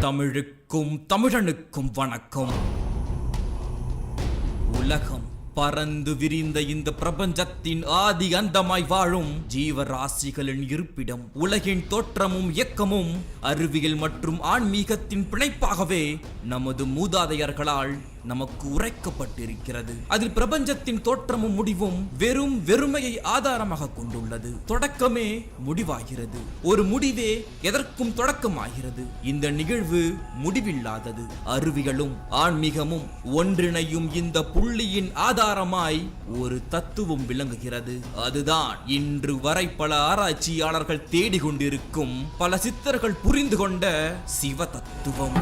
தமிழுக்கும் தமிழனுக்கும் வணக்கம். உலகம் பறந்து விரிந்த இந்த பிரபஞ்சத்தின் ஆதி அந்தமாய் வாழும் ஜீவராசிகளின் இருப்பிடம், உலகின் தோற்றமும் இயக்கமும் அறிவியல் மற்றும் ஆன்மீகத்தின் பிணைப்பாகவே நமது மூதாதையர்களால் நமக்கு உரைக்கப்பட்டிருக்கிறது. அதில் பிரபஞ்சத்தின் தோற்றமும் முடிவும் வெறுமையை ஆதாரமாக கொண்டுள்ளது. தொடக்கமே முடிவாகிறது, ஒரு முடிவே எதற்கும் தொடக்கமாகிறது. இந்த நிகழ்வு முடிவில்லாதது. அறிவியலும் ஆன்மீகமும் ஒன்றிணையும் இந்த புள்ளியின் ஆதாரமாய் ஒரு தத்துவம் விளங்குகிறது. அதுதான் இன்று வரை பல ஆராய்ச்சியாளர்கள் தேடிக்கொண்டிருக்கும், பல சித்தர்கள் புரிந்து கொண்ட சிவ தத்துவம்.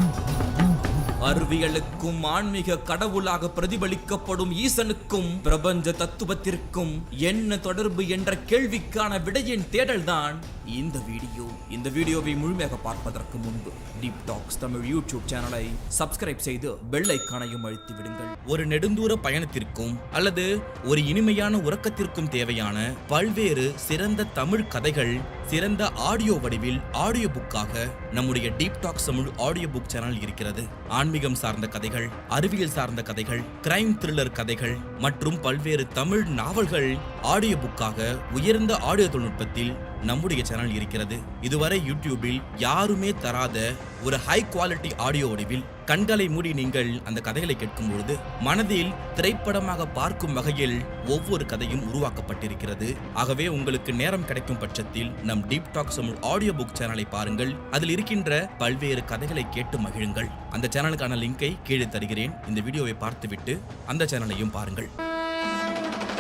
அறிவியலுக்கும் ஆன்மீக கடவுளாக பிரதிபலிக்கப்படும் ஈசனுக்கும் பிரபஞ்ச தத்துவத்திற்கும் என்ன தொடர்பு என்ற கேள்விக்கான விடையின் தேடல்தான் இந்த வீடியோ. இந்த வீடியோவை முழுமையாக பார்ப்பதற்கு முன்பு டீப் டாக்ஸ் தமிழ் யூடியூப் சேனலை சப்ஸ்கிரைப் செய்து பெல் ஐகானையும் அழுத்தி விடுங்கள். ஒரு நெடுந்தூர பயணத்திற்கும் அல்லது ஒரு இனிமையான உறக்கத்திற்கும் தேவையான பல்வேறு சிறந்த தமிழ் கதைகள் சிறந்த ஆடியோ வடிவில் ஆடியோ புக்காக நம்முடைய deep talks Tamil audio book channel இருக்கிறது. ஆன்மீகம் சார்ந்த கதைகள், அறிவியல் சார்ந்த கதைகள், கிரைம் த்ரில்லர் கதைகள் மற்றும் பல்வேறு தமிழ் நாவல்கள் ஆடியோ புக்காக உயர்ந்த ஆடியோ தொழில்நுட்பத்தில் நம்முடைய சேனல் இருக்கிறது. இதுவரை யூடியூபில் யாருமே தராத ஒரு ஹை குவாலிட்டி ஆடியோ வடிவில் கண்களை மூடி நீங்கள் அந்த கதைகளை கேட்கும் பொழுது மனதில் திரைப்படமாக பார்க்கும் வகையில் ஒவ்வொரு கதையும் உருவாக்கப்பட்டிருக்கிறது. ஆகவே உங்களுக்கு நேரம் கிடைக்கும் பட்சத்தில் நம் deep talks Tamil audio book சேனலை பாருங்கள். அதில் இருக்கின்ற பல்வேறு கதைகளை கேட்டு மகிழுங்கள். அந்த சேனலுக்கான லிங்கை கீழே தருகிறேன். இந்த வீடியோவை பார்த்துவிட்டு அந்த சேனலையும் பாருங்கள்.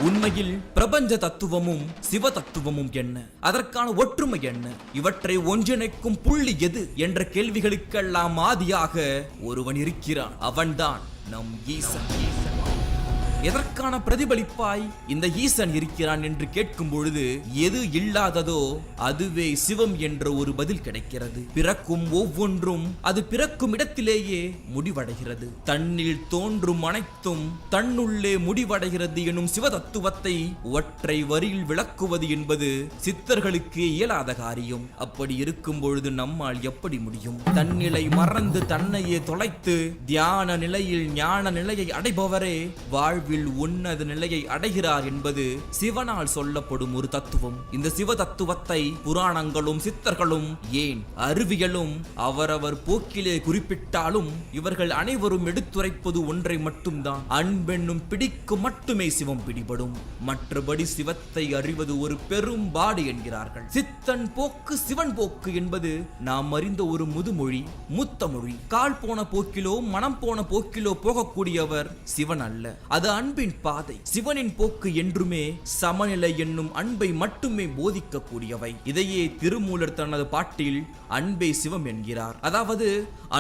உண்மையில் பிரபஞ்ச தத்துவமும் சிவ தத்துவமும் என்ன, அதற்கான ஒற்றுமை என்ன, இவற்றை ஒன்றிணைக்கும் புள்ளி எது என்ற கேள்விகளுக்கெல்லாம் ஆதியாக ஒருவன் இருக்கிறான். அவன்தான் நம் ஈசன். எதற்கான பிரதிபலிப்பாய் இந்த ஈசன் இருக்கிறான் என்று கேட்கும் பொழுது எது இல்லாததோ அதுவே சிவம் என்ற ஒரு பதில் கிடைக்கிறது. பிறக்கும் ஒவ்வொன்றும் அது பிறக்கும் இடத்திலேயே முடிவடைகிறது. தன்னில் தோன்றும் அனைத்தும் தன்னுள்ளே முடிவடைகிறது எனும் சிவ தத்துவத்தை ஒற்றை வரியில் விளக்குவது என்பது சித்தர்களுக்கு இயலாத காரியம். அப்படி இருக்கும் பொழுது நம்மால் எப்படி முடியும்? தன்னிலை மறந்து தன்னையே தொலைத்து தியான நிலையில் ஞான நிலையை அடைபவரே வாழ்வில் உன்னத நிலையை அடைகிறார் என்பது சிவனால் சொல்லப்படும் ஒரு தத்துவம். இந்த சிவ தத்துவத்தை புராணங்களும் சித்தர்களும் ஏன் அறிவியலும் அவரவர் போக்கிலே குறிப்பிட்டாலும் இவர்கள் அனைவரும் எடுத்துரைப்பது ஒன்றை மட்டும்தான். அன்பென்னும் பிடிக்கு மட்டுமே சிவம் பிடிபடும். மற்றபடி சிவத்தை அறிவது ஒரு பெரும் பாடு என்கிறார்கள். சித்தன் போக்கு சிவன் போக்கு என்பது நாம் அறிந்த ஒரு முதுமொழி, மூத்த மொழி. கால் போன போக்கிலோ மனம் போன போக்கிலோ போகக்கூடியவர் சிவன் அல்ல. அது அன்பின் பாதை. சிவனின் போக்கு என்றுமே சமநிலை என்னும் அன்பை மட்டுமே போதிக்கக்கூடியவை. இதையே திருமூலர் தனது பாட்டில் அன்பே சிவம் என்கிறார். அதாவது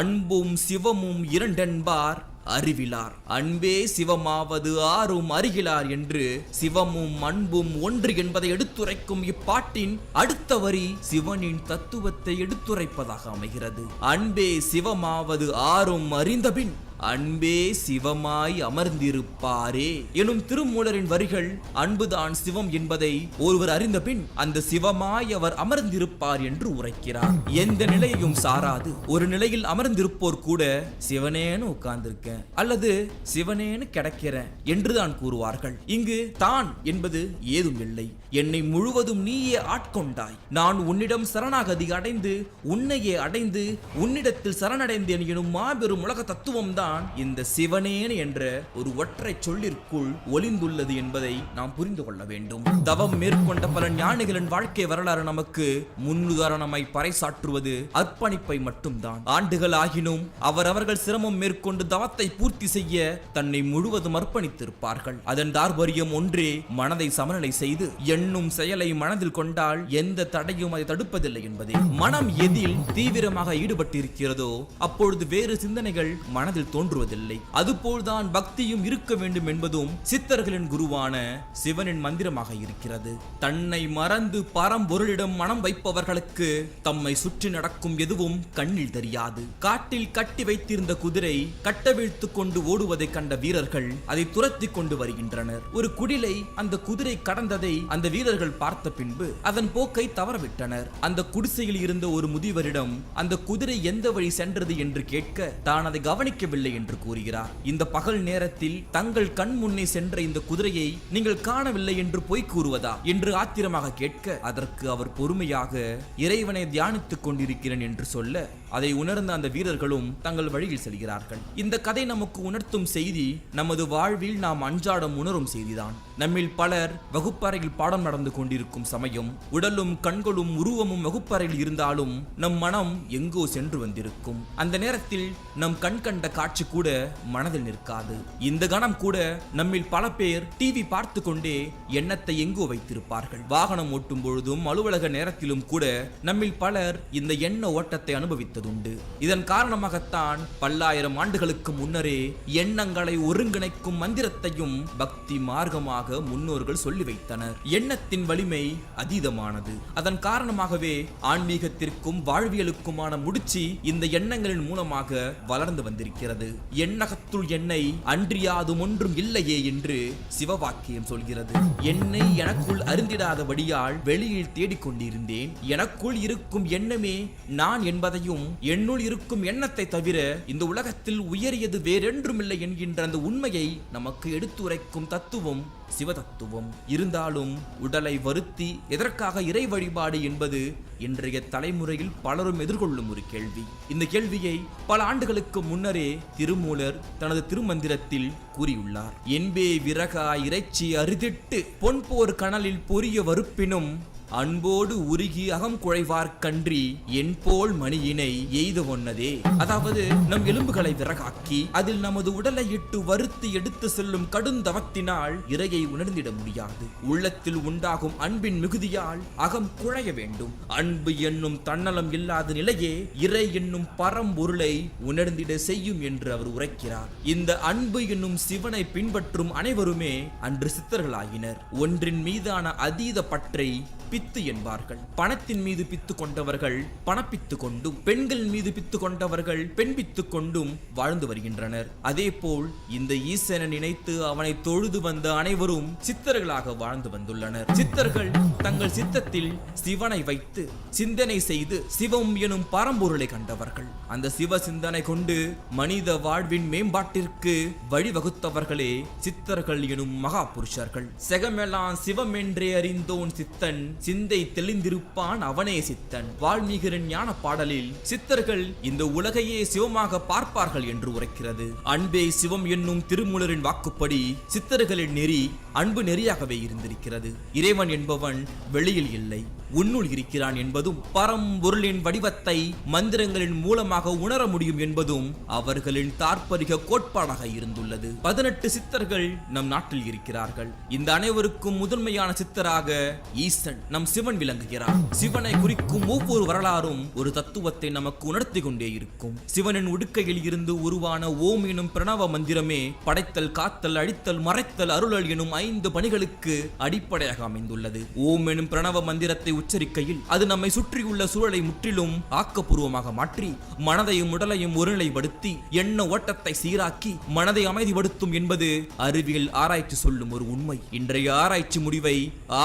அன்பும் சிவமும் இரண்டென்பார் அறிவிலார், அன்பே சிவமாவது ஆறும் அறிகிலார் என்று சிவமும் அன்பும் ஒன்று என்பதை எடுத்துரைக்கும் இப்பாட்டின் அடுத்த வரி சிவனின் தத்துவத்தை எடுத்துரைப்பதாக அமைகிறது. அன்பே சிவமாவது ஆறும் அறிந்தபின் அன்பே சிவமாய் அமர்ந்திருப்பாரே எனும் திருமூலரின் வரிகள் அன்புதான் சிவம் என்பதை ஒருவர் அறிந்த பின் அந்த சிவமாய் அவர் அமர்ந்திருப்பார் என்று உரைக்கிறார். எந்த நிலையையும் சாராது ஒரு நிலையில் அமர்ந்திருப்போர் கூட சிவனேன்னு உட்கார்ந்திருக்கேன் அல்லது சிவனேன்னு கிடக்கிறேன் என்றுதான் கூறுவார்கள். இங்கு தான் என்பது ஏதும் இல்லை. என்னை முழுவதும் நீயே ஆட்கொண்டாய், நான் உன்னிடம் சரணாகதி அடைந்து உன்னையே அடைந்து உன்னிடத்தில் சரணடைந்தேன் எனும் மாபெரும் உலக தத்துவம் தான் இந்த சிவனேன் என்ற ஒரு ஒற்றை சொல்லிற்குள் ஒளிந்துள்ளது என்பதை நாம் புரிந்து கொள்ள வேண்டும். தவம் மேற்கொண்ட பல ஞானிகளின் வாழ்க்கை வரலாறு நமக்கு முன்னுதாரணமாய் பறைசாற்றுவது அர்ப்பணிப்பை மட்டும்தான். ஆண்டுகள் ஆகினும் அவரவர்கள் சிரமம் மேற்கொண்டு தவத்தை பூர்த்தி செய்ய தன்னை முழுவதும் அர்ப்பணித்திருப்பார்கள். அதன் தார்பரியம் ஒன்றே மனதை சமநிலை செய்து எண்ணும் செயலை மனதில் கொண்டால் எந்த தடையும் அதை தடுப்பதில்லை என்பதே. மனம் எதில் தீவிரமாக ஈடுபட்டிருக்கிறதோ அப்பொழுது வேறு சிந்தனைகள் மனதில் தோன்றுவதில்லை. அதுபோல்தான் பக்தியும் இருக்க வேண்டும் என்பதும் சித்தர்களின் குருவான சிவனின் மந்திரமாக இருக்கிறது. தன்னை மறந்து பரம்பொருளிடம் மனம் வைப்பவர்களுக்கு தம்மை சுற்றி நடக்கும் எதுவும் கண்ணில் தெரியாது. காட்டில் கட்டி வைத்திருந்த குதிரை கட்டவிழ்த்து கொண்டு ஓடுவதை கண்ட வீரர்கள் அதை துரத்தி கொண்டு வருகின்றனர். ஒரு குடிலை அந்த குதிரை கடந்ததை அந்த வீரர்கள் பார்த்த பின்பு அதன் போக்கை தவறவிட்டனர். அந்த குடிசையில் இருந்த ஒரு முதியவரிடம் அந்த குதிரை எந்த வழி சென்றது என்று கேட்க தான் அதை கவனிக்கவில்லை என்று கூறுகிறார். இந்த பகல் நேரத்தில் தங்கள் கண் முன்னே சென்ற இந்த குதிரையை நீங்கள் காணவில்லை என்று பொய் கூறுவதா என்று ஆத்திரமாக கேட்க அதற்கு அவர் பொறுமையாக இறைவனை தியானித்துக் கொண்டிருக்கிறேன் என்று சொல்ல அதை உணர்ந்த அந்த வீரர்களும் தங்கள் வழியில் செல்கிறார்கள். இந்த கதை நமக்கு உணர்த்தும் செய்தி நமது வாழ்வில் நாம் அன்றாடம் உணரும் செய்திதான். நம்மில் பலர் வகுப்பறையில் பாடம் நடந்து கொண்டிருக்கும் சமயம் உடலும் கண்களும் உருவமும் வகுப்பறையில் இருந்தாலும் நம் மனம் எங்கோ சென்று வந்திருக்கும். அந்த நேரத்தில் நம் கண் கண்ட காட்சி கூட மனதில் நிற்காது. இந்த கணம் கூட நம்மில் பல பேர் டிவி பார்த்து கொண்டே எண்ணத்தை எங்கோ வைத்திருப்பார்கள். வாகனம் ஓட்டும் பொழுதும் அலுவலக நேரத்திலும் கூட நம்மில் பலர் இந்த எண்ண ஓட்டத்தை அனுபவித்ததுண்டு. இதன் காரணமாகத்தான் பல்லாயிரம் ஆண்டுகளுக்கு முன்னரே எண்ணங்களை ஒருங்கிணைக்கும் மந்திரத்தையும் பக்தி மார்க்கமாக முன்னோர்கள் சொல்லி வைத்தனர். எண்ணத்தின் வலிமை அதீதமானது. அதன் காரணமாகவே ஆன்மீகத்திற்கும் வாழ்வியலுக்குமான முடிச்சு இந்த எண்ணங்களின் மூலமாக வளர்ந்து வந்திருக்கிறது. எண்ணகத்துள் எண்ணெய் அன்றியாதும் ஒன்றும் இல்லையே என்று சிவவாக்கியம் சொல்கிறது. என்னை எனக்குள் அருந்திடாதபடியால் வெளியில் தேடிக்கொண்டிருந்தேன். எனக்குள் இருக்கும் எண்ணமே நான் என்பதையும் என்னுள் இருக்கும் எண்ணத்தை தவிர இந்த உலகத்தில் உயரியது வேறென்றுமில்லை என்கின்ற அந்த உண்மையை நமக்கு எடுத்துரைக்கும் தத்துவம் சிவதத்துவம். இருந்தாலும் உடலை வருத்தி எதற்காக இறை வழிபாடு என்பது இன்றைய தலைமுறையில் பலரும் எதிர்கொள்ளும் ஒரு கேள்வி. இந்த கேள்வியை பல ஆண்டுகளுக்கு முன்னரே திருமூலர் தனது திருமந்திரத்தில் கூறியுள்ளார். என்பே விறகா இறைச்சி அரிதிட்டு பொன்போர் கனலில் பொரிய வறுப்பினும் அன்போடு உருகி அகம் குழைவார் கன்றி என் போல் மணியினை எய்த ஒன்னதே. அதாவது நம் எலும்புகளை விறகாக்கி அதில் நமது உடலை இட்டு வருத்தி எடுத்து செல்லும் கடுந்தவத்தினால் இறையை உணர்ந்திட முடியாது. உள்ளத்தில் உண்டாகும் அன்பின் மிகுதியால் அகம் குழைய வேண்டும். அன்பு என்னும் தன்னலம் இல்லாத நிலையே இறை என்னும் பரம்பொருளை உணர்ந்திட செய்யும் என்று அவர் உரைக்கிறார். இந்த அன்பு என்னும் சிவனை பின்பற்றும் அனைவருமே அன்று சித்தர்களாகினர். ஒன்றின் மீதான அதீத பற்றை பித்து என்பார்கள். பணத்தின் மீது பித்து கொண்டவர்கள் பணப்பித்து கொண்டும், பெண்கள் மீது பித்து கொண்டவர்கள் பெண் பித்து கொண்டும் வாழ்ந்து வருகின்றனர். அதே போல் இந்த ஈசனை நினைத்து அவனை தொழுது வந்த அனைவரும் சித்தர்களாக வாழ்ந்து வந்துள்ளனர். சித்தர்கள் தங்கள் சித்தத்தில் சிவனை வைத்து சிந்தனை செய்து சிவம் எனும் பரம்பொருளை கண்டவர்கள். அந்த சிவ சிந்தனை கொண்டு மனித வாழ்வின் மேம்பாட்டிற்கு வழிவகுத்தவர்களே சித்தர்கள் எனும் மகா புருஷர்கள். செகமெல்லாம் சிவம் என்றே அறிந்தோன் சித்தன், சிந்தை தெளிந்திருப்பான் அவனே சித்தன். வால்மீகியின் ஞான பாடலில் சித்தர்கள் இந்த உலகையே சிவமாக பார்ப்பார்கள் என்று உரைக்கிறது. அன்பே சிவம் என்னும் திருமூலரின் வாக்குப்படி சித்தர்களின் நெறி அன்பு நெறியாகவே இருந்திருக்கிறது. இறைவன் என்பவன் வெளியில் இல்லை, உன்னுள் இருக்கிறான் என்பதும் பரம்பொருளின் வடிவத்தை மந்திரங்களின் மூலமாக உணர முடியும் என்பதும் அவர்களின் தாற்பரிக கோட்பாடாக இருந்துள்ளது. 18 சித்தர்கள் நம் நாட்டில் இருக்கிறார்கள். இந்த அனைவருக்கும் முதன்மையான சித்தராக ஈசன் நம் சிவன் விளங்குகிறார். சிவனை குறிக்கும் ஒவ்வொரு வரலாறும் ஒரு தத்துவத்தை நமக்கு உணர்த்தி கொண்டே இருக்கும். சிவனின் உடுக்கையில் இருந்து உருவான ஓம் எனும் பிரணவ மந்திரமே படைத்தல், காத்தல், அழித்தல், மறைத்தல், அருளல் எனும் 5 பணிகளுக்கு அடிப்படையாக அமைந்துள்ளது. ஓம் எனும் பிரணவ மந்திரத்தை உச்சரிக்கையில் அது நம்மை சுற்றியுள்ள சூழலை முற்றிலும் ஆக்கப்பூர்வமாக மாற்றி மனதையும் உடலையும் ஒருநிலைப்படுத்தி எண்ண ஓட்டத்தை சீராக்கி மனதை அமைதிப்படுத்தும் என்பது அறிவியல் ஆராய்ச்சி சொல்லும் ஒரு உண்மை. இன்றைய ஆராய்ச்சி முடிவை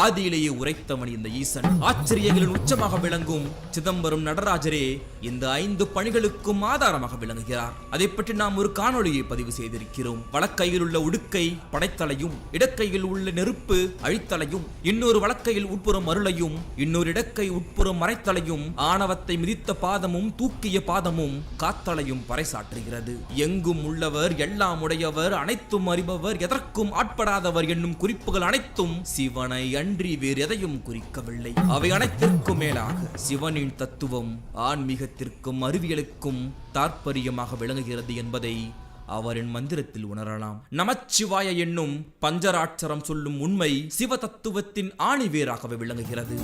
ஆதியிலேயே உரைத்தவன் இந்த ஈசன். ஆச்சரியங்களின் உச்சமாக விளங்கும் சிதம்பரம் நடராஜரே இந்த 5 பணிகளுக்கும் ஆதாரமாக விளங்குகிறார். அதை பற்றி நாம் ஒரு காணொளியை பதிவு செய்திருக்கிறோம். வலக்கையில் உள்ள உடுக்கை படைத்தலையும், இடக்கையில் உள்ள நெருப்பு அழித்தலையும், இன்னொரு வலக்கையில் உட்புறம் அருளையும், இன்னொரு இடக்கை உட்புறம் மறைத்தலையும், ஆணவத்தை மிதித்த பாதமும் தூக்கிய பாதமும் காத்தலையும் பறைசாற்றுகிறது. எங்கும் உள்ளவர், எல்லாம் உடையவர், அனைத்தும் அறிபவர், எதற்கும் ஆட்படாதவர் என்னும் குறிப்புகள் அனைத்தும் சிவனை அன்றி வேறு எதையும் குறிக்கவில்லை. அவை அனைத்திற்கும் மேலாக சிவனின் தத்துவம் ஆன்மீகத்திற்கும் அறிவியலுக்கும் தாற்பரியமாக விளங்குகிறது என்பதை அவரின் மந்திரத்தில் உணரலாம். நமச்சிவாய என்னும் பஞ்சராட்சரம் சொல்லும் உண்மை சிவ தத்துவத்தின் ஆணிவேராகவே விளங்குகிறது.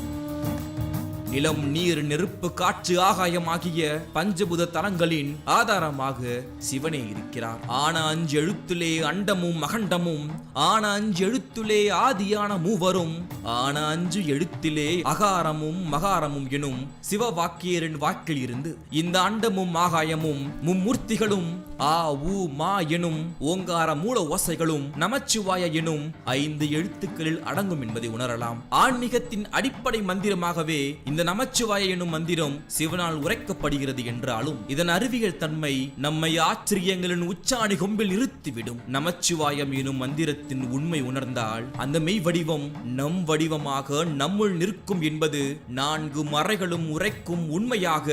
நிலம், நீர், நெருப்பு, காற்று, ஆகாயம் ஆகிய பஞ்சபூத தலங்களின் ஆதாரமாக சிவனே இருக்கிறார். ஆன 5 எழுத்துலே அண்டமும் அகண்டமும், ஆன 5 எழுத்துலே ஆதியான மூவரும், ஆன 5 எழுத்திலே அகாரமும் மகாரமும் எனும் சிவ வாக்கியரின் வாக்கில் இருந்து இந்த அண்டமும் ஆகாயமும் மும்மூர்த்திகளும் ஆ ஊ மா எனும் ஓங்கார மூல ஓசைகளும் நமச்சிவாய எனும் 5 எழுத்துக்களில் அடங்கும் என்பதை உணரலாம். ஆன்மீகத்தின் அடிப்படை மந்திரமாகவே இந்த நமச்சிவாய எனும் மந்திரம் சிவனால் உரைக்கப்படுகிறது என்றாலும் இதன் அறிவியல் தன்மை நம்மை ஆச்சரியங்களின் உச்சாணி கொம்பில் நிறுத்திவிடும். நமச்சிவாயம் எனும் மந்திரத்தின் உண்மை உணர்ந்தால் அந்த மெய் வடிவம் நம் வடிவமாக நம்முள் நிற்கும் என்பது 4 மறைகளும் உரைக்கும் உண்மையாக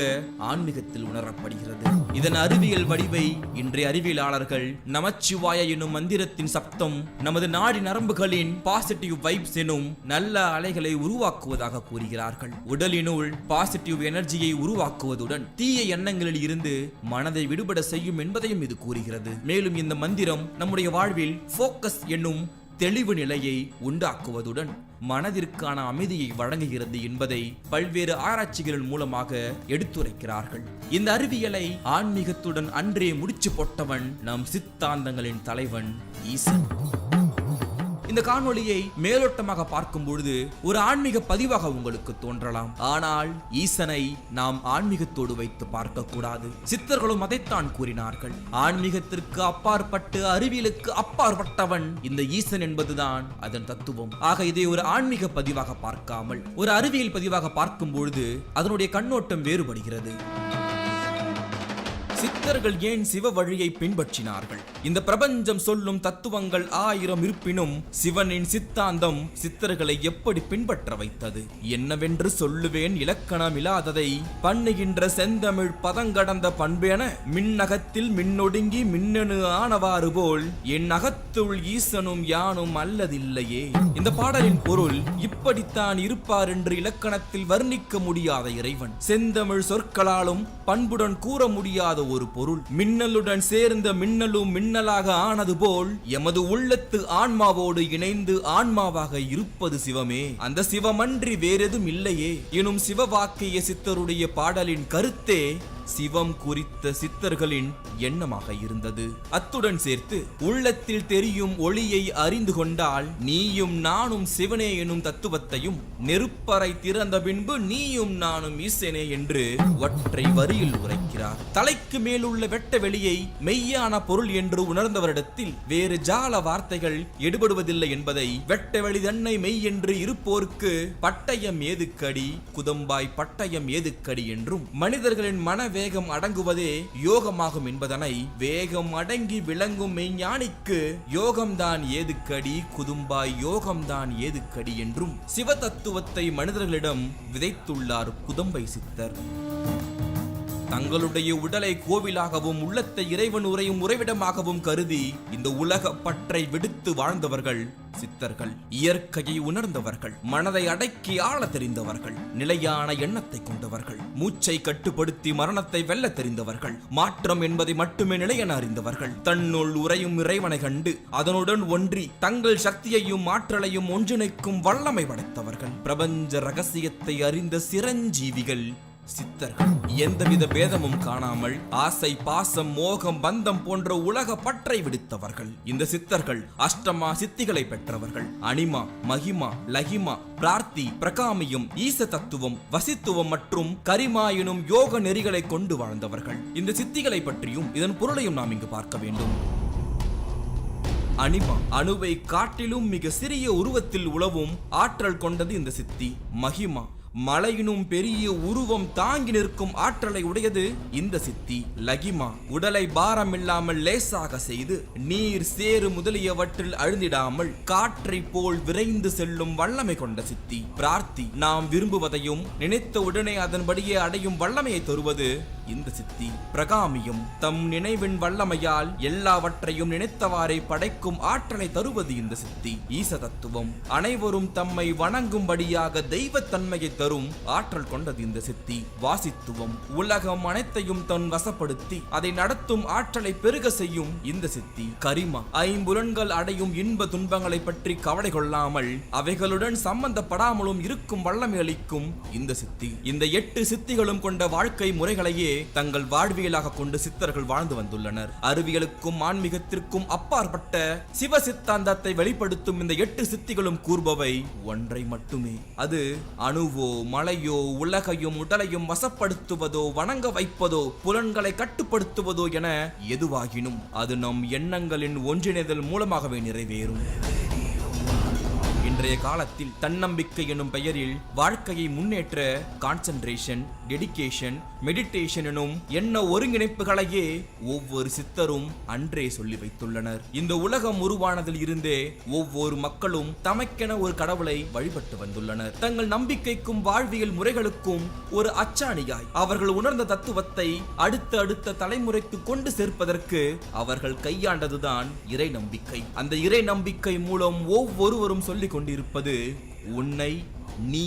ஆன்மீகத்தில் உணரப்படுகிறது. இதன் அறிவியல் வடிவை இன்றைய அறிவியலாளர்கள் நமச்சிவாய எனும் மந்திரத்தின் சப்தம் நமது நாடி நரம்புகளின் பாசிட்டிவ் வைப்ஸ் எனும் நல்ல அலைகளை உருவாக்குவதாக கூறுகிறார்கள். உடலினுள் பாசிட்டிவ் எனர்ஜியை உருவாக்குவதுடன் தீய எண்ணங்களில் இருந்து மனதை விடுபட செய்யும் என்பதையும் இது கூறுகிறது. மேலும் இந்த மந்திரம் நம்முடைய வாழ்வில் போக்கஸ் என்னும் தெளிவு நிலையை உண்டாக்குவதுடன் மனதிற்கான அமைதியை வழங்குகிறது என்பதை பல்வேறு ஆராய்ச்சிகளின் மூலமாக எடுத்துரைக்கிறார்கள். இந்த அறிவியலை ஆன்மீகத்துடன் அன்றே முடிச்சு போட்டவன் நம் சித்தாந்தங்களின் தலைவன் ஈசன். இந்த காணொளியை மேலோட்டமாக பார்க்கும் பொழுது ஒரு ஆன்மீக பதிவாக உங்களுக்கு தோன்றலாம். ஆனால் ஈசனை நாம் ஆன்மீகத்தோடு வைத்து பார்க்க கூடாது. சித்தர்களும் அதைத்தான் கூறினார்கள். ஆன்மீகத்திற்கு அப்பாற்பட்டு அறிவியலுக்கு அப்பாற்பட்டவன் இந்த ஈசன் என்பதுதான் அதன் தத்துவம். ஆக இதை ஒரு ஆன்மீக பதிவாக பார்க்காமல் ஒரு அறிவியல் பதிவாக பார்க்கும் பொழுது அதனுடைய கண்ணோட்டம் வேறுபடுகிறது. சித்தர்கள் ஏன் சிவ வழியை பின்பற்றினார்கள்? இந்த பிரபஞ்சம் சொல்லும் தத்துவங்கள் 1000 இருப்பினும் சிவனின் சித்தாந்தம் சித்தர்களை எப்படி பின்பற்ற வைத்தது? என்னவென்று சொல்லுவேன் இலக்கணம் இல்லாததை பண்ணுகின்ற செந்தமிழ் பதங்கடந்த பண்பேன மின்னகத்தில் மின்னொடுங்கி மின்னணு ஆனவாறு போல் என் அகத்துள் ஈசனும் யானும் அல்லதில்லையே. இந்த பாடலின் பொருள் இப்படித்தான் இருப்பார் என்று இலக்கணத்தில் வர்ணிக்க முடியாத இறைவன், செந்தமிழ் சொற்களாலும் பண்புடன் கூற முடியாத ஒரு பொருள், மின்னலுடன் சேர்ந்த மின்னலும் மின்னலாக ஆனது போல் எமது உள்ளத்து ஆன்மாவோடு இணைந்து ஆன்மாவாக இருப்பது சிவமே, அந்த சிவமன்றி வேறெதும் இல்லையே எனும் சிவவாக்கிய சித்தருடைய பாடலின் கருத்தே சிவம் குறித்த சித்தர்களின் எண்ணமாக இருந்தது. அத்துடன் சேர்த்து உள்ளத்தில் தெரியும் ஒளியை அறிந்து கொண்டால் நீயும் நானும் சிவனே எனும் தத்துவத்தையும், நெருப்பறை திறந்த பின்பு நீயும் நானும் ஈசனே என்று ஒற்றை வரியில் உரைக்கிறார். தலைக்கு மேலுள்ள வெட்ட வெளியை மெய்யான பொருள் என்று உணர்ந்தவரிடத்தில் வேறு ஜால வார்த்தைகள் எடுபடுவதில்லை என்பதை, வெட்ட வெளி தன்னை மெய் என்று இருப்போருக்கு பட்டயம் ஏதுக்கடி குதம்பாய் பட்டயம் ஏதுக்கடி என்றும், மனிதர்களின் மன வேகம் அடங்குவதே யோகமாகும் என்பதனை வேகம் அடங்கி விளங்கும் மெய்ஞானிக்கு யோகம்தான் ஏதுக்கடி குதும்பாய் யோகம்தான் ஏதுக்கடி என்றும் சிவ தத்துவத்தை மனிதர்களிடம் விதைத்துள்ளார் குதம்பை சித்தர். தங்களுடைய உடலை கோவிலாகவும் உள்ளத்தை இறைவன் உரையும் உறைவிடமாகவும் கருதி இந்த உலக பற்றை விடுத்து வாழ்ந்தவர்கள் சித்தர்கள். இயற்கையை உணர்ந்தவர்கள், மனதை அடக்கி ஆள தெரிந்தவர்கள், நிலையான எண்ணத்தை கொண்டவர்கள், மூச்சை கட்டுப்படுத்தி மரணத்தை வெல்ல தெரிந்தவர்கள், மாற்றம் என்பதை மட்டுமே நிலையென அறிந்தவர்கள், தன்னுள் உறையும் இறைவனை கண்டு அதனுடன் ஒன்றி தங்கள் சக்தியையும் ஆற்றலையும் ஒன்றிணைக்கும் வல்லமை படைத்தவர்கள், பிரபஞ்ச ரகசியத்தை அறிந்த சிரஞ்சீவிகள் சித்தர்கள். எந்தவித பேதமும் காணாமல் ஆசை பாசம் மோகம் பந்தம் போன்ற உலக பற்றை விடுத்தவர்கள் இந்த சித்தர்கள். அஷ்டமா சித்திகளை பெற்றவர்கள். அனிமா மகிமா லகிமா பிரார்த்தி பிரகாமியம் ஈச தத்துவம் வசித்துவம் மற்றும் கரிமா எனும் யோக நெறிகளை கொண்டு வாழ்ந்தவர்கள். இந்த சித்திகளை பற்றியும் இதன் பொருளையும் நாம் இங்கு பார்க்க வேண்டும். அனிமா அணுவை காட்டிலும் மிக சிறிய உருவத்தில் உலவும் ஆற்றல் கொண்டது இந்த சித்தி. மகிமா மலையினும் பெரிய உருவம் தாங்கி நிற்கும் ஆற்றலை உடையது இந்த சித்தி. லகிமா உடலை பாரம் இல்லாமல் லேசாக செய்து நீர் சேறு முதலியவற்றில் அழுந்திடாமல் காற்றை போல் விரைந்து செல்லும் வல்லமை கொண்ட சித்தி. பிரார்த்தி நாம் விரும்புவதையும் நினைத்த உடனே அதன்படியே அடையும் வல்லமையை தருவது இந்த சித்தி. பிரகாமியம் தம் நினைவின் வல்லமையால் எல்லாவற்றையும் நினைத்தவாறே படைக்கும் ஆற்றலை தருவது இந்த சித்தி. ஈச தத்துவம் அனைவரும் தம்மை வணங்கும்படியாக தெய்வத்தன்மையை தரும் ஆற்றல் கொண்டது இந்த சித்தி. வாசித்துவம் உலகம் அனைத்தையும் தன் வசப்படுத்தி அதை நடத்தும் ஆற்றலை பெருக செய்யும் இந்த சித்தி. கரிமா ஐம்புலன்கள் அடையும் இன்ப துன்பங்களை பற்றி கவலை கொள்ளாமல் அவைகளுடன் சம்பந்தப்படாமலும் இருக்கும் வல்லமை அளிக்கும் இந்த சித்தி. இந்த 8 சித்திகளும் கொண்ட வாழ்க்கை முறைகளையே தங்கள் வாழ்வியலாக கொண்டு சித்தர்கள் வாழ்ந்து வந்துள்ளனர். அறிவியலுக்கும் ஆன்மீகத்திற்கும் அப்பாற்பட்ட சிவ சித்தாந்தத்தை வெளிப்படுத்தும் இந்த 8 சித்திகளும் கூறுபவை ஒன்றை மட்டுமே. அது அணுவோ மலையோ உலகையும் உடலையும் வசப்படுத்துவதோ வணங்க வைப்பதோ புலன்களை கட்டுப்படுத்துவதோ என எதுவாகினும் அது நம் எண்ணங்களின் ஒன்றிணைதல் மூலமாகவே நிறைவேறும். இன்றைய காலத்தில் தன்னம்பிக்கை எனும் பெயரில் வாழ்க்கையை முன்னேற்ற கான்சென்ட்ரேஷன், டெடிகேஷன், மெடிடேஷன் எனும் எண்ண ஒருங்கிணைப்புகளையே ஒவ்வொரு சித்தரும் அன்றே சொல்லி வைத்துள்ளனர். இந்த உலகம் உருவானதில் இருந்தே ஒவ்வொரு மக்களும் தமக்கென ஒரு கடவுளை வழிபட்டு வந்துள்ளனர். தங்கள் நம்பிக்கைக்கும் வாழ்வியல் முறைகளுக்கும் ஒரு அச்சாணியாய் அவர்கள் உணர்ந்த தத்துவத்தை அடுத்த தலைமுறைக்கு கொண்டு சேர்ப்பதற்கு அவர்கள் கையாண்டதுதான் இறை நம்பிக்கை. அந்த இறை நம்பிக்கை மூலம் ஒவ்வொருவரும் சொல்லிக் கொண்டிருப்பது உன்னை நீ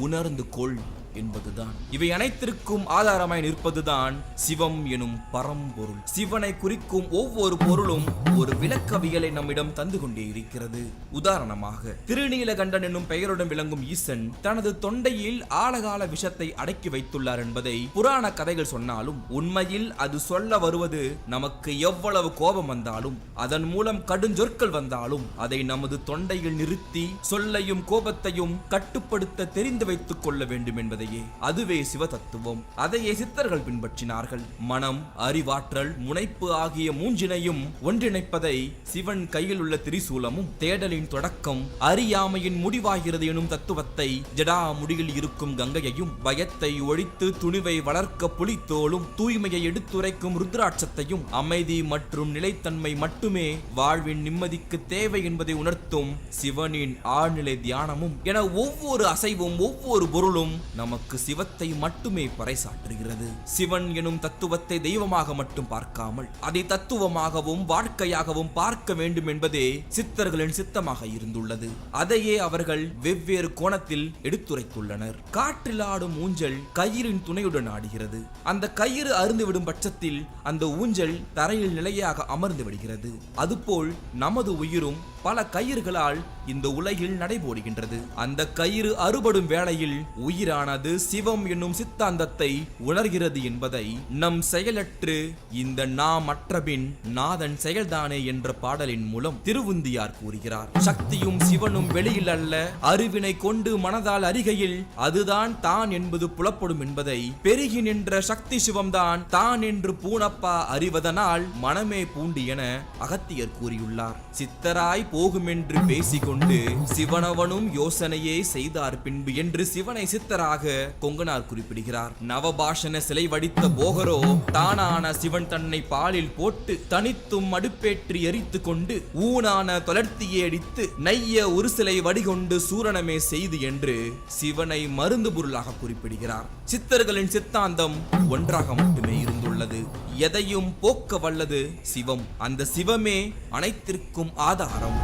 உணர்ந்து கொள் என்பதுதான். இவை அனைத்திற்கும் ஆதாரமாய் நிற்பதுதான் சிவம் எனும் பரம்பொருள். சிவனை குறிக்கும் ஒவ்வொரு பொருளும் ஒரு விளக்கவியலை நம்மிடம் தந்து கொண்டே இருக்கிறது. உதாரணமாக திருநீலகண்டன் என்னும் பெயருடன் விளங்கும் ஈசன் தனது தொண்டையில் ஆழகால விஷத்தை அடக்கி வைத்துள்ளார் என்பதை புராண கதைகள் சொன்னாலும் உண்மையில் அது சொல்ல வருவது நமக்கு எவ்வளவு கோபம் வந்தாலும் அதன் மூலம் கடுஞ்சொற்கள் வந்தாலும் அதை நமது தொண்டையில் நிறுத்தி சொல்லையும் கோபத்தையும் கட்டுப்படுத்த தெரிந்து வைத்துக் கொள்ள வேண்டும் என்பதை அதுவே சிவ தத்துவம். அதையே சித்தர்கள் பின்பற்றினார்கள். மனம், அறிவாற்றல், முனைப்பு ஆகிய மூன்றினையும் ஒன்றிணைப்பதை சிவன் கையில் உள்ள திரிசூலமும், தேடலின் தொடக்கம் அறியாமையின் முடிவாகிறது எனும் தத்துவத்தை ஜடா முடியில் இருக்கும் கங்கையையும், பயத்தை ஒழித்து துணிவை வளர்க்க புலித்தோலும், தூய்மையை எடுத்துரைக்கும் ருத்ராட்சத்தையும், அமைதி மற்றும் நிலைத்தன்மை மட்டுமே வாழ்வின் நிம்மதிக்கு தேவை என்பதை உணர்த்தும் சிவனின் ஆழ்நிலை தியானமும் என ஒவ்வொரு அசைவும் ஒவ்வொரு பொருளும் நமக்கு சிவத்தை மட்டுமே பறைசாற்றுகிறது. சிவன் எனும் தத்துவத்தை தெய்வமாக மட்டும் பார்க்காமல் அதை தத்துவமாகவும் வாழ்க்கையாகவும் பார்க்க வேண்டும் என்பதே சித்தர்களின் சித்தமாக இருந்துள்ளது. அதையே அவர்கள் வெவ்வேறு கோணத்தில் எடுத்துரைத்துள்ளனர். காற்றில் ஆடும் ஊஞ்சல் கயிறின் துணையுடன் ஆடுகிறது. அந்த கயிறு அருந்துவிடும் பட்சத்தில் அந்த ஊஞ்சல் தரையில் நிலையாக அமர்ந்து விடுகிறது. அதுபோல் நமது உயிரும் பல கயிறுகளால் இந்த உலகில் நடைபோடுகின்றது. அந்த கயிறு அறுபடும் வேளையில் உயிரானது சிவம் என்னும் சித்தாந்தத்தை உணர்கிறது என்பதை நம் செயலற்று இந்த நாம் அற்றபின் நாதன் செயல்தானே என்ற பாடலின் மூலம் திருவுந்தியார் கூறுகிறார். சக்தியும் சிவனும் வெளியில் அல்ல, அறிவினை கொண்டு மனதால் அறிகையில் அதுதான் தான் என்பது புலப்படும் என்பதை பெருகி நின்ற சக்தி சிவம்தான் தான் என்று பூனப்பா அறிவதனால் மனமே பூண்டு என அகத்தியர் கூறியுள்ளார். சித்தராய் போகுமென்று பேசிக்கொண்டு சிவனவனும் யோசனையே செய்தார் பின்பு என்று சிவனை சித்தராக கொங்கனார் குறிப்பிடுகிறார். நவபாஷண சிலை வடித்த போகரோ தானான சிவன் தன்னை பாலில் போட்டு தனித்தும் அடுப்பேற்றி எரித்து கொண்டு ஊனான தொலர்த்தியே அடித்து நைய ஒரு சிலை வடிகொண்டு சூரணமே செய்து என்று சிவனை மருந்து பொருளாக குறிப்பிடுகிறார். சித்தர்களின் சித்தாந்தம் ஒன்றாக மட்டுமே இருந்துள்ளது. எதையும் போக்க வல்லது சிவம். அந்த சிவமே அனைத்திற்கும் ஆதாரம்.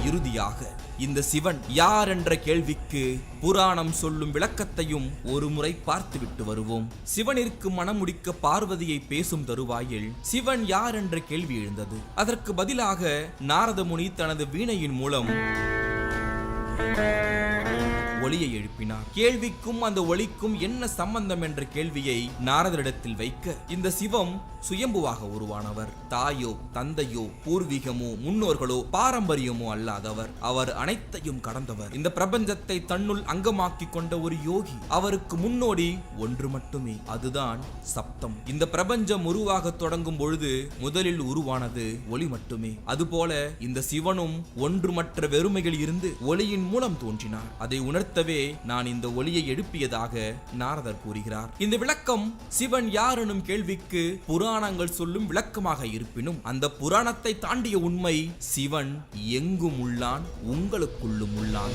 இறுதியாக இந்த சிவன் யார் என்ற கேள்விக்கு புராணம் சொல்லும் விளக்கத்தையும் ஒரு முறை பார்த்துவிட்டு வருவோம். சிவனிற்கு மனமுடிக்க பார்வதியை பேசும் தருவாயில் சிவன் யார் என்ற கேள்வி எழுந்தது. அதற்கு பதிலாக நாரத முனி தனது வீணையின் மூலம் ஒளியை எழுப்பினார். கேள்விக்கும் அந்த ஒளிக்கும் என்ன சம்பந்தம் என்ற கேள்வியை நாரதரிடத்தில் வைக்க இந்த சிவம் சுயம்புவாக உருவானவர். தாயோ தந்தையோ பூர்வீகமோ முன்னோர்களோ பாரம்பரியமோ அல்லாதவர். அவர் அனைத்தையும் கடந்தவர். இந்த பிரபஞ்சத்தை தன்னுள் அங்கமாக்கி கொண்ட ஒரு யோகி. அவருக்கு முன்னோடி ஒன்று மட்டுமே, அதுதான் சப்தம். இந்த பிரபஞ்சம் உருவாக தொடங்கும் பொழுது முதலில் உருவானது ஒளி மட்டுமே. அதுபோல இந்த சிவனும் ஒன்றுமற்ற வெறுமையில் இருந்து ஒளியின் மூலம் தோன்றினார். அதை உணர்த்தவே நான் இந்த ஒளியை எழுப்பியதாக நாரதர் கூறுகிறார். இந்த விளக்கம் சிவன் யார் எனும் கேள்விக்கு புராணங்கள் சொல்லும் விளக்கமாக இருப்பினும் அந்த புராணத்தை தாண்டிய உண்மை சிவன் எங்கும் உள்ளான், உங்களுக்குள்ளும் உள்ளான்.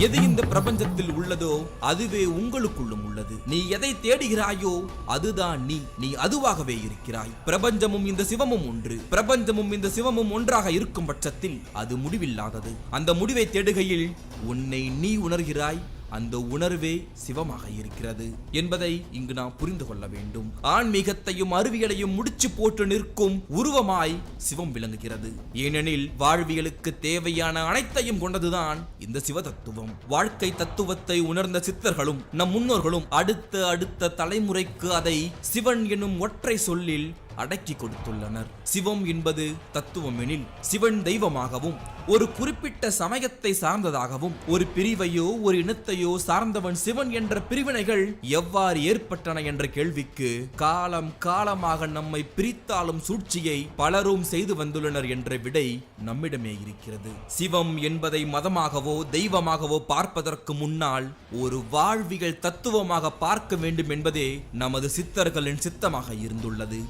எது இந்த பிரபஞ்சத்தில் உள்ளதோ அதுவே உங்களுக்குள்ளும் உள்ளது. நீ எதை தேடுகிறாயோ அதுதான் நீ அதுவாகவே இருக்கிறாய். பிரபஞ்சமும் இந்த சிவமும் ஒன்று. பிரபஞ்சமும் இந்த சிவமும் ஒன்றாக இருக்கும் பட்சத்தில் அது முடிவில்லாதது. அந்த முடிவை தேடுகையில் உன்னை நீ உணர்கிறாய், அந்த உணர்வே சிவமாக இருக்கிறது என்பதை இங்கு நாம் புரிந்து கொள்ள வேண்டும். ஆன்மீகத்தையும் அறிவியலையும் முடிச்சு போட்டு நிற்கும் உருவமாய் சிவம் விளங்குகிறது. ஏனெனில் வாழ்வியலுக்கு தேவையான அனைத்தையும் கொண்டதுதான் இந்த சிவ தத்துவம். வாழ்க்கை தத்துவத்தை உணர்ந்த சித்தர்களும் நம் முன்னோர்களும் அடுத்த தலைமுறைக்கு அதை சிவன் என்னும் ஒற்றை சொல்லில் அடக்கி கொடுத்துள்ளனர். சிவம் என்பது தத்துவம் எனில் சிவன் தெய்வமாகவும் ஒரு குறிப்பிட்ட சமயத்தை சார்ந்ததாகவும் ஒரு பிரிவையோ ஒரு இனத்தையோ சார்ந்தவன் சிவன் என்ற பிரிவினைகள் எவ்வாறு ஏற்பட்டன என்ற கேள்விக்கு காலம் காலமாக நம்மை பிரித்தாலும் சூழ்ச்சியை பலரும் செய்து வந்துள்ளனர் என்ற விடை நம்மிடமே இருக்கிறது. சிவம் என்பதை மதமாகவோ தெய்வமாகவோ பார்ப்பதற்கு முன்னால் ஒரு வாழ்வியல் தத்துவமாக பார்க்க வேண்டும் என்பதே நமது சித்தர்களின் சித்தமாக இருந்துள்ளது.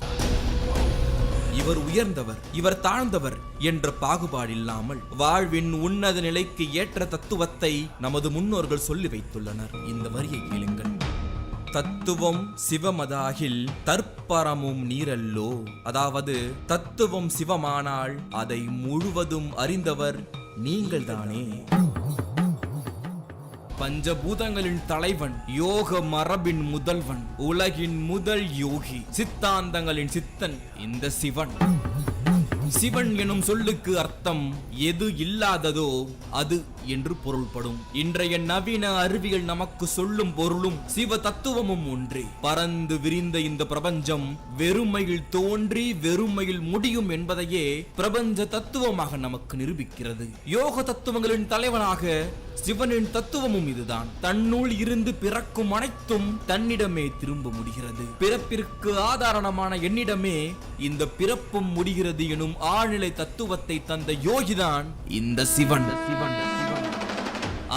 இவர் உயர்ந்தவர், இவர் தாழ்ந்தவர் என்ற பாகுபாடு இல்லாமல் வாழ்வின் உன்னத நிலைக்கு ஏற்ற தத்துவத்தை நமது முன்னோர்கள் சொல்லி வைத்துள்ளனர். இந்த வரியை கேளுங்கள். தத்துவம் சிவமதாகில் தற்பரமும் நீரல்லோ. அதாவது தத்துவம் சிவமானால் அதை முழுவதும் அறிந்தவர் நீங்கள்தானே. பஞ்சபூதங்களின் தலைவன், யோக மரபின் முதல்வன், உலகின் முதல் யோகி, சித்தாந்தங்களின் சித்தன் இந்த சிவன். சிவன் எனும் சொல்லுக்கு அர்த்தம் எது இல்லாததோ அது என்று பொருள்படும். இன்றைய நவீன அறிவியல் நமக்கு சொல்லும் பொருளும் சிவ தத்துவமும் ஒன்றே. பறந்து விரிந்த இந்த பிரபஞ்சம் வெறுமையில் தோன்றி வெறுமையில் முடியும் என்பதையே பிரபஞ்ச தத்துவமாக நமக்கு நிரூபிக்கிறது. யோக தத்துவங்களின் தலைவனாக சிவனின் தத்துவமும் இதுதான். தன்னுள் இருந்து பிறக்கும் அனைத்தும் தன்னிடமே திரும்ப முடிகிறது. பிறப்பிற்கு ஆதாரணமான என்னிடமே இந்த பிறப்பும் முடிகிறது எனும் ஆழ்நிலை தத்துவத்தை தந்த யோகிதான் இந்த சிவன்.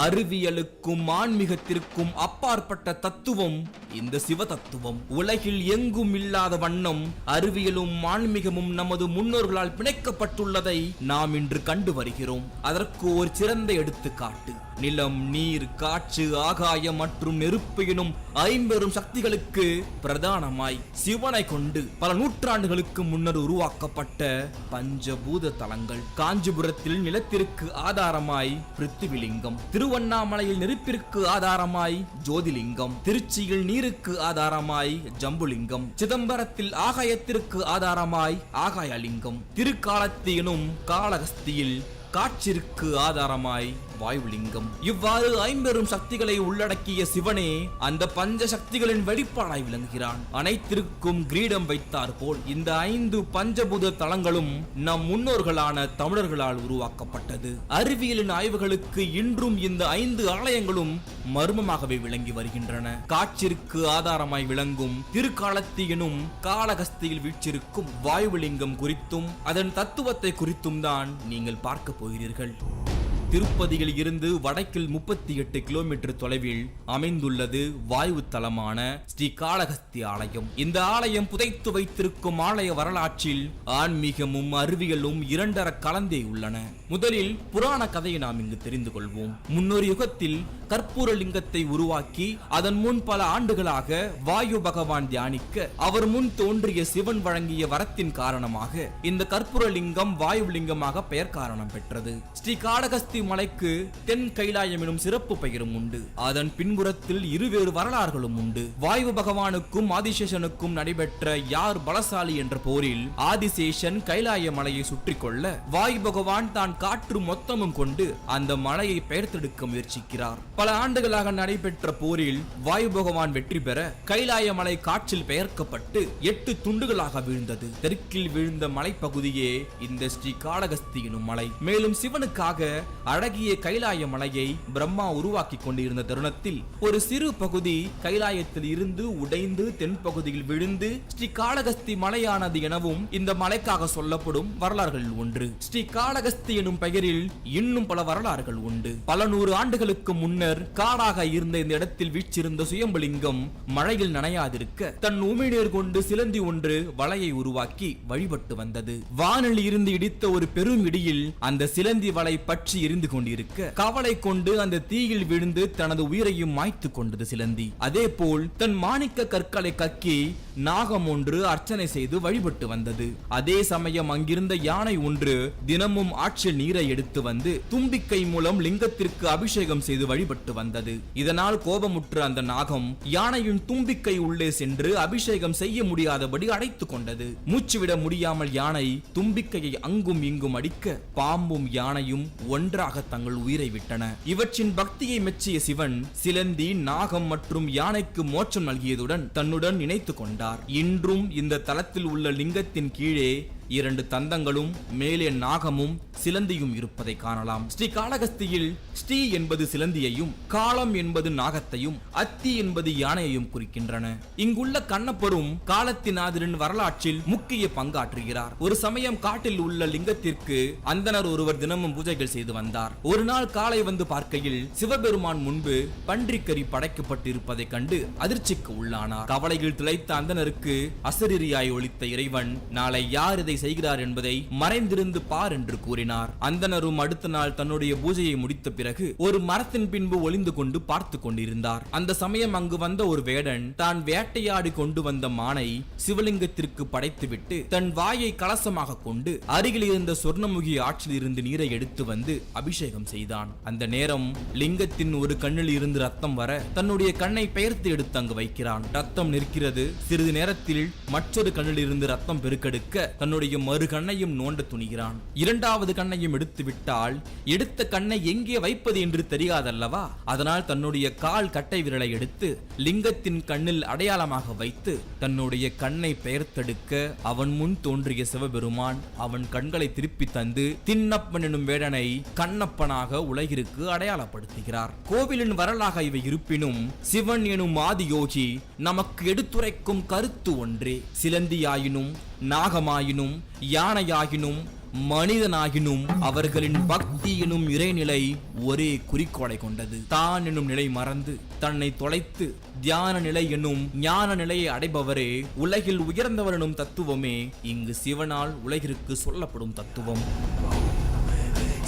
அறிவியலுக்கும் ஆன்மீகத்திற்கும் அப்பாற்பட்ட தத்துவம் இந்த சிவ தத்துவம். உலகில் எங்கும் இல்லாத வண்ணம் அறிவியலும் ஆன்மீகமும் நமது முன்னோர்களால் பிணைக்கப்பட்டுள்ளதை நாம் இன்று கண்டு வருகிறோம். அதற்கு ஒரு சிறந்த எடுத்துக்காட்டு நிலம், நீர், காற்று, ஆகாயம் மற்றும் நெருப்பு எனும் ஐம்பெரும் சக்திகளுக்கு பிரதானமாய் சிவனை கொண்டு பல நூற்றாண்டுகளுக்கு முன்னர் உருவாக்கப்பட்ட பஞ்சபூத தலங்கள். காஞ்சிபுரத்தில் நிலத்திற்கு ஆதாரமாய் பிருத்திவிலிங்கம், திருவண்ணாமலையில் நெருப்பிற்கு ஆதாரமாய் ஜோதிலிங்கம், திருச்சியில் நீருக்கு ஆதாரமாய் ஜம்புலிங்கம், சிதம்பரத்தில் ஆகாயத்திற்கு ஆதாரமாய் ஆகாயலிங்கம், திருக்காலத்தி எனும் காளஹஸ்தியில் காற்றிற்கு ஆதாரமாய் வாயுலிங்கம். இவ்வாறு ஐம்பெரும் சக்திகளை உள்ளடக்கிய சிவனே அந்த பஞ்ச சக்திகளின் வெளிப்பாடாய் விளங்குகிறான். அனைத்திற்கும் கிரீடம் வைத்தார் போல் இந்த 5 பஞ்சபூத தலங்களும் நம் முன்னோர்களான தமிழர்களால் உருவாக்கப்பட்டது. அறிவியலின் ஆய்வுகளுக்கு இன்றும் இந்த 5 ஆலயங்களும் மர்மமாகவே விளங்கி வருகின்றன. காற்றிற்கு ஆதாரமாய் விளங்கும் திருக்காலத்தி எனும் காளஹஸ்தியில் வீற்றிருக்கும் வாயுலிங்கம் குறித்தும் அதன் தத்துவத்தை குறித்தும் தான் நீங்கள் பார்க்க போகிறீர்கள். திருப்பதியில் இருந்து வடக்கில் 38 கிலோமீட்டர் தொலைவில் அமைந்துள்ளது வாயு தலமான ஸ்ரீ காளஹஸ்தி ஆலயம். இந்த ஆலயம் புதைத்து வைத்திருக்கும் ஆலய வரலாற்றில் ஆன்மீகமும் அறிவியலும் இரண்டர கலந்தே உள்ளன. முதலில் புராண கதையை நாம் இங்கு தெரிந்து கொள்வோம். முன்னொரு யுகத்தில் கற்பூர லிங்கத்தை உருவாக்கி அதன் முன் பல ஆண்டுகளாக வாயு பகவான் தியானிக்க அவர் முன் தோன்றிய சிவன் வழங்கிய வரத்தின் காரணமாக இந்த கற்பூர லிங்கம் வாயு லிங்கமாக பெயர் காரணம் பெற்றது. ஸ்ரீ காளஹஸ்தி மலைக்கு தென் கைலாயம் எனும் சிறப்பு பெயரும் உண்டு. அதன் பின்புறத்தில் இருவேறு வரலாறுகளும் உண்டு. வாயு பகவானுக்கும் ஆதிசேஷனுக்கும் நடைபெற்ற யார் பலசாலி என்ற போரில் ஆதிசேஷன் கைலாய மலையை சுற்றி கொள்ள வாயு பகவான் தான் காற்று மொத்தமும் கொண்டு அந்த மலையை பெயர்த்தெடுக்க முயற்சிக்கிறார். பல ஆண்டுகளாக நடைபெற்ற போரில் வாயு பகவான் வெற்றி பெற கைலாய மலை காற்றில் பெயர்க்கப்பட்டு 8 துண்டுகளாக வீழ்ந்தது. தெற்கில் வீழ்ந்த மலைப்பகுதியே இந்த ஸ்ரீ காளஹஸ்தி எனும் மலை. மேலும் சிவனுக்காக அழகிய கைலாய மலையை பிரம்மா உருவாக்கி கொண்டிருந்த தருணத்தில் ஒரு சிறு பகுதி கைலாயத்தில் இருந்து உடைந்து தென்பகுதியில் விழுந்து ஸ்ரீ காளஹஸ்தி மலையானது எனவும் இந்த மலைக்காக சொல்லப்படும் வரலாறுகளில் ஒன்று. ஸ்ரீ காளஹஸ்தி எனும் பெயரில் இன்னும் பல வரலாறுகள் உண்டு. பல நூறு ஆண்டுகளுக்கு முன்னர் காடாக இருந்த இந்த இடத்தில் வீற்றிருந்த சுயம்புலிங்கம் மழையில் நனையாதிருக்க தன் உமிழ்நீர் கொண்டு சிலந்தி ஒன்று வலையை உருவாக்கி வழிபட்டு வந்தது. வானில் இருந்து இடித்த ஒரு பெரும் இடியில் அந்த சிலந்தி வலை பற்றி எரிந்து கொண்டிருக்க கவலை கொண்டு அந்த தீயில் விழுந்து தனது உயிரையும் மாய்த்து கொண்டது சிலந்தி. அதே போல் தன் மாணிக்க கற்களை கக்கி நாகம் ஒன்று அர்ச்சனை செய்து வழிபட்டு வந்தது. அதே சமயம் அங்கிருந்த யானை ஒன்று தினமும் ஆற்றில் நீரை எடுத்து வந்து தும்பிக்கை மூலம் லிங்கத்திற்கு அபிஷேகம் செய்து வழிபட்டு வந்தது. இதனால் கோபமுற்ற அந்த நாகம் யானையின் தும்பிக்கை உள்ளே சென்று அபிஷேகம் செய்ய முடியாதபடி அடைத்துக் கொண்டது. மூச்சுவிட முடியாமல் யானை தும்பிக்கையை அங்கும் இங்கும் அடிக்க பாம்பும் யானையும் ஒன்றாக தங்கள் உயிரை விட்டன. இவற்றின் பக்தியை மெச்சிய சிவன் சிலந்தி, நாகம் மற்றும் யானைக்கு மோட்சம் நல்கியதுடன் தன்னுடன் இணைத்துக் கொண்டார். இன்றும் இந்த தலத்தில் உள்ள லிங்கத்தின் கீழே 2 தந்தங்களும் மேலே நாகமும் சிலந்தியும் இருப்பதை காணலாம். ஸ்ரீ காளகஸ்தியில் ஸ்ரீ என்பது சிலந்தியையும், காளம் என்பது நாகத்தையும், அத்தி என்பது யானையையும் குறிக்கின்றன. இங்குள்ள கண்ணப்பரும் காலத்தினாதரின் வரலாற்றில் முக்கிய பங்காற்றுகிறார். ஒரு சமயம் காட்டில் உள்ள லிங்கத்திற்கு அந்தனர் ஒருவர் தினமும் பூஜைகள் செய்து வந்தார். ஒரு நாள் காலை வந்து பார்க்கையில் சிவபெருமான் முன்பு பன்றிக்கறி படைக்கப்பட்டு இருப்பதை கண்டு அதிர்ச்சிக்கு உள்ளானார். கவலையில் திளைத்த அந்தனருக்கு அசரீரியாய் ஒலித்த இறைவன், நாளை யார் இதை செய்கிறார் என்பதை மறைந்திருந்து பார் என்று கூறினார். அந்தனரும் அடுத்த நாள் தன்னுடைய பூஜையை முடித்த பிறகு ஒரு மரத்தின் பின்பு ஒளிந்து கொண்டு பார்த்து கொண்டிருந்தார். அந்த சமயம் அங்கு வந்த ஒரு வேடன் தான் வேட்டையாடி கொண்டு வந்த மானை சிவலிங்கத்திற்கு படைத்துவிட்டு தன் வாயை கலசமாக கொண்டு அருகில் இருந்த சொர்ணமுகி ஆற்றில் இருந்து நீரை எடுத்து வந்து அபிஷேகம் செய்தான். அந்த நேரம் லிங்கத்தின் ஒரு கண்ணில் இருந்து ரத்தம் வர தன்னுடைய கண்ணை பெயர்த்து எடுத்து அங்கு வைக்கிறான். ரத்தம் நிற்கிறது. சிறிது நேரத்தில் மற்றொரு கண்ணில் இருந்து ரத்தம் பெருக்கெடுக்க தன்னுடைய மறு கண்ணையும் நோண்ட துணிகிறான். இரண்டாவது கண்ணையும் எடுத்து விட்டால் எடுத்த கண்ணை எங்கே வைப்பது என்று தெரியாதல்லவா? அதனால் தன்னுடைய கால் கட்டை விரலை எடுத்து லிங்கத்தின் கண்ணில் அடையாளமாக வைத்து தன்னுடைய கண்ணை பெயர்த்தெடுக்க அவன் முன் தோன்றிய சிவபெருமான் அவன் கண்களை திருப்பி தந்து திண்ணப்பன் எனும் வேடனை கண்ணப்பனாக உலகிற்கு அடையாளப்படுத்துகிறார். கோவிலின் வரலாக இவை இருப்பினும் சிவன் எனும் ஆதி யோகி நமக்கு எடுத்துரைக்கும் கருத்து ஒன்றே. சிலந்தியாயினும் நாகமாயினும் யானையாகினும் மனிதனாகினும் அவர்களின் பக்தி எனும் இறைநிலை ஒரே குறிக்கோளை கொண்டது. தான் எனும் நிலை மறந்து தன்னை தொலைத்து தியான நிலை எனும் ஞான நிலையை அடைபவரே உலகில் உயர்ந்தவர் எனும் தத்துவமே இங்கு சிவனால் உலகிற்கு சொல்லப்படும் தத்துவம்.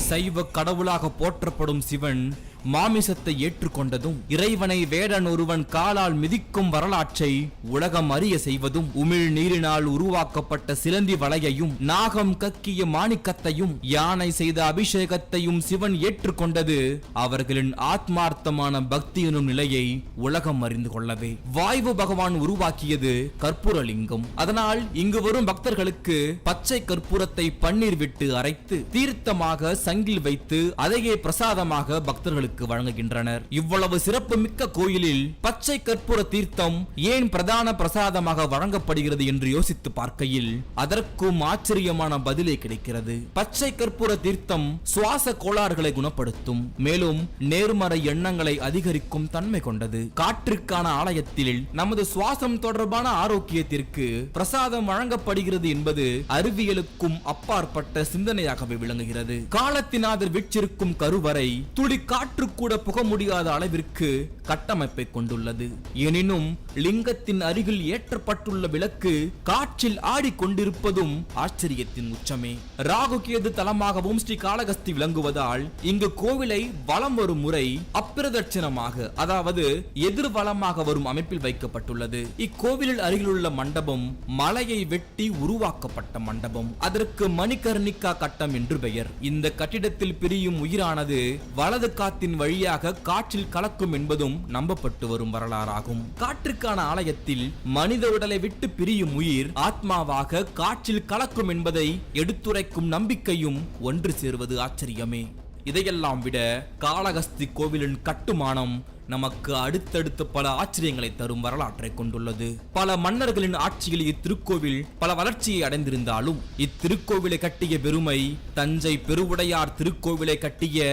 சைவ கடவுளாக போற்றப்படும் சிவன் மாமிசத்தை ஏற்றுக்கொண்டதும் இறைவனை வேடன் ஒருவன் காலால் மிதிக்கும் வரலாற்றை உலகம் அறிய செய்வதும் உமிழ் நீரினால் உருவாக்கப்பட்ட சிலந்தி வளையையும் நாகம் கக்கிய மாணிக்கத்தையும் யானை செய்த அபிஷேகத்தையும் சிவன் ஏற்றுக்கொண்டது அவர்களின் ஆத்மார்த்தமான பக்தி எனும் நிலையை உலகம் அறிந்து கொள்ளவே. வாயு பகவான் உருவாக்கியது கற்பூரலிங்கம். அதனால் இங்கு வரும் பக்தர்களுக்கு பச்சை கற்பூரத்தை பன்னீர் விட்டு அரைத்து தீர்த்தமாக சங்கில் வைத்து அதையே பிரசாதமாக பக்தர்களுக்கு வழங்குகின்றனர். இவ்வளவு சிறப்பு மிக்க கோயிலில் பச்சை கற்பூர தீர்த்தம் ஏன் பிரதான பிரசாதமாக வழங்கப்படுகிறது என்று யோசித்து பார்க்கையில் அதற்கும் ஆச்சரியமான பதிலே கிடைக்கிறது. பச்சை கற்பூர தீர்த்தம் சுவாச கோளாறுகளை குணப்படுத்தும், மேலும் நேர்மறை எண்ணங்களை அதிகரிக்கும் தன்மை கொண்டது. காற்றுக்கான ஆலயத்தில் நமது சுவாசம் தொடர்பான ஆரோக்கியத்திற்கு பிரசாதம் வழங்கப்படுகிறது என்பது அறிவியலுக்கும் அப்பாற்பட்ட சிந்தனையாகவே விளங்குகிறது. காலத்தினாதர் வீற்றிருக்கும் கருவறை துளி காற்று கூட புக முடியாத அளவிற்கு கட்டமைப்பை கொண்டுள்ளது. எனினும் லிங்கத்தின் அருகில் ஏற்றப்பட்டுள்ள விளக்கு காற்றில் ஆடிக்கொண்டிருப்பதும் ஆச்சரியத்தின் உச்சமே. ராகு கேது தலமாகவும் ஸ்ரீ காளகஸ்தி விளங்குவதால் இங்கு கோவிலை வலம் வரும் முறை அப்பிரதட்சணமாக, அதாவது எதிர்வலமாக வரும் அமைப்பில் வைக்கப்பட்டுள்ளது. இக்கோவிலில் அருகிலுள்ள மண்டபம் மலையை வெட்டி உருவாக்கப்பட்ட மண்டபம். அதற்கு மணிகர்ணிகா கட்டம் என்று பெயர். இந்த கட்டிடத்தில் பிரியும் உயிரானது வலது காத்தின் வழியாக காற்றில் கலக்கும் என்பதும் நம்பப்பட்டு வரும் வரலாறாகும். காற்றுக்கான ஆலயத்தில் மனித உடலை விட்டு பிரியும் உயிர் ஆத்மாவாக காற்றில் கலக்கும் என்பதை எடுத்துரைக்கும் நம்பிக்கையும் ஒன்று சேருவது ஆச்சரியமே. இதையெல்லாம் விட காளகஸ்தி கோவிலின் கட்டுமானம் நமக்கு அடுத்தடுத்து பல ஆச்சரியங்களை தரும் வரலாற்றை கொண்டுள்ளது. பல மன்னர்களின் ஆட்சியில் இத்திருக்கோவில் பல வளர்ச்சியை அடைந்திருந்தாலும் இத்திருக்கோவிலை கட்டிய பெருமை தஞ்சை பெருவுடையார் திருக்கோவிலை கட்டிய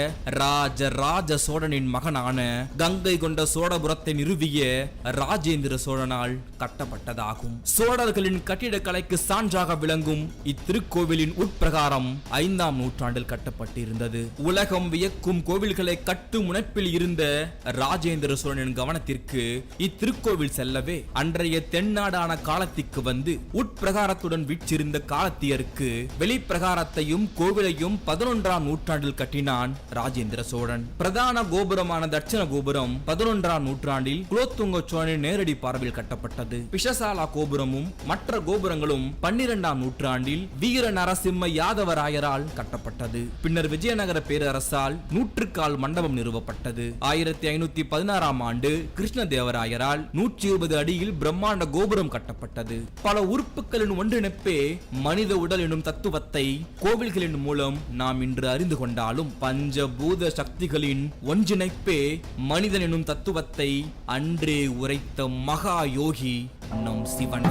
ராஜ சோழனின் மகனான கங்கை கொண்ட சோழபுரத்தை நிறுவிய ராஜேந்திர சோழனால் கட்டப்பட்டதாகும். சோழர்களின் கட்டிடக்கலைக்கு சான்றாக விளங்கும் இத்திருக்கோவிலின் உட்பிரகாரம் 5ஆம் நூற்றாண்டில் கட்டப்பட்டிருந்தது. உலகம் வியக்கும் கோவில்களை கட்டும் முனைப்பில் இருந்த ராஜேந்திர சோழனின் கவனத்திற்கு இத்திருக்கோவில் செல்லவே அன்றைய தென்னாடான காலத்திற்கு வந்து உட்பிரகாரத்துடன் வீற்றிருந்த காலத்தியருக்கு வெளிப்பிரகாரத்தையும் கோவிலையும் 11ஆம் நூற்றாண்டில் கட்டினான் ராஜேந்திர சோழன். பிரதான கோபுரமான தட்சண கோபுரம் 11ஆம் நூற்றாண்டில் குலோத்துங்க சோழனின் நேரடி பார்வையில் கட்டப்பட்டது. பிஷசாலா கோபுரமும் மற்ற கோபுரங்களும் 12ஆம் நூற்றாண்டில் வீர நரசிம்ம யாதவராயரால் கட்டப்பட்டது. பின்னர் விஜயநகர பேரரசால் நூற்றுக்கால் மண்டபம் நிறுவப்பட்டது. 1516ஆம் ஆண்டு கிருஷ்ணதேவராயரால் 120 அடியில் பிரம்மாண்ட கோபுரம் கட்டப்பட்டது. பல உறுப்புகளின் ஒன்றிணைப்பே மனித உடல் எனும் தத்துவத்தை கோவில்களின் மூலம் நாம் இன்று அறிந்து கொண்டாலும் பஞ்சபூத சக்திகளின் ஒன்றிணைப்பே மனிதன் எனும் தத்துவத்தை அன்றே உரைத்த மகா யோகி நம் சிவன்.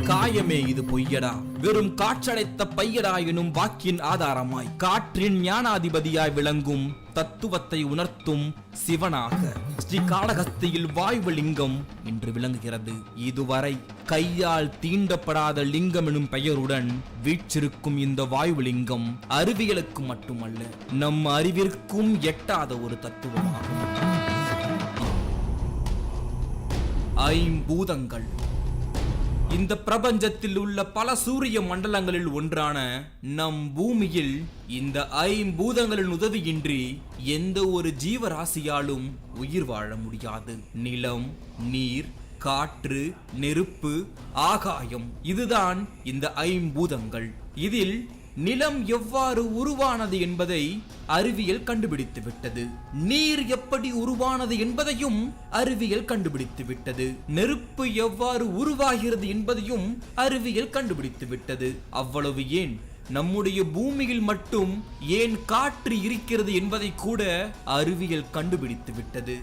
காயமே இது பொய்யடா, வெறும் காற்றடைத்த பையடா எனும் வாக்கின் ஆதாரமாய் காற்றின் ஞானாதிபதியாய் விளங்கும் தத்துவத்தை உணர்த்தும் சிவனாக ஸ்ரீகாளஹஸ்தியில் வாயு லிங்கம் என்று விளங்குகிறது. இதுவரை கையால் தீண்டப்படாத லிங்கம் எனும் பெயருடன் வீற்றிருக்கும் இந்த வாயு லிங்கம் அறிவியலுக்கு மட்டுமல்ல, நம் அறிவிற்கும் எட்டாத ஒரு தத்துவமாகும். ஐம்பூதங்கள். இந்த பிரபஞ்சத்தில் உள்ள பல சூரிய மண்டலங்களில் ஒன்றான நம் பூமியில் இந்த ஐம்பூதங்களின் உதவியின்றி எந்த ஒரு ஜீவராசியாலும் உயிர் வாழ முடியாது. நிலம், நீர், காற்று, நெருப்பு, ஆகாயம், இதுதான் இந்த ஐம்பூதங்கள். இதில் நிலம் எவ்வாறு உருவானது என்பதை அறிவியல் கண்டுபிடித்து விட்டது. நீர் எப்படி உருவானது என்பதையும் அறிவியல் கண்டுபிடித்து விட்டது. நெருப்பு எவ்வாறு உருவாகிறது என்பதையும் அறிவியல் கண்டுபிடித்து விட்டது. அவ்வளவு ஏன், நம்முடைய பூமியில் மட்டும் ஏன் காற்று இருக்கிறது என்பதை கூட அறிவியல் கண்டுபிடித்து விட்டது.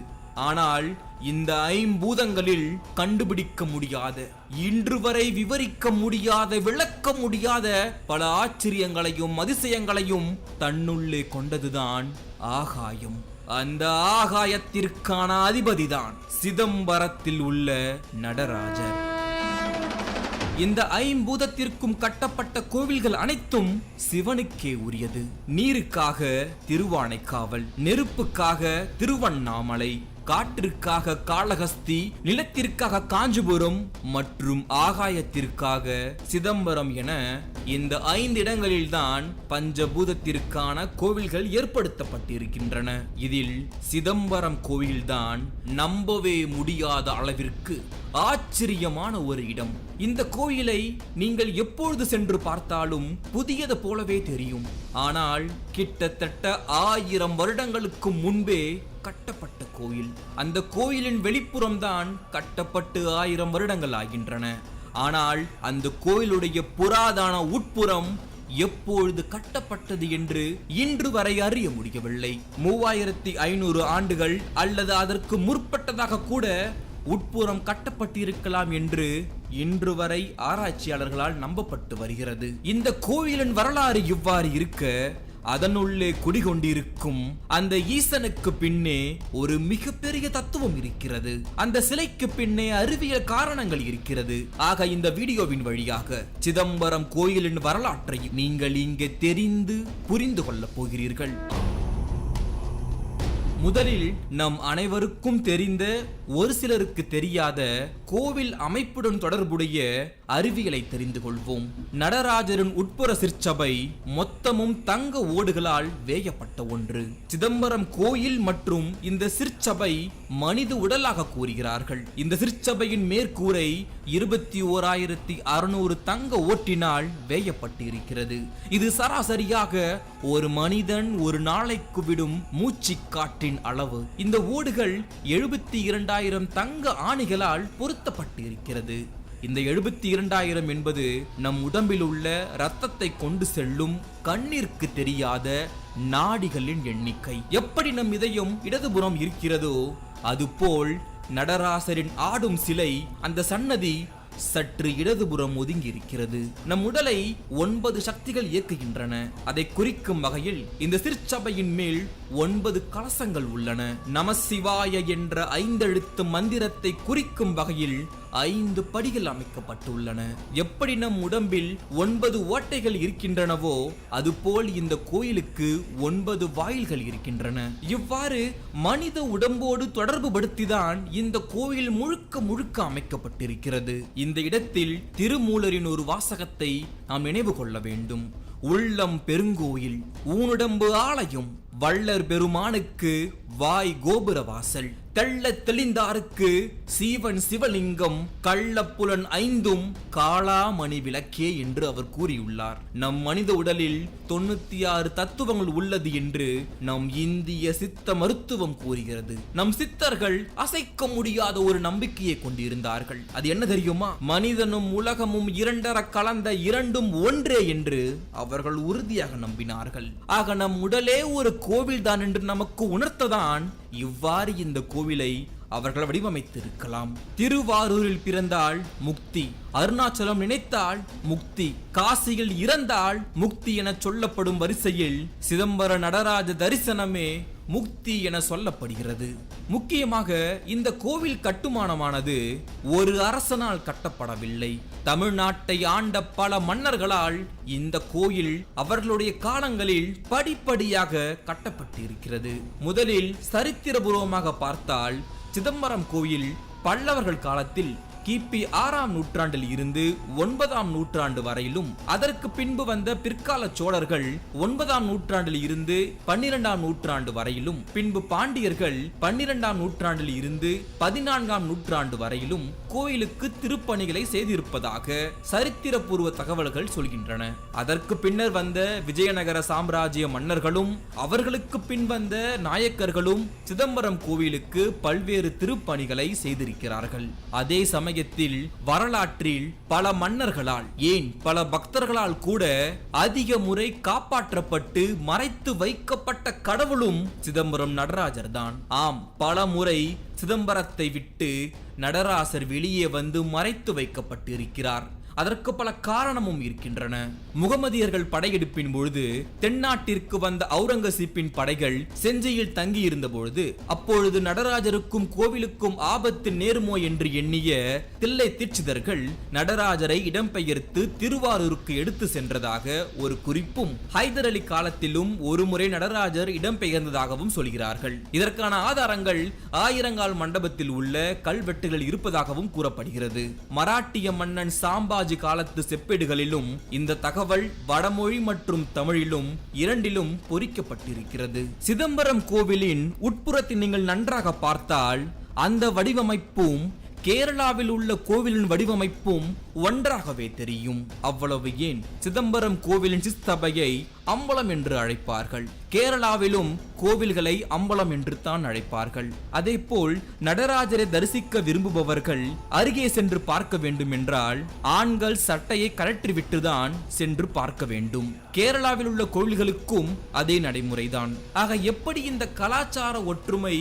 ஆனால் இந்த ஐம்பூதங்களில் கண்டுபிடிக்க முடியாத, இன்று வரை விவரிக்க முடியாத, விளக்க முடியாத பல ஆச்சரியங்களையும் அதிசயங்களையும் தன்னுள்ளே கொண்டதுதான் ஆகாயம். அந்த ஆகாயத்திற்கான அதிபதிதான் சிதம்பரத்தில் உள்ள நடராஜர். இந்த ஐம்பூதத்திற்கும் கட்டப்பட்ட கோவில்கள் அனைத்தும் சிவனுக்கே உரியது. நீருக்காக திருவானைக்காவல், நெருப்புக்காக திருவண்ணாமலை, காற்றிற்காக காளஹஸ்தி, நிலத்திற்காக காஞ்சிபுரம் மற்றும் ஆகாயத்திற்காக சிதம்பரம் என இந்த 5 இடங்களில்தான் பஞ்சபூதத்திற்கான கோவில்கள் ஏற்படுத்தப்பட்டிருக்கின்றன. இதில் சிதம்பரம் கோவில்தான் நம்பவே முடியாத அளவிற்கு ஆச்சரியமான ஒரு இடம். இந்த கோயிலை நீங்கள் எப்பொழுது சென்று பார்த்தாலும் புதியது போலவே தெரியும். ஆனால் கிட்டத்தட்ட 1000 வருடங்களுக்கு முன்பே கட்டப்பட்ட கோயில். அந்த கோயிலின் வெளிப்புறம்தான் கட்டப்பட்டு 1000 வருடங்கள் ஆகின்றன. ஆனால் அந்த கோயிலுடைய புராதன உட்புறம் எப்பொழுது கட்டப்பட்டது என்று இன்று வரை அறிய முடியவில்லை. 3500 ஆண்டுகள் அல்லது அதற்கு முற்பட்டதாக கூட உட்புறம் கட்டப்பட்டிருக்கலாம் என்று இன்று வரை ஆராய்ச்சியாளர்களால் நம்பப்பட்டு வருகிறது. இந்த கோயிலின் வரலாறு இவ்வாறு இருக்க, அதனுள்ளே குடிகொண்டிருக்கும் அந்த ஈசனுக்கு பின்னே ஒரு மிகப்பெரிய தத்துவம் இருக்கிறது. அந்த சிலைக்கு பின்னே அறிவியல் காரணங்கள் இருக்கிறது. ஆக இந்த வீடியோவின் வழியாக சிதம்பரம் கோயிலின் வரலாற்றை நீங்கள் இங்கே தெரிந்து புரிந்து கொள்ளப் போகிறீர்கள். முதலில் நம் அனைவருக்கும் தெரிந்த, ஒரு சிலருக்கு தெரியாத கோவில் அமைப்புடன் தொடர்புடைய அறிவியலை தெரிந்து கொள்வோம். நடராஜரின் உட்புற சிற்சபை மொத்தமும் தங்க ஓடுகளால் வேயப்பட்ட ஒன்று. சிதம்பரம் கோயில் மற்றும் இந்த சிற்சபை மனித உடலாக கூறுகிறார்கள். இந்த சிற்சபையின் மேற்கூரை 21,600 தங்க ஓட்டினால் வேயப்பட்டு இருக்கிறது. இது சராசரியாக ஒரு மனிதன் ஒரு நாளைக்கு விடும் மூச்சு காற்றின் அளவு. இந்த ஓடுகள் 72,000 தங்க ஆணிகளால் பொருத்தப்பட்டு இருக்கிறது. இந்த 72,000 என்பது நம் உடம்பில் உள்ள இரத்தத்தை கொண்டு செல்லும் கண்ணிற்கு தெரியாத நாடிகளின் எண்ணிக்கை. எப்படி நம் இதயம் இடதுபுறம் இருக்கிறதோ அதுபோல் நடராசரின் ஆடும் சிலை, அந்த சன்னதி சற்று இடதுபுறம் ஒதுங்கி இருக்கிறது. நம் உடலை 9 சக்திகள் இயக்குகின்றன. அதை குறிக்கும் வகையில் இந்த சிற்சபையின் மேல் 9 கலசங்கள் உள்ளன. நமசிவாய என்ற 5 எழுத்து மந்திரத்தை குறிக்கும் வகையில் 5 படிகள் அமைக்கப்பட்டுள்ளன. எப்படி நம் உடம்பில் 9 ஓட்டைகள் இருக்கின்றனவோ அதுபோல் இந்த கோயிலுக்கு 9 வாயில்கள் இருக்கின்றன. இவ்வாறு மனித உடம்போடு தொடர்பு படுத்திதான் இந்த கோயில் முழுக்க முழுக்க அமைக்கப்பட்டிருக்கிறது. இந்த இடத்தில் திருமூலரின் ஒரு வாசகத்தை நாம் நினைவு கொள்ள வேண்டும். உள்ளம் பெருங்கோயில் ஊனுடம்பு ஆலயம், வள்ளர் பெருமானுக்கு வாய் கோபுர வாசல், தெள்ள தெளிந்தாருக்கு சீவன் சிவலிங்கம், கள்ளப்புலன் 5ம் காளாமணி விளக்கே என்று அவர் கூறியுள்ளார். நம் மனித உடலில் 96 தத்துவங்கள் உள்ளது என்று நம் இந்திய சித்த மருத்துவம் கூறுகிறது. நம் சித்தர்கள் அசைக்க முடியாத ஒரு நம்பிக்கையை கொண்டிருந்தார்கள். அது என்ன தெரியுமா? மனிதனும் உலகமும் இரண்டர கலந்த இரண்டும் ஒன்றே என்று அவர்கள் உறுதியாக நம்பினார்கள். ஆக நம் உடலே ஒரு கோவில் தான் என்று நமக்கு உணர்த்ததான் இவ்வாறு இந்த கோவிலை அவர்கள் வடிவமைத்திருக்கலாம். திருவாரூரில் பிறந்தால் முக்தி, அருணாச்சலம் நினைத்தால் முக்தி, காசியில் இறந்தால் முக்தி என சொல்லப்படும் வரிசையில் சிதம்பர நடராஜ தரிசனமே முக்தி என சொல்லப்படுகிறது. முக்கியமாக இந்த கோவில் கட்டுமானமானது ஒரு அரசனால் கட்டப்படவில்லை. தமிழ்நாட்டை ஆண்ட பல மன்னர்களால் இந்த கோயில் அவர்களுடைய காலங்களில் படிப்படியாக கட்டப்பட்டிருக்கிறது. முதலில் சரித்திரபூர்வமாக பார்த்தால் சிதம்பரம் கோயில் பல்லவர்கள் காலத்தில் கிபி 6ஆம் நூற்றாண்டில் இருந்து 9ஆம் நூற்றாண்டு வரையிலும், அதற்கு பின்பு வந்த பிற்கால சோழர்கள் 9ஆம் நூற்றாண்டில் இருந்து 12ஆம் நூற்றாண்டு வரையிலும், பின்பு பாண்டியர்கள் 12ஆம் நூற்றாண்டில் இருந்து 14ஆம் நூற்றாண்டு வரையிலும் கோயிலுக்கு திருப்பணிகளை செய்திருப்பதாக சரித்திரபூர்வ தகவல்கள் சொல்கின்றன. அதற்கு பின்னர் வந்த விஜயநகர சாம்ராஜ்ய மன்னர்களும் அவர்களுக்கு பின் வந்த நாயக்கர்களும் சிதம்பரம் கோவிலுக்கு பல்வேறு திருப்பணிகளை செய்திருக்கிறார்கள். அதே சமயம் வரலாற்றில் பல மன்னர்களால், ஏன் பல பக்தர்களால் கூட அதிக முறை காப்பாற்றப்பட்டு மறைத்து வைக்கப்பட்ட கடவுளும் சிதம்பரம் நடராஜர் தான். ஆம், பல முறை சிதம்பரத்தை விட்டு நடராசர் வெளியே வந்து மறைத்து வைக்கப்பட்டு இருக்கிறார். அதற்கு பல காரணமும் இருக்கின்றன. முகமதியர்கள் படையெடுப்பின் பொழுது தென்னாட்டிற்கு வந்த அவுரங்கசீப்பின் படைகள் செஞ்சியில் தங்கி இருந்த பொழுது, அப்பொழுது நடராஜருக்கும் கோவிலுக்கும் ஆபத்து நேருமோ என்று எண்ணிய தில்லை தீட்சிதர்கள் நடராஜரை இடம்பெயர்த்து திருவாரூருக்கு எடுத்து சென்றதாக ஒரு குறிப்பும், ஹைதர் அலி காலத்திலும் ஒரு முறை நடராஜர் இடம்பெயர்ந்ததாகவும் சொல்கிறார்கள். இதற்கான ஆதாரங்கள் ஆயிரங்கால் மண்டபத்தில் உள்ள கல்வெட்டுகள் இருப்பதாகவும் கூறப்படுகிறது. மராட்டிய மன்னன் சாம்பா காலத்து செப்பேடுகளிலும் இந்த தகவல் வடமொழி மற்றும் தமிழிலும் இரண்டிலும் பொறிக்கப்பட்டிருக்கிறது. சிதம்பரம் கோவிலின் உட்புறத்தை நீங்கள் நன்றாக பார்த்தால் அந்த வடிவமைப்பும் கேரளாவில் உள்ள கோவிலின் வடிவமைப்பும் ஒன்றாகவே தெரியும். அவ்வளவு ஏன், சிதம்பரம் கோவிலின் சிஸ்தபையை அம்பலம் என்று அழைப்பார்கள். கேரளாவிலும் கோவில்களை அம்பலம் என்று தான் அழைப்பார்கள். அதே போல் நடராஜரை தரிசிக்க விரும்புபவர்கள் அருகே சென்று பார்க்க வேண்டும் என்றால் ஆண்கள் சட்டையை கழற்றிவிட்டுதான் சென்று பார்க்க வேண்டும். கேரளாவில் உள்ள கோவில்களுக்கும் அதே நடைமுறைதான். ஆக எப்படி இந்த கலாச்சார ஒற்றுமை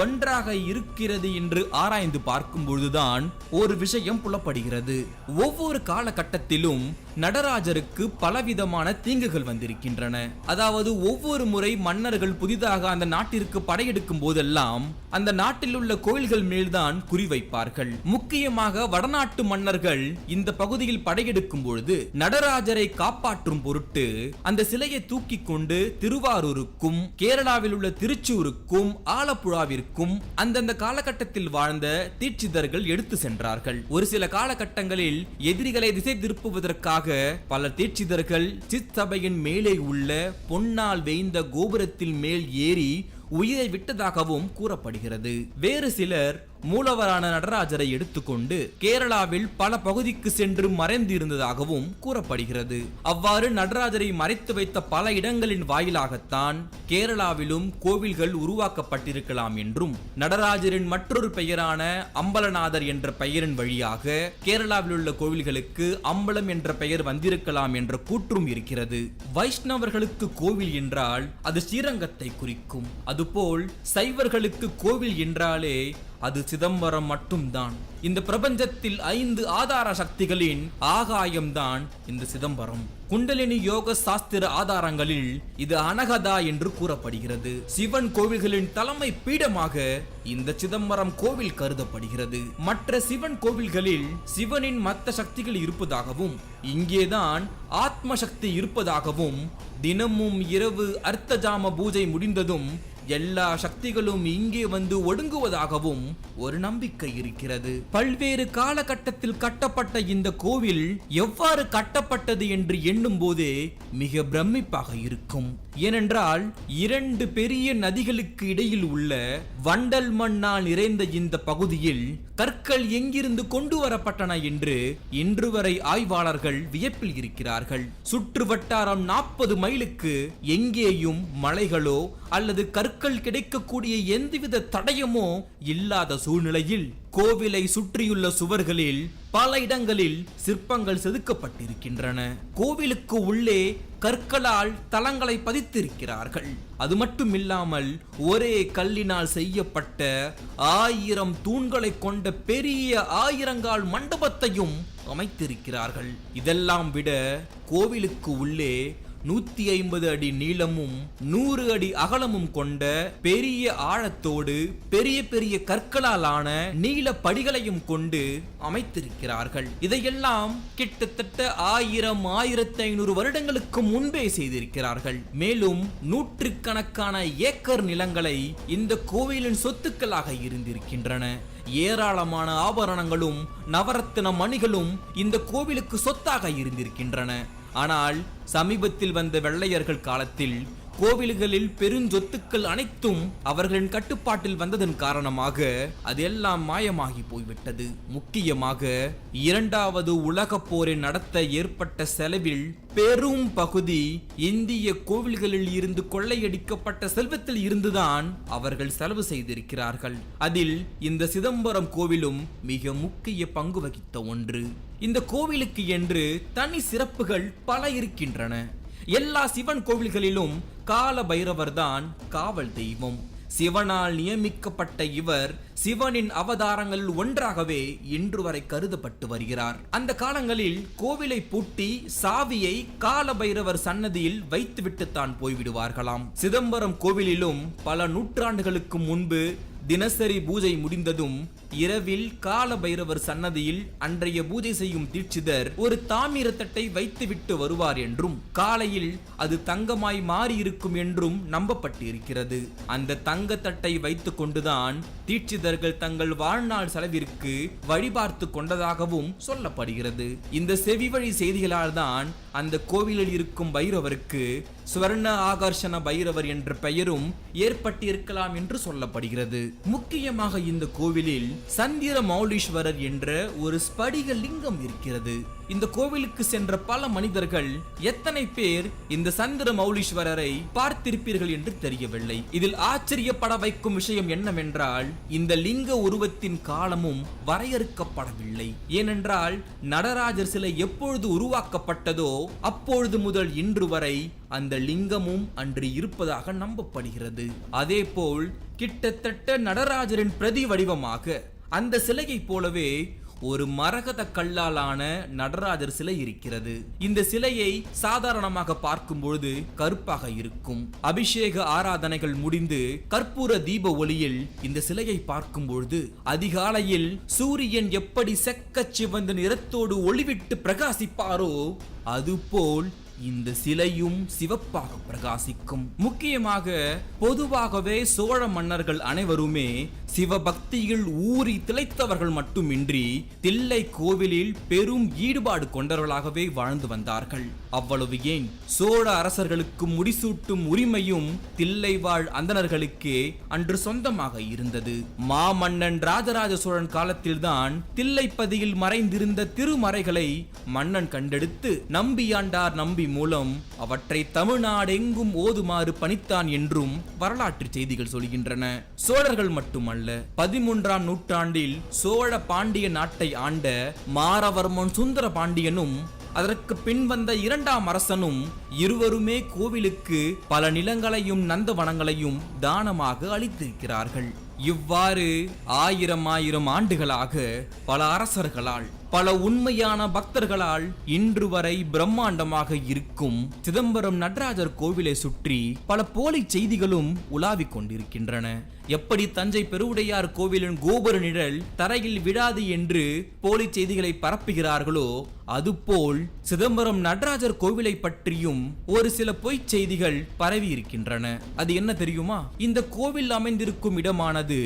ஒன்றாக இருக்கிறது என்று ஆராய்ந்து பார்க்கும் பொழுதுதான் ஒரு விஷயம் புலப்படுகிறது. ஒவ்வொரு காலகட்டத்திலும் நடராஜருக்கு பலவிதமான தீங்குகள் வந்திருக்கின்றன. அதாவது ஒவ்வொரு முறை மன்னர்கள் புதிதாக அந்த நாட்டிற்கு படையெடுக்கும் போதெல்லாம் அந்த நாட்டில் உள்ள கோயில்கள் மேல்தான் குறிவைப்பார்கள். முக்கியமாக வடநாட்டு மன்னர்கள் இந்த பகுதியில் படையெடுக்கும் பொழுது நடராஜரை காப்பாற்றும் பொருட்டு அந்த சிலையை தூக்கி கொண்டு திருவாரூருக்கும் கேரளாவில் உள்ள திருச்சூருக்கும் ஆலப்புழாவிற்கும் அந்தந்த காலகட்டத்தில் வாழ்ந்த தீட்சிதர்கள் எடுத்து சென்றார்கள். ஒரு சில காலகட்டங்களில் எதிரிகளை திசை திருப்புவதற்காக பல தீட்சிதர்கள் சிற்சபையின் மேலே உள்ள பொன்னால் வேய்ந்த கோபுரத்தில் மேல் ஏறி உயிரை விட்டதாகவும் கூறப்படுகிறது. வேறு சிலர் மூலவரான நடராஜரை எடுத்துக்கொண்டு கேரளாவில் பல பகுதிக்கு சென்று மறைந்து இருந்ததாகவும் கூறப்படுகிறது. அவ்வாறு நடராஜரை மறைத்து வைத்த பல இடங்களின் வாயிலாகத்தான் கேரளாவிலும் கோவில்கள் உருவாக்கப்பட்டிருக்கலாம் என்றும், நடராஜரின் மற்றொரு பெயரான அம்பலநாதர் என்ற பெயரின் வழியாக கேரளாவில் உள்ள கோவில்களுக்கு அம்பலம் என்ற பெயர் வந்திருக்கலாம் என்ற கூற்றும் இருக்கிறது. வைஷ்ணவர்களுக்கு கோவில் என்றால் அது ஸ்ரீரங்கத்தை குறிக்கும். அதுபோல் சைவர்களுக்கு கோவில் என்றாலே அது சிதம்பரம் மட்டும்தான். இந்த பிரபஞ்சத்தில் 5 ஆதார சக்திகளின் ஆகாயம்தான் இந்த சிதம்பரம். குண்டலினி யோக சாஸ்திர ஆதாரங்களில் இது அனகதா என்று கூறப்படுகிறது. சிவன் கோவில்களின் தலைமை பீடமாக இந்த சிதம்பரம் கோவில் கருதப்படுகிறது. மற்ற சிவன் கோவில்களில் சிவனின் மற்ற சக்திகள் இருப்பதாகவும் இங்கேதான் ஆத்ம சக்தி இருப்பதாகவும் தினமும் இரவு அர்த்தஜாம பூஜை முடிந்ததும் எல்லா சக்திகளும் இங்கே வந்து ஒடுங்குவதாகவும் ஒரு நம்பிக்கை இருக்கிறது. பல்வேறு காலகட்டத்தில் கட்டப்பட்ட இந்த கோவில் எவ்வாறு கட்டப்பட்டது என்று எண்ணும் போதே மிக பிரமிப்பாக இருக்கும். ஏனென்றால் 2 பெரிய நதிகளுக்கு இடையில் உள்ள வண்டல் மண்ணால் நிறைந்த இந்த பகுதியில் கற்கள் எங்கிருந்து கொண்டு வரப்பட்டன என்று இன்று வரை ஆய்வாளர்கள் வியப்பில் இருக்கிறார்கள். சுற்று வட்டாரம் 40 மைலுக்கு எங்கேயும் மலைகளோ அல்லது கற்கள் கிடைக்கக்கூடிய எந்தவித தடயமோ இல்லாத சூழ்நிலையில் கோவிலை சுற்றியுள்ள சுவர்களில் பல இடங்களில் சிற்பங்கள் செதுக்கப்பட்டிருக்கின்றன. கோவிலுக்கு உள்ளே கற்களால் தளங்களை பதித்திருக்கிறார்கள். அது மட்டுமில்லாமல் ஒரே கல்லினால் செய்யப்பட்ட 1000 தூண்களை கொண்ட பெரிய 1000 மண்டபத்தையும் அமைத்திருக்கிறார்கள். இதெல்லாம் விட கோவிலுக்கு உள்ளே 150 அடி நீளமும் 100 அடி அகலமும் கொண்ட பெரிய ஆழத்தோடு பெரிய பெரிய கற்களால் ஆன நீல படிகளையும் கொண்டு அமைத்திருக்கிறார்கள். இதையெல்லாம் கிட்டத்தட்ட 1000-1500 வருடங்களுக்கு முன்பே செய்திருக்கிறார்கள். மேலும் நூற்றுக்கணக்கான ஏக்கர் நிலங்களை இந்த கோவிலின் சொத்துக்களாக இருந்திருக்கின்றன. ஏராளமான ஆபரணங்களும் நவரத்தின மணிகளும் இந்த கோவிலுக்கு சொத்தாக இருந்திருக்கின்றன. ஆனால் சமீபத்தில் வந்த வெள்ளையர்கள் காலத்தில் கோவில்களில் பெருஞ்சொத்துக்கள் அனைத்தும் அவர்களின் கட்டுப்பாட்டில் வந்ததன் காரணமாக அதெல்லாம் மாயமாகி போய்விட்டது. முக்கியமாக 2வது உலகப் போரை நடத்த ஏற்பட்ட செலவில் பெரும் பகுதி இந்திய கோவில்களில் இருந்து கொள்ளையடிக்கப்பட்ட செல்வத்தில் இருந்துதான் அவர்கள் செலவு செய்திருக்கிறார்கள். அதில் இந்த சிதம்பரம் கோவிலும் மிக முக்கிய பங்கு வகித்த ஒன்று. இந்த கோவிலுக்கு என்று தனி சிறப்புகள் பல இருக்கின்றன. எல்லா சிவன் கோவில்களிலும் கால பைரவர் தான் காவல் தெய்வம். சிவனால் நியமிக்கப்பட்ட இவர் சிவனின் அவதாரங்களில் ஒன்றாகவே இன்று வரை கருதப்பட்டு வருகிறார். அந்த காலங்களில் கோவிலை பூட்டி சாவியை கால பைரவர் சன்னதியில் வைத்துவிட்டுத்தான் போய்விடுவார்களாம். சிதம்பரம் கோவிலிலும் பல நூற்றாண்டுகளுக்கு முன்பு தினசரி பூஜை முடிந்ததும் இரவில் கால பைரவர் சன்னதியில் அன்றைய பூஜை செய்யும் தீட்சிதர் ஒரு தாமிர தட்டை வைத்துவிட்டு வருவார் என்றும் காலையில் அது தங்கமாய் மாறி இருக்கும் என்றும் நம்பப்பட்டிருக்கிறது. அந்த தங்க தட்டை வைத்துக் கொண்டுதான் தீட்சிதர்கள் தங்கள் வாழ்நாள் செலவிற்கு வழிபார்த்து கொண்டதாகவும் சொல்லப்படுகிறது. இந்த செவி வழி செய்திகளால் தான் அந்த கோவிலில் இருக்கும் பைரவருக்கு ஸ்வர்ண ஆகர்ஷண பைரவர் என்ற பெயரும் ஏற்பட்டிருக்கலாம் என்று சொல்லப்படுகிறது. முக்கியமாக இந்த கோவிலில் சந்திர மௌலீஸ்வரர் என்ற ஒரு ஸ்படிக லிங்கம் இருக்கிறது. இந்த கோவிலுக்கு சென்ற பல மனிதர்கள் எத்தனை பேர் இந்த சந்திர மௌலீஸ்வரரை பார்த்திருப்பீர்கள் என்று தெரியவில்லை. இதில் ஆச்சரியப்பட வைக்கும் விஷயம் என்னவென்றால் இந்த லிங்க உருவத்தின் காலமும் வரையறுக்கப்படவில்லை. ஏனென்றால் நடராஜர் சிலை எப்பொழுது உருவாக்கப்பட்டதோ அப்பொழுது முதல் இன்று வரை அந்த லிங்கமும் அன்று இருப்பதாக நம்பப்படுகிறது. அதேபோல் கிட்டத்தட்ட நடராஜரின் பிரதி வடிவமாக அந்த சிலையை போலவே ஒரு மரகத கல்லாலான நடராஜர் சிலை இருக்கிறது. இந்த சிலையை சாதாரணமாக பார்க்கும் பொழுது கருப்பாக இருக்கும். அபிஷேக ஆராதனைகள் முடிந்து கற்பூர தீப ஒளியில் இந்த சிலையை பார்க்கும் பொழுது அதிகாலையில் சூரியன் எப்படி செக்கச் சிவந்த நிறத்தோடு ஒளிவிட்டு பிரகாசிப்பாரோ அதுபோல் இந்த சிலையும் சிவப்பாக பிரகாசிக்கும். முக்கியமாக பொதுவாகவே சோழ மன்னர்கள் அனைவருமே சிவபக்தியில் ஊறி திளைத்தவர்கள் மட்டுமின்றி தில்லை கோவிலில் பெரும் ஈடுபாடு கொண்டவர்களாகவே வாழ்ந்து வந்தார்கள். அவ்வளவு ஏன் சோழ அரசர்களுக்கு முடிசூட்டும் உரிமையும் தில்லை வாழ் அந்தணர்களுக்கே அன்று சொந்தமாக இருந்தது. மாமன்னன் ராஜராஜ சோழன் காலத்தில்தான் தில்லைப்பதியில் மறைந்திருந்த திருமறைகளை மன்னன் கண்டெடுத்து நம்பியாண்டார் நம்பி மூலம் அவற்றை தமிழ்நாடெங்கும் ஓதுமாறு பணித்தான் என்றும் வரலாற்று செய்திகள் சொல்கின்றன. சோழர்கள் மட்டுமல்ல, 13ஆம் நூற்றாண்டில் சோழ பாண்டிய நாட்டை ஆண்ட மாரவர்மன் சுந்தர பாண்டியனும் அதற்கு பின் வந்த 2ஆம் அரசனும் இருவருமே கோவிலுக்கு பல நிலங்களையும் நந்தவனங்களையும் தானமாக அளித்திருக்கிறார்கள். இவ்வாறு ஆயிரம் ஆண்டுகளாக பல அரசர்களால் பல உண்மையான பக்தர்களால் இன்று வரை பிரம்மாண்டமாக இருக்கும் சிதம்பரம் நடராஜர் கோவிலை சுற்றி பல போலி செய்திகளும் உலாவிக் கொண்டிருக்கின்றன. எப்படி தஞ்சை பெருவுடையார் கோவிலின் கோபுர நிழல் தரையில் விடாது என்று போலி செய்திகளை பரப்புகிறார்களோ அதுபோல் சிதம்பரம் நடராஜர் கோவிலை பற்றியும் ஒரு சில பொய்ச் செய்திகள் பரவி இருக்கின்றன. அது என்ன தெரியுமா? இந்த கோவில் அமைந்திருக்கும் இடமானது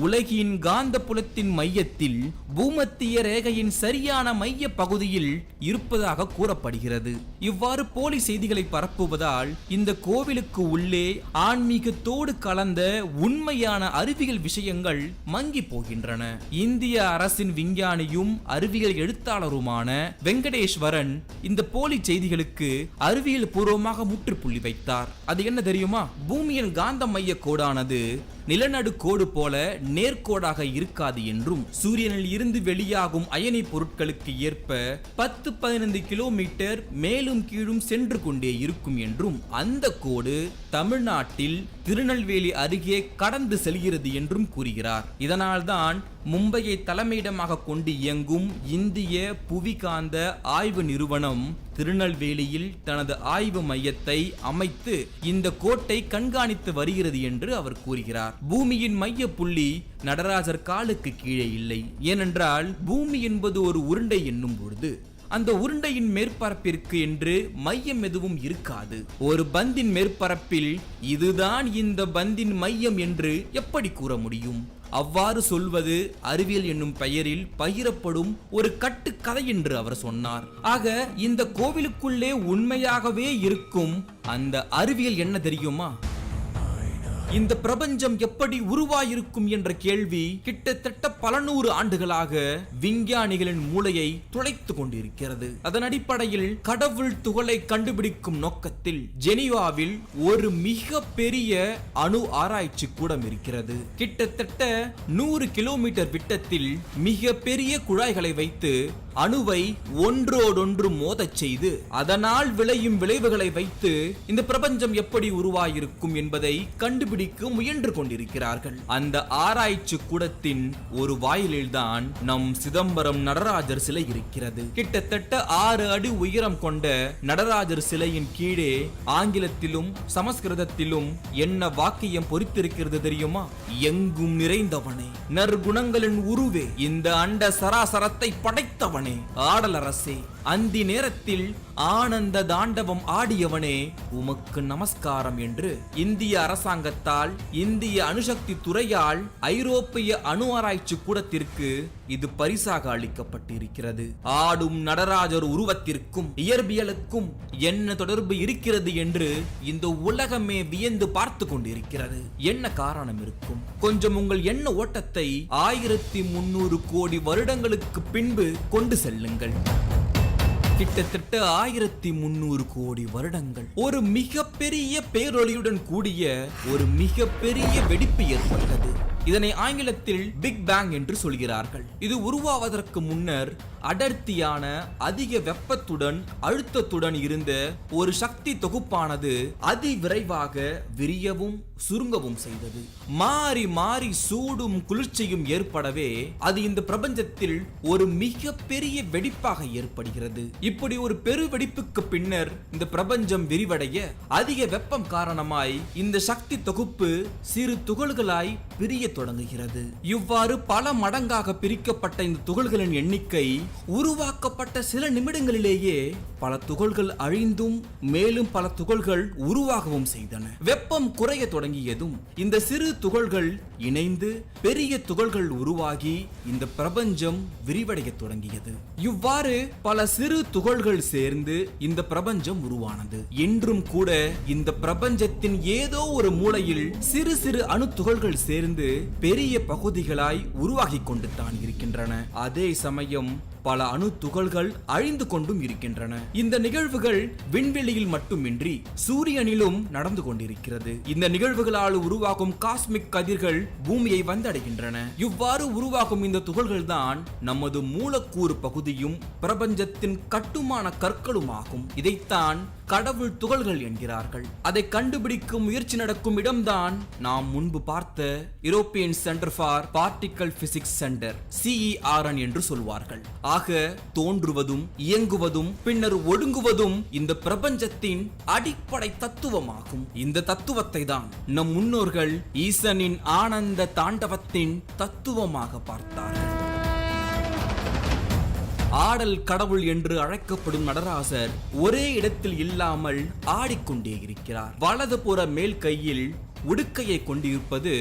உலகின் காந்த புலத்தின் மையத்தில் பூமத்திய ரேகையின் சரியான மைய பகுதியில் இருப்பதாக கூறப்படுகிறது. இவ்வாறு போலி செய்திகளை பரப்புவதால் இந்த கோவிலுக்கு உள்ளே ஆன்மீகத்தோடு கலந்த உண்மையான அறிவியல் விஷயங்கள் மங்கி போகின்றன. இந்திய அரசின் விஞ்ஞானியும் அறிவியல் எழுத்தாளருமான வெங்கடேஸ்வரன் இந்த போலி செய்திகளுக்கு அறிவியல் பூர்வமாக முற்றுப்புள்ளி வைத்தார். அது என்ன தெரியுமா? பூமியின் காந்த மைய கோடானது நிலநடு கோடு போல நேர்கோடாக இருக்காது என்றும் சூரியனில் இருந்து வெளியாகும் அயனி பொருட்களுக்கு ஏற்ப 10-15 கிலோமீட்டர் மேலும் கீழும் சென்று கொண்டே இருக்கும் என்றும் அந்த கோடு தமிழ்நாட்டில் திருநெல்வேலி அருகே கடந்து செல்கிறது என்றும் கூறுகிறார். இதனால்தான் மும்பையை தலைமையிடமாக கொண்டு இயங்கும் இந்திய புவிகாந்த ஆய்வு நிறுவனம் திருநெல்வேலியில் தனது ஆய்வு மையத்தை அமைத்து இந்த கோட்டை கண்காணித்து வருகிறது என்று அவர் கூறுகிறார். பூமியின் மைய புள்ளி நடராஜர் காலுக்கு கீழே இல்லை. ஏனென்றால் பூமி என்பது ஒரு உருண்டை என்னும் பொழுது அந்த உருண்டையின் மேற்பரப்பிற்கு என்று மையம் எதுவும் இருக்காது. ஒரு பந்தின் மேற்பரப்பில் இதுதான் இந்த பந்தின் மையம் என்று எப்படி கூற முடியும்? அவ்வாறு சொல்வது அறிவியல் என்னும் பெயரில் பகிரப்படும் ஒரு கட்டுக்கதை என்று அவர் சொன்னார். ஆக இந்த கோவிலுக்குள்ளே உண்மையாகவே இருக்கும் அந்த அறிவியல் என்ன தெரியுமா? இந்த பிரபஞ்சம் எப்படி உருவாயிருக்கும் என்ற கேள்வி கிட்டத்தட்ட பல நூறு ஆண்டுகளாக விஞ்ஞானிகளின் மூளையை துளைத்து கொண்டிருக்கிறது. அதன் அடிப்படையில் கடவுள் துகளை கண்டுபிடிக்கும் நோக்கத்தில் ஜெனீவாவில் ஒரு மிக பெரிய அணு ஆராய்ச்சி கூடம் இருக்கிறது. கிட்டத்தட்ட 100 கிலோமீட்டர் விட்டத்தில் மிக பெரிய குழாய்களை வைத்து அணுவை ஒன்றோடொன்று மோதச் செய்து அதனால் விளையும் விளைவுகளை வைத்து இந்த பிரபஞ்சம் எப்படி உருவாயிருக்கும் என்பதை கண்டுபிடிக்க முயன்று கொண்டிருக்கிறார்கள். அந்த ஆராய்ச்சி கூடத்தின் ஒரு வாயிலில்தான் நம் சிதம்பரம் நடராஜர் சிலை இருக்கிறது. கிட்டத்தட்ட 6 அடி உயரம் கொண்ட நடராஜர் சிலையின் கீழே ஆங்கிலத்திலும் சமஸ்கிருதத்திலும் என்ன வாக்கியம் பொறித்திருக்கிறது தெரியுமா? எங்கும் நிறைந்தவனே, நற்குணங்களின் உருவே, இந்த அண்ட சராசரத்தை படைத்தவனே, ஆடலரசே, அந்தி நேரத்தில் ஆனந்த தாண்டவம் ஆடியவனே, உமக்கு நமஸ்காரம் என்று இந்திய அரசாங்கத்தால் இந்திய அணுசக்தி துறையால் ஐரோப்பிய அணு ஆராய்ச்சி கூடத்திற்கு இது பரிசாக அளிக்கப்பட்டிருக்கிறது. ஆடும் நடராஜர் உருவத்திற்கும் இயற்பியலுக்கும் என்ன தொடர்பு இருக்கிறது என்று இந்த உலகமே வியந்து பார்த்து கொண்டிருக்கிறது. என்ன காரணம் இருக்கும்? கொஞ்சம் உங்கள் எண்ண ஓட்டத்தை 1300 கோடி வருடங்களுக்கு பின்பு கொண்டு செல்லுங்கள். கிட்டத்தட்ட 1300 கோடி வருடங்கள் ஒரு மிகப்பெரிய பேரொளியுடன் கூடிய ஒரு மிகப்பெரிய வெடிப்பு ஏற்பட்டது. இதனை ஆங்கிலத்தில் பிக் பேங் என்று சொல்கிறார்கள். இது உருவாவதற்கு முன்னர் அடர்த்தியான அதிக வெப்பத்துடன் அழுத்தத்துடன் இருந்த ஒரு சக்தி தொகுப்பானது அதிவிரைவாக விரியவும் சுருங்கவும் செய்தது. மாறி மாறி சூடும் குளிர்ச்சியும் ஏற்படவே அது இந்த பிரபஞ்சத்தில் ஒரு மிக பெரிய வெடிப்பாக ஏற்படுகிறது. இப்படி ஒரு பெரு வெடிப்புக்கு பின்னர் இந்த பிரபஞ்சம் விரிவடைய அதிக வெப்பம் காரணமாய் இந்த சக்தி தொகுப்பு சிறு துகள்களாய் பிரிய தொடங்குகிறது. இவ்வாறு பல மடங்காக பிரிக்கப்பட்ட இந்த துகள்களின் எண்ணிக்கை உருவாக்கப்பட்ட சில நிமிடங்களிலேயே பல துகள்கள் அழிந்தும் மேலும் பல துகள்கள் உருவாகவும் செய்தன. வெப்பம் குறைய தொடங்கியதும் இந்த சிறு துகள்கள் இணைந்து பெரிய துகள்கள் உருவாகி இந்த பிரபஞ்சம் விரிவடைய தொடங்கியது. இவ்வாறு பல சிறு துகள்கள் சேர்ந்து இந்த பிரபஞ்சம் உருவானது. இன்றும் கூட இந்த பிரபஞ்சத்தின் ஏதோ ஒரு மூலையில் சிறு சிறு அணு துகள்கள் சேர்ந்து பெரிய பகுதிகளாய் உருவாகி கொண்டு தான் இருக்கின்றன. அதே சமயம் பல அணு துகள்கள் அழிந்து கொண்டும் இருக்கின்றன. இந்த நிகழ்வுகள் விண்வெளியில் மட்டுமின்றி சூரியனிலும் நடந்து கொண்டிருக்கிறது. இந்த நிகழ்வுகளால் உருவாகும் காஸ்மிக் கதிர்கள் பூமியை வந்தடைகின்றன. இவ்வாறு உருவாகும் இந்த துகள்கள் தான் நமது மூலக்கூறு பகுதியும் பிரபஞ்சத்தின் கட்டுமான கற்களுமாகும். இதைத்தான் கடவுள் துகள்கள் என்கிறார்கள். அதை கண்டுபிடிக்கும் முயற்சி நடக்கும் இடம்தான் நாம் முன்பு பார்த்த European centre for particle physics centre, CERN என்று சொல்வார்கள். ஆக தோன்றுவதும் இயங்குவதும் பின்னர் ஒடுங்குவதும் இந்த பிரபஞ்சத்தின் அடிப்படை தத்துவமாகும். இந்த தத்துவத்தை தான் நம் முன்னோர்கள் ஈசனின் ஆனந்த தாண்டவத்தின் தத்துவமாக பார்த்தார்கள். ஆடல் கடவுள் என்று அழைக்கப்படும் நடராசர் ஒரே இடத்தில் இல்லாமல் ஆடிக்கொண்டே இருக்கிறார். வலது புற மேல் கையில் உடுக்கையை கொண்டிருப்பது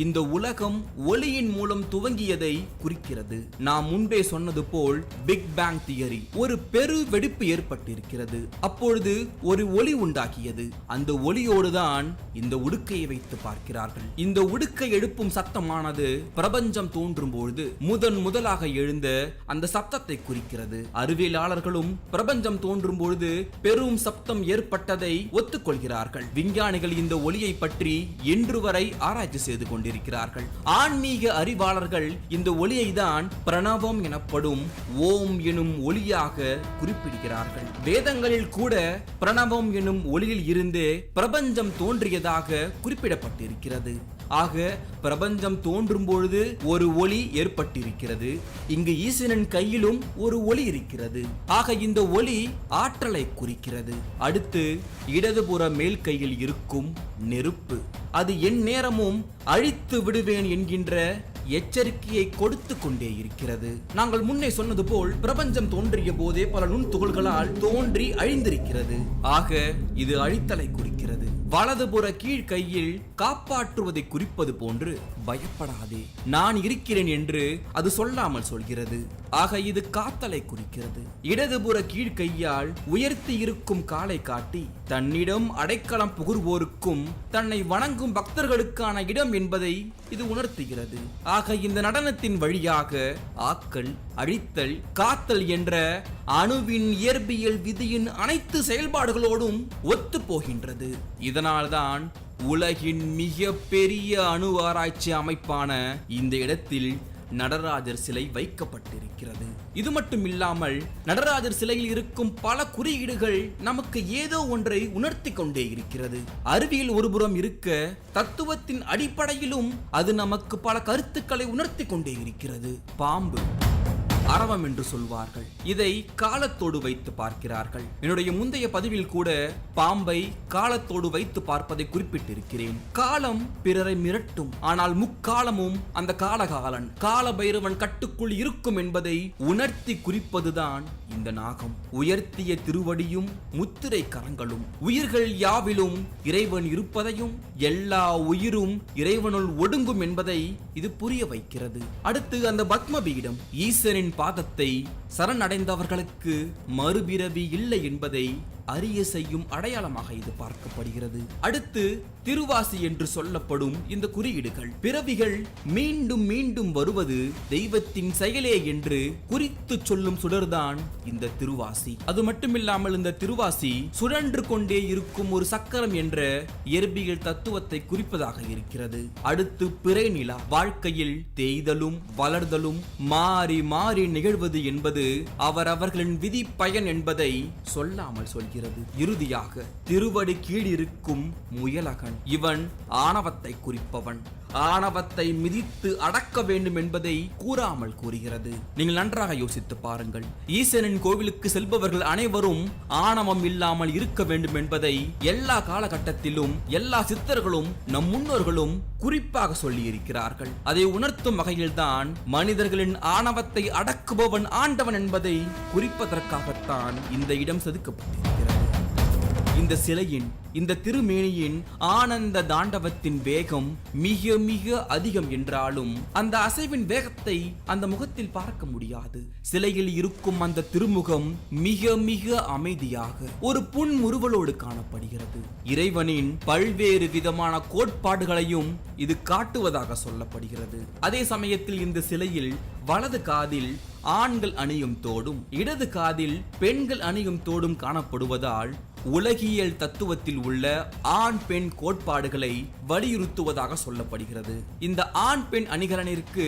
இந்த உலகம் ஒளியின் மூலம் துவங்கியதை குறிக்கிறது. நாம் முன்பே சொன்னது போல் பிக் பேங் தியரி, ஒரு பெரு வெடிப்பு ஏற்பட்டிருக்கிறது. அப்பொழுது ஒரு ஒளி உண்டாக்கியது. அந்த ஒளியோடுதான் இந்த உடுக்கையை வைத்து பார்க்கிறார்கள். இந்த உடுக்கை எழுப்பும் சத்தமானது பிரபஞ்சம் தோன்றும் பொழுது முதலாக எழுந்த அந்த சப்தத்தை குறிக்கிறது. அறிவியலாளர்களும் பிரபஞ்சம் தோன்றும் பொழுது பெரும் சப்தம் ஏற்பட்டதை ஒத்துக்கொள்கிறார்கள். விஞ்ஞானிகள் இந்த ஒளியை பற்றி இன்று வரை ஆராய்ச்சி செய்து கொண்டிருக்கிறார்கள். ஆன்மீக அறிவாளர்கள் இந்த ஒளியை தான் பிரணவம் எனப்படும் ஓம் எனும் ஒளியாக குறிப்பிடுகிறார்கள். வேதங்களில் கூட பிரணவம் எனும் ஒளியில் இருந்து பிரபஞ்சம் தோன்றியதாக குறிப்பிடப்பட்டிருக்கிறது. ஆக பிரபஞ்சம் தோன்றும் பொழுது ஒரு ஒளி ஏற்பட்டிருக்கிறது. இங்கு ஈசனின் கையிலும் ஒரு ஒளி இருக்கிறது. ஆக இந்த ஒளி ஆற்றலை குறிக்கிறது. அடுத்து இடதுபுற மேல் கையில் இருக்கும் நெருப்பு, அது என் நேரமும் அழித்து விடுவேன் என்கின்ற எச்சரிக்கையை கொடுத்து கொண்டே இருக்கிறது. நாங்கள் முன்னே சொன்னது போல் பிரபஞ்சம் தோன்றிய போதே பல நுண் துகள்களால் தோன்றி அழிந்திருக்கிறது. ஆக இது அழித்தலை குறிக்கிறது. வலதுபுற கீழ் கையில் காப்பாற்றுவதை குறிப்பது போன்று பயப்படாதே, நான் இருக்கிறேன் என்று அது சொல்லாமல் சொல்கிறது. ஆக இது காத்தலை குறிக்கிறது. இடதுபுற கீழ் கையால் உயர்த்தி இருக்கும் காலை காட்டி தன்னிடம் அடைக்கலம் புகுவோருக்கும் தன்னை வணங்கும் பக்தர்களுக்கான இடம் என்பதை இது உணர்த்துகிறது. ஆக இந்த நடனத்தின் வழியாக ஆக்கல், அழித்தல், காத்தல் என்ற அணுவின் இயற்பியல் விதியின் அனைத்து செயல்பாடுகளோடும் ஒத்து போகின்றது. இதனால்தான் உலகின் மிக பெரிய அணு ஆராய்ச்சி அமைப்பான இந்த இடத்தில் நடராஜர் சிலை வைக்கப்பட்டிருக்கிறது. இது மட்டும் இல்லாமல் நடராஜர் சிலையில் இருக்கும் பல குறியீடுகள் நமக்கு ஏதோ ஒன்றை உணர்த்தி கொண்டே இருக்கிறது. அறிவியல் ஒருபுறம் இருக்க, தத்துவத்தின் அடிப்படையிலும் அது நமக்கு பல கருத்துக்களை உணர்த்தி கொண்டே இருக்கிறது. பாம்பு, அரவம் என்று சொல்வார்கள். இதை காலத்தோடு வைத்து பார்க்கிறார்கள். என்னுடைய முந்தைய பதிவில் கூட பாம்பை காலத்தோடு வைத்து பார்ப்பதை குறிப்பிட்டிருக்கிறேன். காலம் பிறரை மிரட்டும், ஆனால் முக்காலமும் அந்த காலகாலன் கால பைரவன் கட்டுக்குள் இருக்கும் என்பதை உணர்த்தி குறிப்பதுதான் இந்த நாகம். உயர்த்திய திருவடியும் முத்திரை கரங்களும் உயிர்கள் யாவிலும் இறைவன் இருப்பதையும் எல்லா உயிரும் இறைவனுள் ஒடுங்கும் என்பதை இது புரிய வைக்கிறது. அடுத்து அந்த பத்மபீடம், ஈசனின் பாதத்தை சரணடைந்தவர்களுக்கு மறுபிறவி இல்லை என்பதை அறிய செய்யும் அடையாளமாக இது பார்க்கப்படுகிறது. அடுத்து திருவாசி என்று சொல்லப்படும் இந்த குறியீடுகள், பிறவிகள் மீண்டும் மீண்டும் வருவது தெய்வத்தின் செயலே என்று குறித்து சொல்லும் சுடர்தான் இந்த திருவாசி. அது மட்டுமில்லாமல் இந்த திருவாசி சுழன்று கொண்டே இருக்கும் ஒரு சக்கரம் என்ற இயற்பியல் தத்துவத்தை குறிப்பதாக இருக்கிறது. அடுத்து பிறை நிலா, வாழ்க்கையில் தேய்தலும் வளர்தலும் மாறி மாறி நிகழ்வது என்பது அவரவர்களின் விதி பயன் என்பதை சொல்லாமல் சொல்கிறது. இறுதியாக திருவடி கீழ் இருக்கும் முயலகன், இவன் ஆணவத்தை குறிப்பவன். ஆணவத்தை மிதித்து அடக்க வேண்டும் என்பதை கூறாமல் கூறுகிறது. நீங்கள் நன்றாக யோசித்து பாருங்கள். ஈசனின் கோவிலுக்கு செல்பவர்கள் அனைவரும் ஆணவம் இல்லாமல் இருக்க வேண்டும் என்பதை எல்லா காலகட்டத்திலும் எல்லா சித்தர்களும் நம் முன்னோர்களும் குறிப்பாக சொல்லி இருக்கிறார்கள். அதை உணர்த்தும் வகையில்தான் மனிதர்களின் ஆணவத்தை அடக்குபவன் ஆண்டவன் என்பதை குறிப்பதற்காகத்தான் இந்த இடம் செதுக்கப்பட்டிருக்கிறது. இந்த சிலையின், இந்த திருமேனியின் ஆனந்த தாண்டவத்தின் வேகம் மிக மிக அதிகம் என்றாலும் அந்த அசைவின் வேகத்தை அந்த முகத்தில் பார்க்க முடியாது. சிலையில் இருக்கும் அந்த திருமுகம் மிக மிக அமைதியாக ஒரு புன்முறுவலோடு காணப்படுகிறது. இறைவனின் பல்வேறு விதமான கோட்பாடுகளையும் இது காட்டுவதாக சொல்லப்படுகிறது. அதே சமயத்தில் இந்த சிலையில் வலது காதில் ஆண்கள் அணியும் தோடும் இடது காதில் பெண்கள் அணியும் தோடும் காணப்படுவதால் உலகியல் தத்துவத்தில் உள்ள ஆண் பெண் கோட்பாடுகளை வலியுறுத்துவதாக சொல்லப்படுகிறது. இந்த ஆண் பெண் அணிகலனிற்கு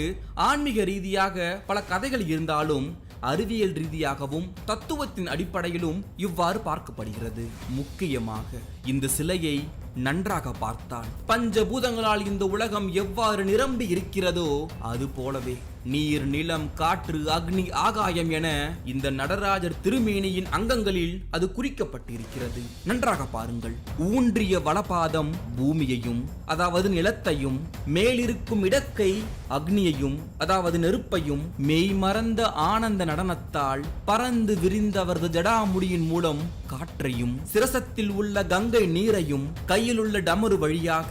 ஆன்மீக ரீதியாக பல கதைகள் இருந்தாலும் அறிவியல் ரீதியாகவும் தத்துவத்தின் அடிப்படையிலும் இவ்வாறு பார்க்கப்படுகிறது. முக்கியமாக இந்த சிலையை நன்றாக பார்த்தால் பஞ்சபூதங்களால் இந்த உலகம் எவ்வாறு நிரம்பி இருக்கிறதோ அது போலவே நீர், நிலம், காற்று, அக்னி, ஆகாயம் என இந்த நடராஜர் திருமேனியின் அங்கங்களில் அது குறிக்கப்பட்டிருக்கிறது. நன்றாக பாருங்கள். ஊன்றிய வலபாதம் பூமியையும் அதாவது நிலத்தையும், மேலிருக்கும் இடக்கை அக்னியையும் அதாவது நெருப்பையும், மெய்மறந்த ஆனந்த நடனத்தால் பறந்து விரிந்த அவரது ஜடாமுடியின் மூலம் காற்றையும், சிரசத்தில் உள்ள கங்கை நீரையும், கையில் உள்ள டமரு வழியாக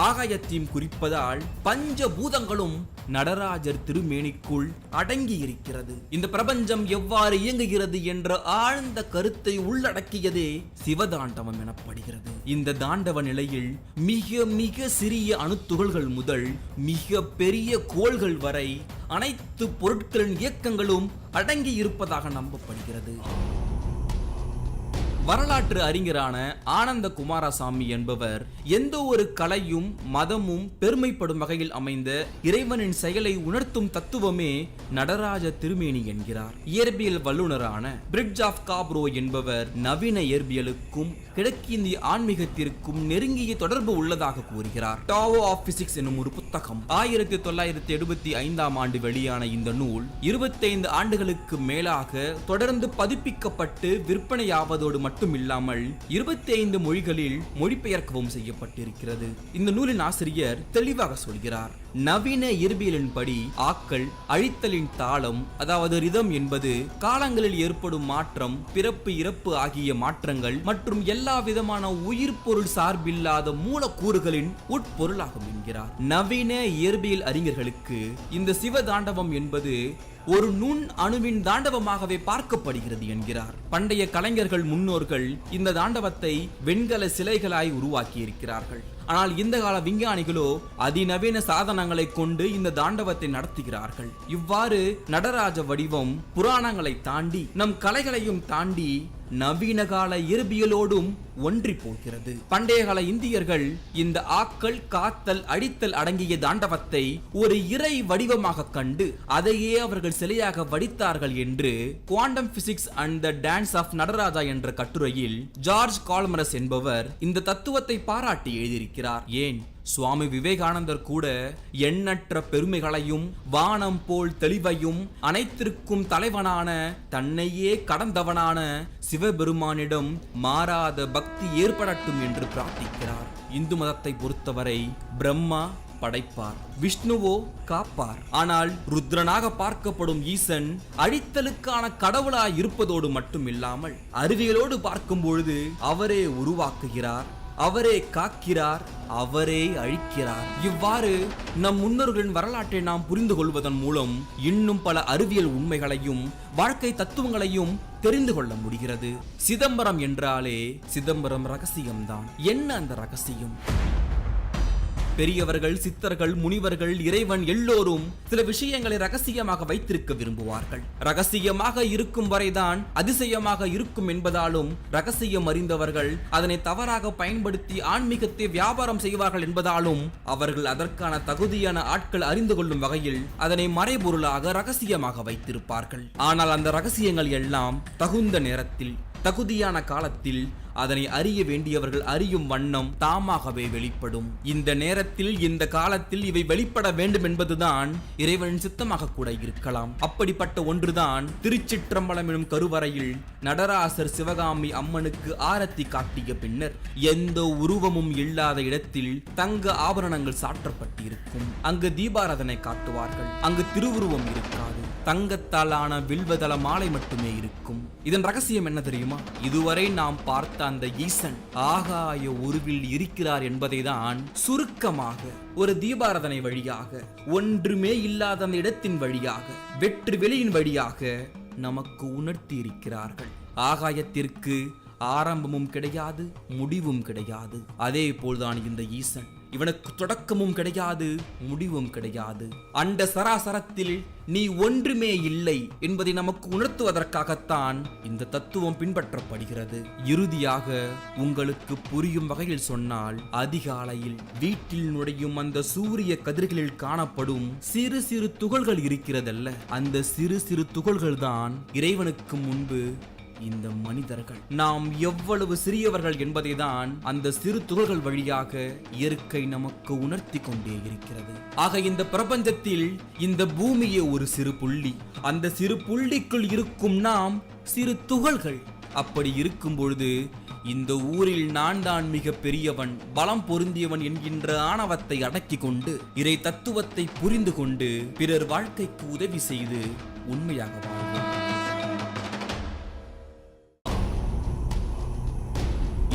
ஆகாயத்தையும் குறிப்பதால் பஞ்சபூதங்களும் நடராஜர் திருமேனிக்குள் அடங்கி இருக்கிறது. இந்த பிரபஞ்சம் எவ்வாறு இயங்குகிறது என்ற ஆழ்ந்த கருத்தை உள்ளடக்கியதே சிவதாண்டவம் எனப்படுகிறது. இந்த தாண்டவ நிலையில் மிக மிக சிறிய அணுத்துகள்கள் முதல் மிக பெரிய கோள்கள் வரை அனைத்து பொருட்களின் இயக்கங்களும் அடங்கி இருப்பதாக நம்பப்படுகிறது. வரலாற்று அறிஞரான ஆனந்த குமாரசாமி என்பவர் எந்த ஒரு கலையும் மதமும் பெருமைப்படும் வகையில் அமைந்த இறைவனின் செயலை உணர்த்தும் தத்துவமே நடராஜ திருமேனி என்கிறார். இயற்பியல் வல்லுநரான பிரிட்ஜ் ஆஃப் காப்ரோ என்பவர் நவீன இயற்பியலுக்கும் கிழக்கிந்திய ஆன்மீகத்திற்கும் நெருங்கிய தொடர்பு உள்ளதாக கூறுகிறார். டாவோ ஆஃப் பிசிக்ஸ் என்னும் ஒரு புத்தகம் 1975 ஆண்டு வெளியான இந்த நூல் 25 ஆண்டுகளுக்கு மேலாக தொடர்ந்து பதிப்பிக்கப்பட்டு விற்பனையாவதோடு மட்டுமில்லாமல் 25 மொழிகளில் மொழிபெயர்க்கவும் செய்யப்பட்டிருக்கிறது. இந்த நூலின் ஆசிரியர் தெளிவாக சொல்கிறார், நவீன இயற்பியலின்படி ஆக்கல் அழித்தலின் தாளம் அதாவது ரிதம் என்பது காலங்களில் ஏற்படும் மாற்றம், பிறப்பு இறப்பு ஆகிய மாற்றங்கள் மற்றும் எல்லா விதமான உயிர் பொருள் சார்பில்லாத மூலக்கூறுகளின் உட்பொருளாகும் என்கிறார். நவீன இயற்பியல் அறிஞர்களுக்கு இந்த சிவ தாண்டவம் என்பது ஒரு நுண் அணுவின் தாண்டவமாகவே பார்க்கப்படுகிறது என்கிறார். பண்டைய கலைஞர்கள் முன்னோர்கள் இந்த தாண்டவத்தை வெண்கல சிலைகளாய் உருவாக்கி இருக்கிறார்கள். ஆனால் இந்த கால விஞ்ஞானிகளோ அதிநவீன சாதனங்களை கொண்டு இந்த தாண்டவத்தை நடத்துகிறார்கள். இவ்வாறு நடராஜ வடிவம் புராணங்களை தாண்டி நம் கலைகளையும் தாண்டி நவீன கால இயற்பியலோடும் ஒன்றி போகிறது. பண்டைய கால இந்தியர்கள் இந்த ஆக்கல், காத்தல், அடித்தல் அடங்கிய தாண்டவத்தை ஒரு இறை வடிவமாக கண்டு அதையே அவர்கள் சிலையாக வடித்தார்கள் என்று quantum physics and the dance of Nataraja என்ற கட்டுரையில் ஜார்ஜ் கால்மரஸ் என்பவர் இந்த தத்துவத்தை பாராட்டி எழுதியிருக்கிறார். ஏன், சுவாமி விவேகானந்தர் கூட எண்ணற்ற பெருமைகளையும் வானம் போல் தெளிவையும் அனைத்திற்கும் தலைவனான தன்னையே கடந்தவனான சிவபெருமானிடம் மாறாத பக்தி ஏற்படட்டும் என்று பிரார்த்திக்கிறார். இந்து மதத்தை பொறுத்தவரை பிரம்மா படைப்பார், விஷ்ணுவோ காப்பார். ஆனால் ருத்ரனாக பார்க்கப்படும் ஈசன் அழித்தலுக்கான கடவுளாய் இருப்பதோடு மட்டுமில்லாமல் அறிவியலோடு பார்க்கும் பொழுது அவரே உருவாக்குகிறார், அவரே காக்கிறார், அவரே அழிக்கிறார். இவ்வாறு நம் முன்னோர்களின் வரலாற்றை நாம் புரிந்து கொள்வதன் மூலம் இன்னும் பல அறிவியல் உண்மைகளையும் வாழ்க்கை தத்துவங்களையும் தெரிந்து கொள்ள முடிகிறது. சிதம்பரம் என்றாலே சிதம்பரம் ரகசியம்தான். என்ன அந்த ரகசியம்? பெரியவர்கள், சித்தர்கள், முனிவர்கள், இறைவன் எல்லோரும் சில விஷயங்களை ரகசியமாக வைத்திருக்க விரும்புவார்கள். ரகசியமாக இருக்கும் வரைதான் அதிசயமாக இருக்கும் என்பதாலும் ரகசியம் அறிந்தவர்கள் அதனை தவறாக பயன்படுத்தி ஆன்மீகத்தை வியாபாரம் செய்வார்கள் என்பதாலும் அவர்கள் அதற்கான தகுதியான ஆட்கள் அறிந்து கொள்ளும் வகையில் அதனை மறைபொருளாக ரகசியமாக வைத்திருப்பார்கள். ஆனால் அந்த ரகசியங்கள் எல்லாம் தகுந்த நேரத்தில் தகுதியான காலத்தில் அதனை அறிய வேண்டியவர்கள் அறியும் வண்ணம் தாமாகவே வெளிப்படும். இந்த நேரத்தில் இந்த காலத்தில் இவை வெளிப்பட வேண்டும் என்பதுதான் இறைவனின் சித்தமாக கூட இருக்கலாம். அப்படிப்பட்ட ஒன்றுதான் திருச்சிற்றம்பலம் எனும் கருவறையில் நடராசர் சிவகாமி அம்மனுக்கு ஆரத்தி காட்டிய பின்னர் எந்த உருவமும் இல்லாத இடத்தில் தங்க ஆபரணங்கள் சாற்றப்பட்டிருக்கும். அங்கு தீபாராதனை காட்டுவார்கள். அங்கு திருவுருவம் இருக்காது. தங்கத்தாலான வில்வதள மாலை மட்டுமே இருக்கும். இதன் ரகசியம் என்ன தெரியுமா? இதுவரை நாம் பார்த்த அந்த ஈசன் ஆகாய உருவில் இருக்கிறார் என்பதை தான் சுருக்கமாக ஒரு தீபாராதனை வழியாக, ஒன்றுமே இல்லாத அந்த இடத்தின் வழியாக, வெற்று வெளியின் வழியாக நமக்கு உணர்த்தி இருக்கிறார்கள். ஆகாயத்திற்கு ஆரம்பமும் கிடையாது, முடிவும் கிடையாது. அதே போல்தான் இந்த ஈசன். இவனுக்கு தொடக்கமும் கிடையாது, முடிவும் கிடையாது. அண்ட சராசரத்தில் நீ ஒன்றுமே இல்லை என்பதை நமக்கு உணர்த்துவதற்காகத்தான் இந்த தத்துவம் பின்பற்றப்படுகிறது. இறுதியாக உங்களுக்கு புரியும் வகையில் சொன்னால், அதிகாலையில் வீட்டில் நுழையும் அந்த சூரிய கதிர்களில் காணப்படும் சிறு சிறு துகள்கள் இருக்கிறதல்ல, அந்த சிறு சிறு துகள்கள் தான் இறைவனுக்கு முன்பு இந்த மனிதர்கள். நாம் எவ்வளவு சிறியவர்கள் என்பதை தான் அந்த சிறு துகள்கள் வழியாக இயற்கை நமக்கு உணர்த்தி கொண்டே இருக்கிறது. ஆக இந்த பிரபஞ்சத்தில் இந்த பூமியே ஒரு சிறு புள்ளி. அந்த சிறு புள்ளிக்குள் இருக்கும் நாம் சிறு துகள்கள். அப்படி இருக்கும் பொழுது இந்த ஊரில் நான் தான் மிக பெரியவன், பலம் பொருந்தியவன் என்கின்ற ஆணவத்தை அடக்கி கொண்டு இறை தத்துவத்தை புரிந்து கொண்டு பிறர் வாழ்க்கைக்கு உதவி செய்து உண்மையாக வாழ்வோம்.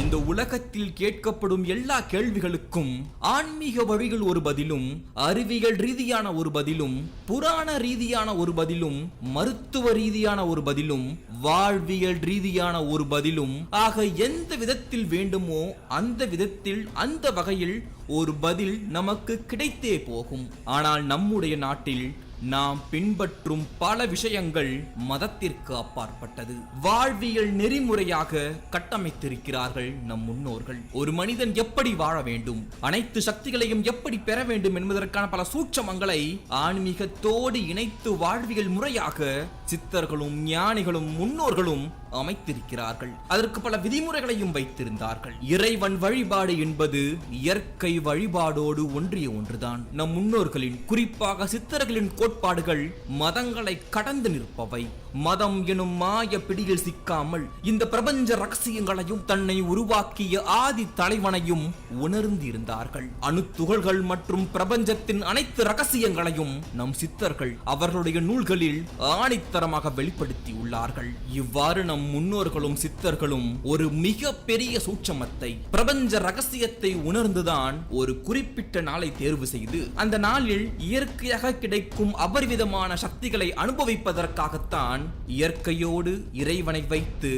இந்த உலகத்தில் கேட்கப்படும் எல்லா கேள்விகளுக்கும் ஆன்மீக வழிகள் ஒரு பதிலும், அறிவியல் ரீதியான ஒரு பதிலும், புராண ரீதியான ஒரு பதிலும், மருத்துவ ரீதியான ஒரு பதிலும், வாழ்வியல் ரீதியான ஒரு பதிலும், ஆக எந்த விதத்தில் வேண்டுமோ அந்த விதத்தில் அந்த வகையில் ஒரு பதில் நமக்கு கிடைத்தே போகும். ஆனால் நம்முடைய நாட்டில் நாம் பின்பற்றும் பல விஷயங்கள் மதத்திற்கு அப்பாற்பட்டது. வாழ்வியல் நெறிமுறையாக கட்டமைத்திருக்கிறார்கள் நம் முன்னோர்கள். ஒரு மனிதன் எப்படி வாழ வேண்டும், அனைத்து சக்திகளையும் எப்படி பெற வேண்டும் என்பதற்கான பல சூட்சமங்களை ஆன்மீகத்தோடு இணைத்து வாழ்வியல் முறையாக சித்தர்களும் ஞானிகளும் முன்னோர்களும் அமைத்திருக்கிறார்கள். அதற்கு பல விதிமுறைகளையும் வைத்திருந்தார்கள். இறைவன் வழிபாடு என்பது இயற்கை வழிபாடோடு ஒன்றிய ஒன்றுதான். நம் முன்னோர்களின், குறிப்பாக சித்தர்களின் கோட்பாடுகள் மதங்களை கடந்து நிற்பவை. மதம் எனும் மாய பிடியில் சிக்காமல் இந்த பிரபஞ்ச ரகசியங்களையும் தன்னை உருவாக்கிய ஆதி தலைவனையும் உணர்ந்து இருந்தார்கள். அணுத்துகள்கள் மற்றும் பிரபஞ்சத்தின் அனைத்து ரகசியங்களையும் நம் சித்தர்கள் அவர்களுடைய நூல்களில் ஆணித்தரமாக வெளிப்படுத்தி உள்ளார்கள். இவ்வாறு நம் முன்னோர்களும் சித்தர்களும் ஒரு மிக பெரிய சூட்சமத்தை, பிரபஞ்ச ரகசியத்தை உணர்ந்துதான் ஒரு குறிப்பிட்ட நாளை தேர்வு செய்து அந்த நாளில் இயற்கையாக கிடைக்கும் அபரிவிதமான சக்திகளை அனுபவிப்பதற்காகத்தான் இயற்கையோடு இறைவனை வைத்து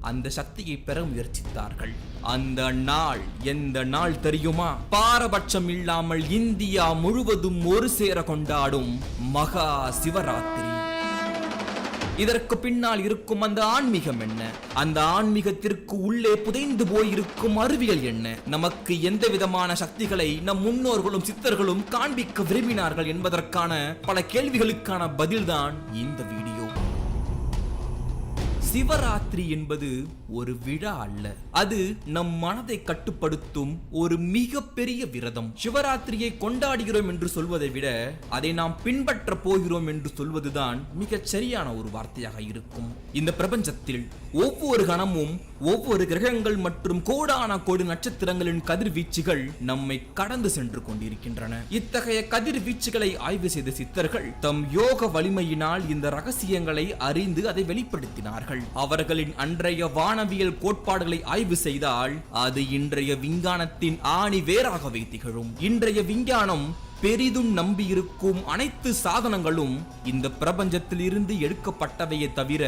அந்த சக்தியை பெற முயற்சித்தார்கள். அந்த நாள் எந்த நாள் தெரியுமா? பாரபட்சம் இல்லாமல் இந்தியா முழுவதும் ஒரு சேர கொண்டாடும் மகா சிவராத்திரி. இதற்கு பின்னால் இருக்கும் அந்த ஆன்மீகம் என்ன? அந்த ஆன்மீகத்திற்கு உள்ளே புதைந்து போயிருக்கும் அறிவியல் என்ன? நமக்கு எந்த விதமான சக்திகளை நம் முன்னோர்களும் சித்தர்களும் காண்பிக்க விரும்பினார்கள் என்பதற்கான பல கேள்விகளுக்கான பதில்தான் இந்த வீடியோ. சிவராத்திரி என்பது ஒரு விழா அல்ல, அது நம் மனதை கட்டுப்படுத்தும் ஒரு மிகப்பெரிய விரதம். சிவராத்திரியை கொண்டாடுகிறோம் என்று சொல்வதை விட அதை நாம் பின்பற்ற போகிறோம் என்று சொல்வதுதான் மிகச் சரியான ஒரு வார்த்தையாக இருக்கும். இந்த பிரபஞ்சத்தில் ஒவ்வொரு கணமும் ஒவ்வொரு கிரகங்கள் மற்றும் கோடான கோடி நட்சத்திரங்களின் கதிர்வீச்சுகள் நம்மை கடந்து சென்று கொண்டிருக்கின்றன. இத்தகைய கதிர்வீச்சுகளை ஆய்வு செய்த சித்தர்கள் தம் யோக வலிமையினால் இந்த ரகசியங்களை அறிந்து அதை வெளிப்படுத்தினார்கள். அவர்களின் அன்றைய வானவியல் கோட்பாடுகளை ஆய்வு செய்தால் அது இன்றைய விஞ்ஞானத்தின் ஆணி வேறாகவே திகழும். இன்றைய விஞ்ஞானம் பெரிதும் நம்பியிருக்கும் அனைத்து சாதனங்களும் இந்த பிரபஞ்சத்தில் இருந்து எடுக்கப்பட்டவையே தவிர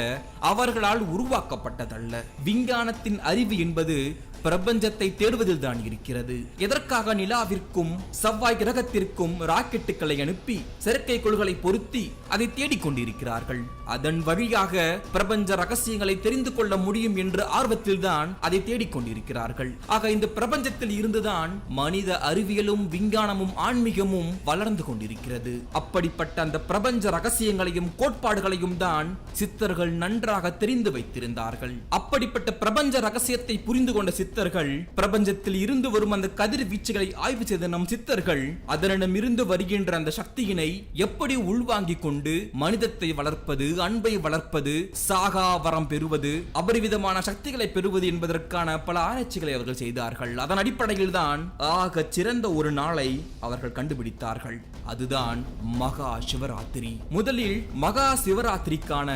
அவர்களால் உருவாக்கப்பட்டதல்ல. விஞ்ஞானத்தின் அறிவு என்பது பிரபஞ்சத்தை தேடுவதில் தான் இருக்கிறது. எதற்காக நிலாவிற்கும் செவ்வாய் கிரகத்திற்கும் ராக்கெட்டுகளை அனுப்பி செயற்கைக்கோள்களை பொருத்தி அதை தேடிக்கொண்டிருக்கிறார்கள். அதன் வழியாக பிரபஞ்ச ரகசியங்களை தெரிந்து கொள்ள முடியும் என்ற ஆர்வத்தில் தான் அதை தேடிக்கொண்டிருக்கிறார்கள். ஆக இந்த பிரபஞ்சத்தில் இருந்துதான் மனித அறிவியலும் விஞ்ஞானமும் ஆன்மீகமும் வளர்ந்து கொண்டிருக்கிறது. அப்படிப்பட்ட அந்த பிரபஞ்ச ரகசியங்களையும் கோட்பாடுகளையும் தான் சித்தர்கள் நன்றாக தெரிந்து வைத்திருந்தார்கள். அப்படிப்பட்ட பிரபஞ்ச ரகசியத்தை புரிந்து கொண்ட சித்தர்கள் பிரபஞ்சத்தில் இருந்து வரும் அந்த கதிர்வீச்சுகளை ஆய்வு செய்த நம் சித்தர்கள் அதனிடம் இருந்து வருகின்ற அந்த சக்தியினை எப்படி உள்வாங்கிக் கொண்டு மனிதத்தை வளர்ப்பது, அன்பை வளர்ப்பது, சாகா வரம் பெறுவது, அபரிவிதமான சக்திகளை பெறுவது என்பதற்கான பல ஆராய்ச்சிகளை அவர்கள் செய்தார்கள். அதன் அடிப்படையில் தான் ஆக சிறந்த ஒரு நாளை அவர்கள் கண்டுபிடித்தார்கள். அதுதான் மகா சிவராத்திரி. முதலில் மகா சிவராத்திரிக்கான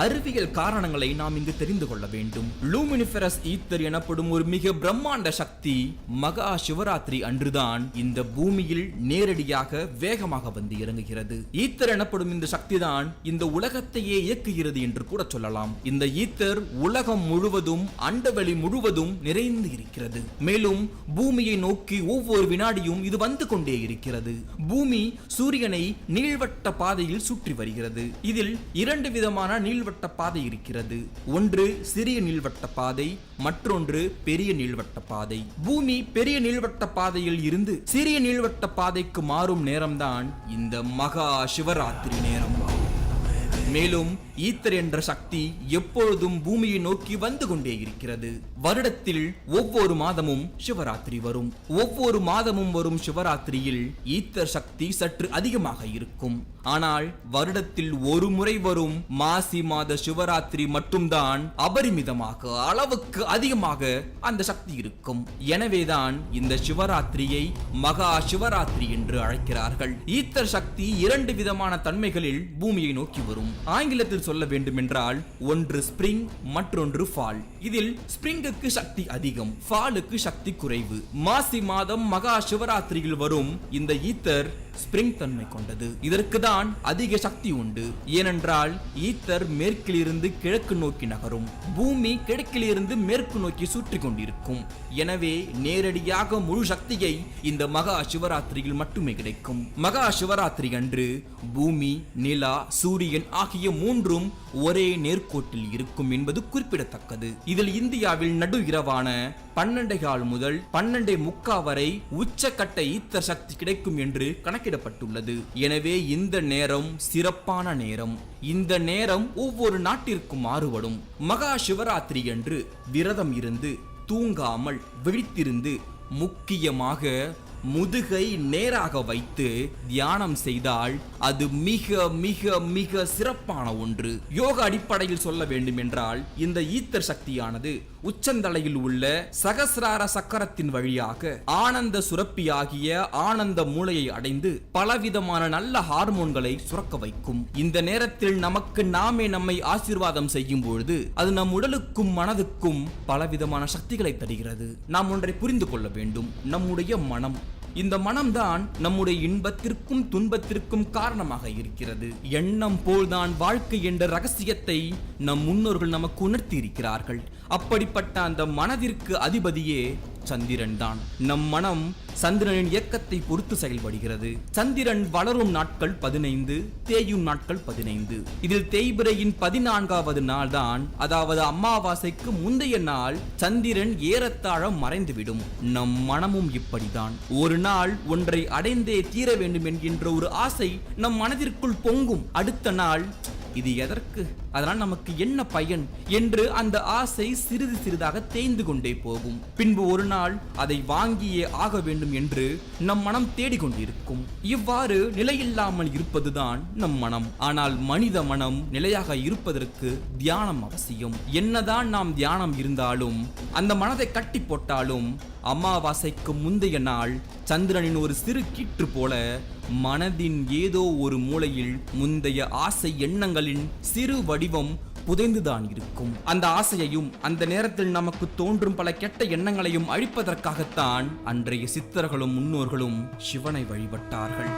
அறிவியல் காரணங்களை நாம் இங்கு தெரிந்து கொள்ள வேண்டும். லூமினிஃபெரஸ் ஈத்தர் எனப்படும் ஒரு மிக பிரம்மாண்ட சக்தி மகா சிவராத்திரி அன்றுதான் இந்த பூமியில் நேரடியாக வேகமாக வந்து இறங்குகிறது. ஈத்தர் எனப்படும் இந்த சக்தி தான் இந்த உலகத்தையே இயக்குகிறது என்று கூட சொல்லலாம். இந்த ஈத்தர் உலகம் முழுவதும் அண்டவெளி முழுவதும் நிறைந்து இருக்கிறது. மேலும் பூமியை நோக்கி ஒவ்வொரு வினாடியும் இது வந்து கொண்டே இருக்கிறது. பூமி சூரியனை நீள்வட்ட பாதையில் சுற்றி வருகிறது. இதில் 2 விதமான நீள்வட்ட பாதை இருக்கிறது. ஒன்று சிறிய நீள்வட்ட பாதை, மற்றொன்று பெரிய நீள்வட்ட பாதை. பூமி பெரிய நீள்வட்ட பாதையில் இருந்து சிறிய நீள்வட்ட பாதைக்கு மாறும் நேரம்தான் இந்த மகா சிவராத்திரி நேரம். மேலும் ஈத்தர் என்ற சக்தி எப்பொழுதும் பூமியை நோக்கி வந்து கொண்டே இருக்கிறது. வருடத்தில் ஒவ்வொரு மாதமும் சிவராத்திரி வரும். ஒவ்வொரு மாதமும் வரும் சிவராத்திரியில் ஈத்தர் சக்தி சற்று அதிகமாக இருக்கும். ஆனால் வருடத்தில் ஒரு முறை வரும் மாசி மாத சிவராத்திரி மட்டும்தான் அபரிமிதமாக அளவுக்கு அதிகமாக அந்த சக்தி இருக்கும். எனவேதான் இந்த சிவராத்திரியை மகா சிவராத்திரி என்று அழைக்கிறார்கள். ஈத்தர் சக்தி 2 விதமான தன்மைகளில் பூமியை நோக்கி வரும். ஆங்கிலத்தில் சொல்ல வேண்டும் என்றால் ஒன்று ஸ்பிரிங், மற்றொன்று ஃபால். இதில் ஸ்பிரிங்குக்கு சக்தி அதிகம், ஃபாலுக்கு சக்தி குறைவு. மாசி மாதம் மகா சிவராத்திரியில் வரும் இந்த ஈத்தர் ஸ்பிரிங் தன்மை கொண்டது. இதற்கு தான் அதிக சக்தி உண்டு. ஏனென்றால் ஈத்தர் மேற்கிலிருந்து கிழக்கு நோக்கி நகரும். பூமி கிழக்கிலிருந்து மேற்கு நோக்கி சுற்றி கொண்டிருக்கும். எனவே நேரடியாக முழு சக்தியை இந்த மகா சிவராத்திரியில் மட்டுமே கிடைக்கும். மகா சிவராத்திரி அன்று பூமி, நிலா, சூரியன் ஆகிய 3ம் ஒரே நேர்கோட்டில் இருக்கும் என்பது குறிப்பிடத்தக்கது. இதில் இந்தியாவில் நடு இரவான 12:15 முதல் 12:45 வரை உச்சக்கட்ட ஈத்தர் சக்தி கிடைக்கும் என்று கணக்கிடப்பட்டுள்ளது. எனவே இந்த நேரம் சிறப்பான நேரம். இந்த நேரம் ஒவ்வொரு நாட்டிற்கும் மாறுபடும். மகா சிவராத்திரி அன்று விரதம் இருந்து தூங்காமல் விழித்திருந்து முக்கியமாக முதுகை நேராக வைத்து தியானம் செய்தால் அது மிக மிக மிக சிறப்பான ஒன்று. யோக அடிப்படையில் சொல்ல வேண்டும் என்றால் இந்த ஈத்தர் சக்தியானது உச்சந்தலையில் உள்ள சகசிரார சக்கரத்தின் வழியாக ஆனந்த சுரப்பியாகிய ஆனந்த மூளையை அடைந்து பலவிதமான நல்ல ஹார்மோன்களை சுரக்க வைக்கும். இந்த நேரத்தில் நமக்கு நாமே நம்மை ஆசீர்வாதம் செய்யும் பொழுது அது நம் உடலுக்கும் மனதுக்கும் பலவிதமான சக்திகளை தருகிறது. நாம் ஒன்றை புரிந்து கொள்ள வேண்டும். நம்முடைய மனம், இந்த மனம்தான் நம்முடைய இன்பத்திற்கும் துன்பத்திற்கும் காரணமாக இருக்கிறது. எண்ணம் போல்தான் வாழ்க்கை என்ற ரகசியத்தை நம் முன்னோர்கள் நமக்கு உணர்த்தி இருக்கிறார்கள். அப்படிப்பட்ட அந்த மனதிற்கு அதிபதியே சந்திரன் தான். நம் மனம் சந்திரனின் இயக்கத்தை பொறுத்து செயல்படுகிறது. சந்திரன் வளரும் நாட்கள் 15, தேயும் நாட்கள் 15. இதில் தேய்பிரையின் 14வது நாள் தான், அதாவது அமாவாசைக்கு முந்தைய நாள் சந்திரன் ஏறத்தாழ மறைந்துவிடும். நம் மனமும் இப்படிதான். ஒரு நாள் ஒன்றை அடைந்தே தீர வேண்டும் என்கின்ற ஒரு ஆசை நம் மனதிற்குள் பொங்கும். அடுத்த நாள் இது எதற்கு, அதனால் நமக்கு என்ன பயன் என்று அந்த ஆசை சிறிது சிறிதாக தேய்ந்து கொண்டே போகும். பின்பு ஒரு நாள் அதை வாங்கியே ஆக வேண்டும் என்று நம் மனம் தேடிக்கொண்டிருக்கும். இவ்வாறு நிலையில்லாமல் இருப்பதுதான் நம் மனம். ஆனால் மனித மனம் நிலையாக இருப்பதற்கு தியானம் அவசியம். என்னதான் நாம் தியானம் இருந்தாலும் அந்த மனதை கட்டி போட்டாலும் அமாவாசைக்கு முந்தைய நாள் சந்திரனின் ஒரு சிறு கீற்று போல மனதின் ஏதோ ஒரு மூலையில் முந்தைய ஆசை எண்ணங்களின் சிறு வடிவம் புதைந்துதான் இருக்கும். அந்த ஆசையையும் அந்த நேரத்தில் நமக்கு தோன்றும் பல கெட்ட எண்ணங்களையும் அழிப்பதற்காகத்தான் அன்றைய சித்தர்களும் முன்னோர்களும் சிவனை வழிபட்டார்கள்.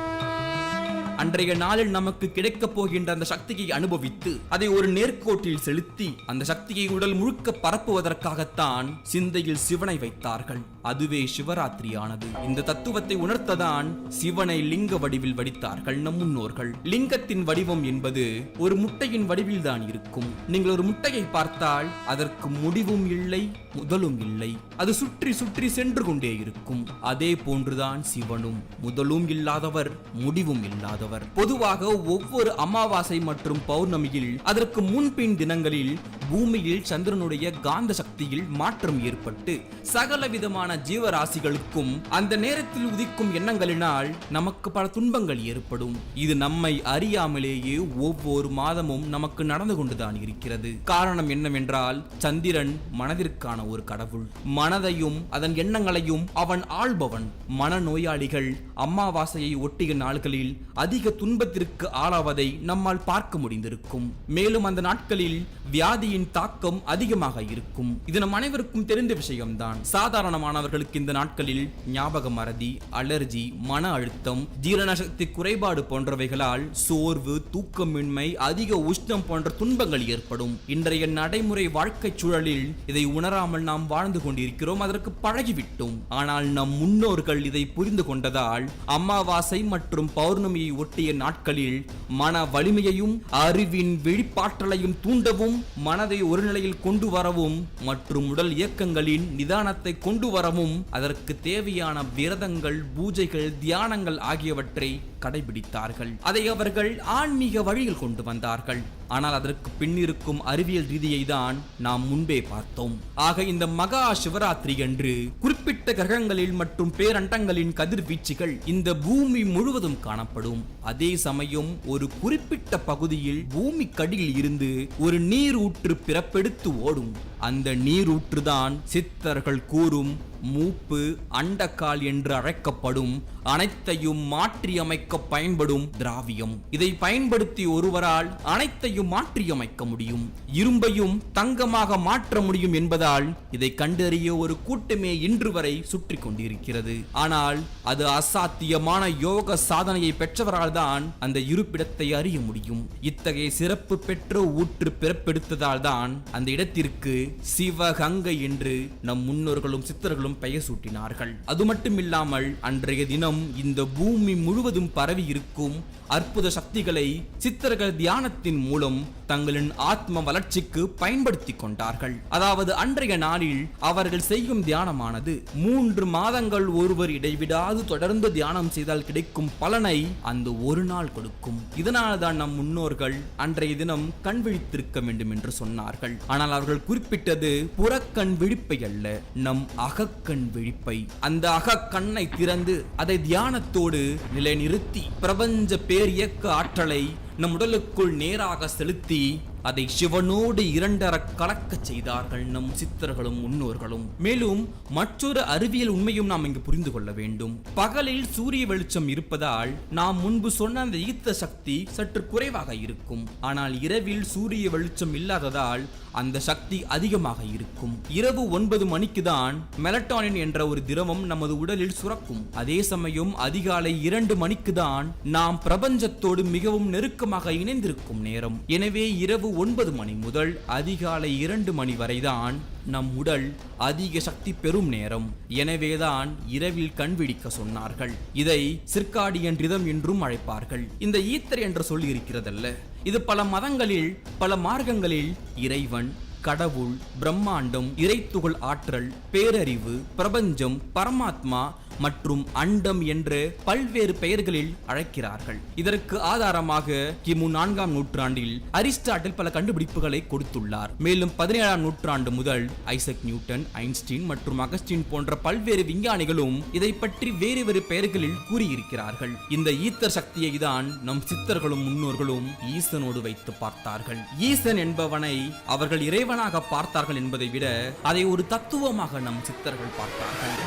அன்றைய நாளில் நமக்கு கிடைக்கப் போகின்ற அந்த சக்தியை அனுபவித்து அதை ஒரு நேர்கோட்டில் செலுத்தி அந்த சக்தியை உடல் முழுக்க பரப்புவதற்காகத்தான் சிந்தையில் சிவனை வைத்தார்கள். அதுவே சிவராத்திரியானது. இந்த தத்துவத்தை உணர்த்ததான் சிவனை லிங்க வடிவில் வடித்தார்கள் நம் முன்னோர்கள். லிங்கத்தின் வடிவம் என்பது ஒரு முட்டையின் வடிவில் தான் இருக்கும். நீங்கள் ஒரு முட்டையை பார்த்தால் அதற்கு முடிவும் இல்லை, முதலும் இல்லை. அது சுற்றி சுற்றி சென்று கொண்டே இருக்கும். அதே போன்றுதான் சிவனும். முதலும் இல்லாதவர், முடிவும் இல்லாதவர். பொதுவாக ஒவ்வொரு அமாவாசை மற்றும் பௌர்ணமியில் அதற்கு முன்பின் தினங்களில் பூமியில் சந்திரனுடைய காந்த சக்தியில் மாற்றம் ஏற்பட்டு சகல விதமான ஜீவராசிகளுக்கும் அந்த நேரத்தில் உதிக்கும் எண்ணங்களினால் நமக்கு பல துன்பங்கள் ஏற்படும். இது நம்மை அறியாமலேயே ஒவ்வொரு மாதமும் நமக்கு நடந்து கொண்டுதான் இருக்கிறது. காரணம் என்னவென்றால் சந்திரன் மனதிற்கான ஒரு கடவுள். மனதையும் அதன் எண்ணங்களையும் அவன் ஆள்பவன். மனநோயாளிகள் அமாவாசையை ஒட்டிய நாள்களில் அதிக அதிக துன்பத்திற்கு ஆளாவதை நம்மால் பார்க்க முடிந்திருக்கும். மேலும் அந்த நாட்களில் வியாதியின் தாக்கம் அதிகமாக இருக்கும். இது நம் அனைவருக்கும் தெரிந்த விஷயம்தான். சாதாரணமானவர்களுக்கு இந்த நாட்களில் ஞாபக மறதி, அலர்ஜி, மன அழுத்தம், ஜீரண சக்தி குறைபாடு போன்றவைகளால் சோர்வு, தூக்கமின்மை, அதிக உஷ்ணம் போன்ற துன்பங்கள் ஏற்படும். இன்றைய நடைமுறை வாழ்க்கை சூழலில் இதை உணராமல் நாம் வாழ்ந்து கொண்டிருக்கிறோம். அதற்கு பழகிவிட்டோம். ஆனால் நம் முன்னோர்கள் இதை புரிந்து கொண்டதால் அமாவாசை மற்றும் பௌர்ணமியை ஒட்டிய நாட்களில் மன வலிமையையும் அறிவின் விழிப்பாற்றலையும் தூண்டவும், மனதை ஒரு நிலையில் கொண்டு வரவும் மற்றும் உடல் இயக்கங்களின் நிதானத்தை கொண்டு வரவும் அதற்கு தேவையான விரதங்கள், பூஜைகள், தியானங்கள் ஆகியவற்றை கடைபிடித்தார்கள். அதை அவர்கள் ஆன்மீக வழியில் கொண்டு வந்தார்கள். ஆனால் அதற்கு பின்னிருக்கும் அறிவியல் ரீதியை தான் நாம் முன்பே பார்த்தோம். ஆக இந்த மகா சிவராத்திரி அன்று குறிப்பிட்ட கிரகங்களில் மற்றும் பேரண்டங்களின் கதிர்வீச்சுகள் இந்த பூமி முழுவதும் காணப்படும். அதே சமயம் ஒரு குறிப்பிட்ட பகுதியில் பூமி கடியில் இருந்து ஒரு நீரூற்று பிறப்பெடுத்து ஓடும். அந்த நீரூற்றுதான் சித்தர்கள் கூறும் மூப்பு அண்டக்கால் என்று அழைக்கப்படும் அனைத்தையும் மாற்றி அமைக்க பயன்படும் திராவியம். இதை பயன்படுத்தி ஒருவரால் அனைத்தையும் மாற்றி அமைக்க முடியும். இரும்பையும் தங்கமாக மாற்ற முடியும் என்பதால் இதை கண்டறிய ஒரு கூட்டமே இன்று வரை சுற்றி கொண்டிருக்கிறது. ஆனால் அது அசாத்தியமான யோக சாதனையை பெற்றவரால் தான் அந்த இருப்பிடத்தை அறிய முடியும். இத்தகைய சிறப்பு பெற்ற ஊற்று பிறப்பெடுத்ததால் தான் அந்த இடத்திற்கு சிவகங்கை என்று நம் முன்னோர்களும் சித்தர்களும் பெயர் சூட்டினார்கள். அது மட்டுமில்லாமல் அன்றைய தினம் இந்த பூமி முழுவதும் பரவி இருக்கும் அற்புத சக்திகளை சித்தர்கள் தியானத்தின் மூலம் தங்களின் ஆத்ம வளர்ச்சிக்கு பயன்படுத்தி கொண்டார்கள். அதாவது அன்றைய நாளில் அவர்கள் செய்யும் தியானமானது 3 மாதங்கள் ஒருவர் இடைவிடாது தொடர்ந்து தியானம் செய்தால் கிடைக்கும் பலனை அந்த ஒரு நாள் கொடுக்கும். இதனால் தான் நம் முன்னோர்கள் அன்றைய தினம் கண் விழித்திருக்க வேண்டும் என்று சொன்னார்கள். ஆனால் அவர்கள் குறிப்பிட்டது புறக்கண் விழிப்பை அல்ல, நம் அகக்கண் விழிப்பை. அந்த அகக்கண்ணை திறந்து அதை தியானத்தோடு நிலைநிறுத்தி பிரபஞ்ச பேரியக்க ஆற்றலை நம் உடலுக்குள் நேராக செலுத்தி அதை சிவனோடு இரண்டர கலக்க செய்தார்கள் நம் சித்தர்களும் முன்னோர்களும். மேலும் மற்றொரு அறிவியல் உண்மையும் நாம் இங்கு புரிந்து கொள்ள வேண்டும். பகலில் சூரிய வெளிச்சம் இருப்பதால் நாம் முன்பு சொன்ன அந்த ஈர்த்த சக்தி சற்று குறைவாக இருக்கும். ஆனால் இரவில் சூரிய வெளிச்சம் இல்லாததால் அந்த சக்தி அதிகமாக இருக்கும். இரவு 9 மணிக்கு தான் மெலட்டானின் என்ற ஒரு திரவம் நமது உடலில் சுரக்கும். அதே சமயம் அதிகாலை 2 மணிக்கு தான் நாம் பிரபஞ்சத்தோடு மிகவும் நெருக்கமாக இணைந்திருக்கும் நேரம். எனவே இரவு 9 மணி முதல் அதிகாலை 2 மணி வரைதான் நம் உடல் அதிக சக்தி பெறும் நேரம். எனவேதான் இரவில் கண் விழிக்க சொன்னார்கள். இதை சிர்காடியன் ரிதம் என்றும் அழைப்பார்கள். இந்த ஈத்தர் என்ற சொல் இருக்கிறதல்ல, இது பல மதங்களில் பல மார்க்கங்களில் இறைவன், கடவுள், பிரம்மாண்டம், இறைத்துகள் ஆற்றல், பேரறிவு, பிரபஞ்சம், பரமாத்மா மற்றும் அண்டம் என்று பல்வேறு பெயர்களில் அழைக்கிறார்கள். இதற்கு ஆதாரமாக கிமு 4ஆம் நூற்றாண்டில் அரிஸ்டாட்டில் பல கண்டுபிடிப்புகளை கொடுத்துள்ளார். மேலும் 17ஆம் நூற்றாண்டு முதல் ஐசக் நியூட்டன், ஐன்ஸ்டீன் மற்றும் அகஸ்டின் போன்ற பல்வேறு விஞ்ஞானிகளும் இதை பற்றி வேறு வேறு பெயர்களில் கூறியிருக்கிறார்கள். இந்த ஈத்தர் சக்தியை தான் நம் சித்தர்களும் முன்னோர்களும் ஈசனோடு வைத்து பார்த்தார்கள். ஈசன் என்பவனை அவர்கள் இறைவனாக பார்த்தார்கள் என்பதை விட அதை ஒரு தத்துவமாக நம் சித்தர்கள் பார்த்தார்கள்.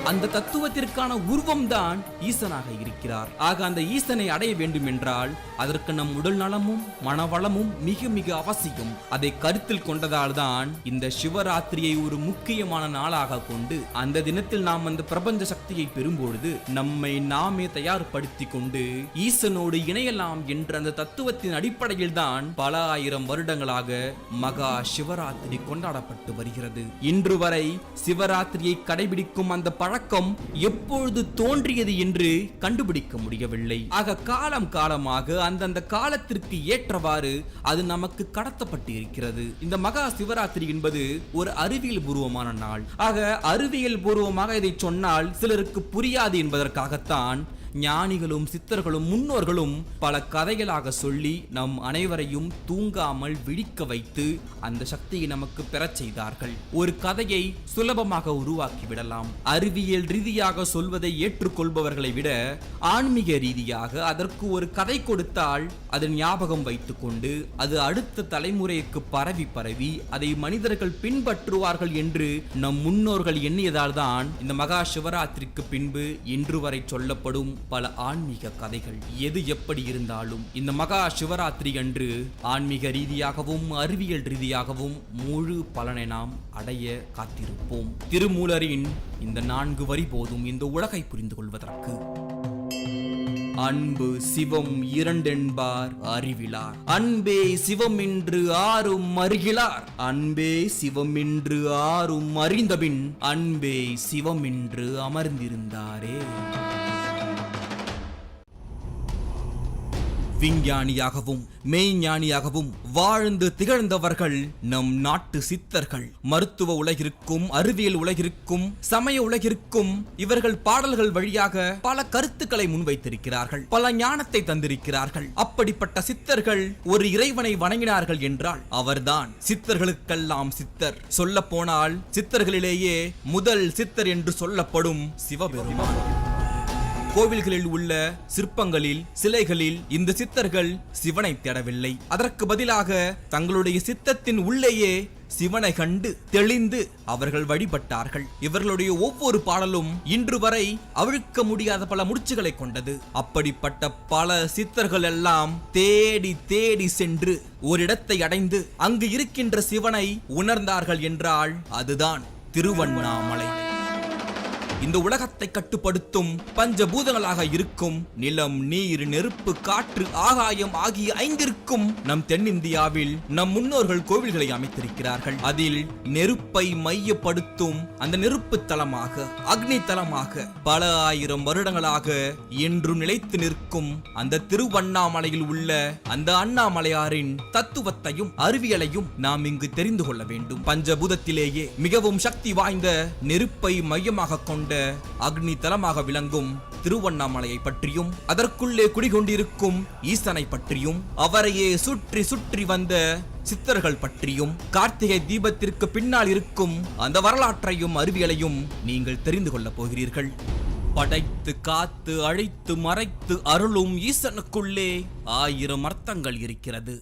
அந்த தத்துவத்திற்கான உருவம் தான் ஈசனாக இருக்கிறார். ஆக அந்த ஈசனை அடைய வேண்டும் என்றால் அதற்கு நம் உடல் நலமும் மனவளமும் மிக மிக அவசியம். அதை கருத்தில் கொண்டதால் தான் இந்த சிவராத்திரியை ஒரு முக்கியமான நாளாக கொண்டு அந்த தினத்தில் நாம் அந்த பிரபஞ்ச சக்தியை பெறும்பொழுது நம்மை நாமே தயார்படுத்தி கொண்டு ஈசனோடு இணையலாம் என்ற அந்த தத்துவத்தின் அடிப்படையில் தான் பல ஆயிரம் வருடங்களாக மகா சிவராத்திரி கொண்டாடப்பட்டு வருகிறது. இன்று வரை சிவராத்திரியை கடைபிடிக்கும் அந்த பழக்கம் எப்பொழுது தோன்றியது என்று கண்டுபிடிக்க முடியவில்லை. ஆக காலம் காலமாக அந்தந்த காலத்திற்கு ஏற்றவாறு அது நமக்கு கடத்தப்பட்டு இருக்கிறது. இந்த மகா சிவராத்திரி என்பது ஒரு அறிவியல் பூர்வமான நாள். ஆக அறிவியல் பூர்வமாக இதை சொன்னால் சிலருக்கு புரியாது என்பதற்காகத்தான் ஞானிகளும் சித்தர்களும் முன்னோர்களும் பல கதைகளாக சொல்லி நம் அனைவரையும் தூங்காமல் விழிக்க வைத்து அந்த சக்தியை நமக்கு பெறச் செய்தார்கள். ஒரு கதையை சுலபமாக உருவாக்கி விடலாம். அறிவியல் ரீதியாக சொல்வதை ஏற்றுக்கொள்பவர்களை விட ஆன்மீக ரீதியாக அதற்கு ஒரு கதை கொடுத்தால் அதை ஞாபகம் வைத்துக் கொண்டு அது அடுத்த தலைமுறைக்கு பரவி அதை மனிதர்கள் பின்பற்றுவார்கள் என்று நம் முன்னோர்கள் எண்ணியதால் தான் இந்த மகா சிவராத்திரிக்கு பின்பு இன்று வரை சொல்லப்படும் பல ஆன்மீக கதைகள். எது எப்படி இருந்தாலும் இந்த மகா சிவராத்திரி அன்று ஆன்மீக ரீதியாகவும் அறிவியல் ரீதியாகவும் முழு பலனை நாம் அடைய காத்திருப்போம். திருமூலரின் இந்த 4 வரி போதும் இந்த உலகை புரிந்து கொள்வதற்கு. அன்பு சிவம் இரண்டென்பார் அறிவிலார், அன்பே சிவம் என்று ஆரும் அறிகிலார், அன்பே சிவம் என்று ஆரும் அறிந்தபின் அன்பே சிவம் என்று அமர்ந்திருந்தாரே. விஞ்ஞானியாகவும் மெய்ஞானியாகவும் வாழ்ந்து திகழ்ந்தவர்கள் நம் நாட்டு சித்தர்கள். மருத்துவ உலகிற்கும் அறிவியல் உலகிற்கும் சமய உலகிற்கும் இவர்கள் பாடல்கள் வழியாக பல கருத்துக்களை முன்வைத்திருக்கிறார்கள், பல ஞானத்தை தந்திருக்கிறார்கள். அப்படிப்பட்ட சித்தர்கள் ஒரு இறைவனை வணங்கினார்கள் என்றால் அவர்தான் சித்தர்களுக்கெல்லாம் சித்தர். சொல்ல போனால் சித்தர்களிலேயே முதல் சித்தர் என்று சொல்லப்படும் சிவபெருமான். கோவில்களில் உள்ள சிற்பங்களில் சிலைகளில் இந்த சித்தர்கள் சிவனை தேடவில்லை, அதற்கு பதிலாக தங்களுடைய சித்தத்தின் உள்ளேயே சிவனை கண்டு தெளிந்து அவர்கள் வழிபட்டார்கள். இவர்களுடைய ஒவ்வொரு பாடலும் இன்று வரை அவிழ்க்க முடியாத பல முடிச்சுகளை கொண்டது. அப்படிப்பட்ட பல சித்தர்கள் எல்லாம் தேடி தேடி சென்று ஒரு இடத்தை அடைந்து அங்கு இருக்கின்ற சிவனை உணர்ந்தார்கள் என்றால் அதுதான் திருவண்ணாமலை. இந்த உலகத்தை கட்டுப்படுத்தும் பஞ்சபூதங்களாக இருக்கும் நிலம், நீர், நெருப்பு, காற்று, ஆகாயம் ஆகிய 5ற்கும் நம் தென்னிந்தியாவில் நம் முன்னோர்கள் கோவில்களை அமைத்திருக்கிறார்கள். அதில் நெருப்பை மையப்படுத்தும் அந்த நெருப்பு தலமாக, அக்னி தலமாக பல ஆயிரம் வருடங்களாக என்றும் நிலைத்து நிற்கும் அந்த திருவண்ணாமலையில் உள்ள அந்த அண்ணாமலையாரின் தத்துவத்தையும் அறிவியலையும் நாம் இங்கு தெரிந்து கொள்ள வேண்டும். பஞ்சபூதத்திலேயே மிகவும் சக்தி வாய்ந்த நெருப்பை மையமாக கொண்ட அக்னி தலமாக விளங்கும் திருவண்ணாமலையை பற்றியும் அதற்குள்ளே குடிகொண்டிருக்கும் ஈசனை பற்றியும் அவரையே சுற்றி சுற்றி வந்த சித்தர்கள் பற்றியும் கார்த்திகை தீபத்திற்கு பின்னால் இருக்கும் அந்த வரலாற்றையும் அறிவியலையும் நீங்கள் தெரிந்து கொள்ளப் போகிறீர்கள். படைத்து காத்து அழைத்து மறைத்து அருளும் ஈசனுக்குள்ளே 1000 அர்த்தங்கள் இருக்கிறது.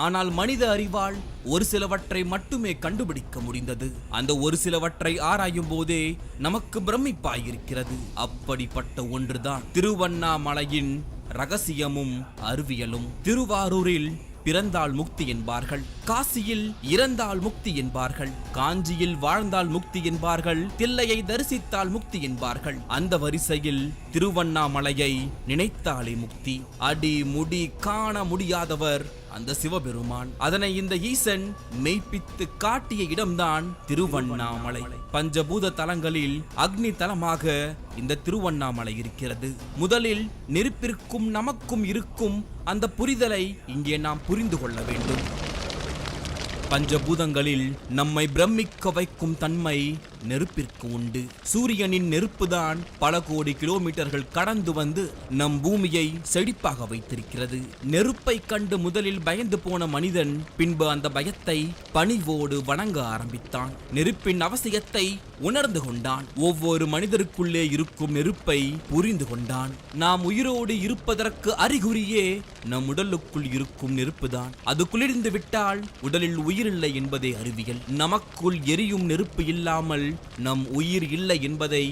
ஆனால் மனித அறிவால் ஒரு சிலவற்றை மட்டுமே கண்டுபிடிக்க முடிந்தது. அந்த ஒரு சிலவற்றை ஆராயும் போதே நமக்கு பிரமிப்பாயிருக்கிறது. அப்படிப்பட்ட ஒன்றுதான் திருவண்ணாமலையின் ரகசியமும் அறிவியலும். திருவாரூரில் பிறந்தால் முக்தி என்பார்கள், காசியில் இறந்தால் முக்தி என்பார்கள், காஞ்சியில் வாழ்ந்தால் முக்தி என்பார்கள், தில்லையை தரிசித்தால் முக்தி என்பார்கள். அந்த வரிசையில் திருவண்ணாமலையை நினைத்தாலே முக்தி. அடி முடி காண முடியாதவர் அந்த சிவபெருமான். அதனை இந்த ஈசன் மெய்ப்பித்து காட்டிய இடம்தான் திருவண்ணாமலை. பஞ்சபூத தலங்களில் அக்னி தலமாக இந்த திருவண்ணாமலை இருக்கிறது. முதலில் நெருப்பிற்கும் நமக்கும் இருக்கும் அந்த புரிதலை இங்கே நாம் புரிந்து கொள்ள வேண்டும். பஞ்சபூதங்களில் நம்மை பிரமிக்க வைக்கும் தன்மை நெருப்பிற்கு உண்டு. சூரியனின் நெருப்புதான் பல கோடி கிலோமீட்டர்கள் கடந்து வந்து நம் பூமியை செழிப்பாக வைத்திருக்கிறது. நெருப்பை கண்டு முதலில் பயந்து போன மனிதன் பின்பு அந்த பயத்தை பணிவோடு வணங்க ஆரம்பித்தான். நெருப்பின் அவசியத்தை உணர்ந்து கொண்டான். ஒவ்வொரு மனிதருக்குள்ளே இருக்கும் நெருப்பை புரிந்து கொண்டான். நாம் உயிரோடு இருப்பதற்கு அறிகுறியே நம் உடலுக்குள் இருக்கும் நெருப்புதான். அது குளிர்ந்து விட்டால் உடலில் உயிரில்லை என்பதே அறிவியல். நமக்குள் எரியும் நெருப்பு இல்லாமல் நம் உயிர் இல்லை என்பதை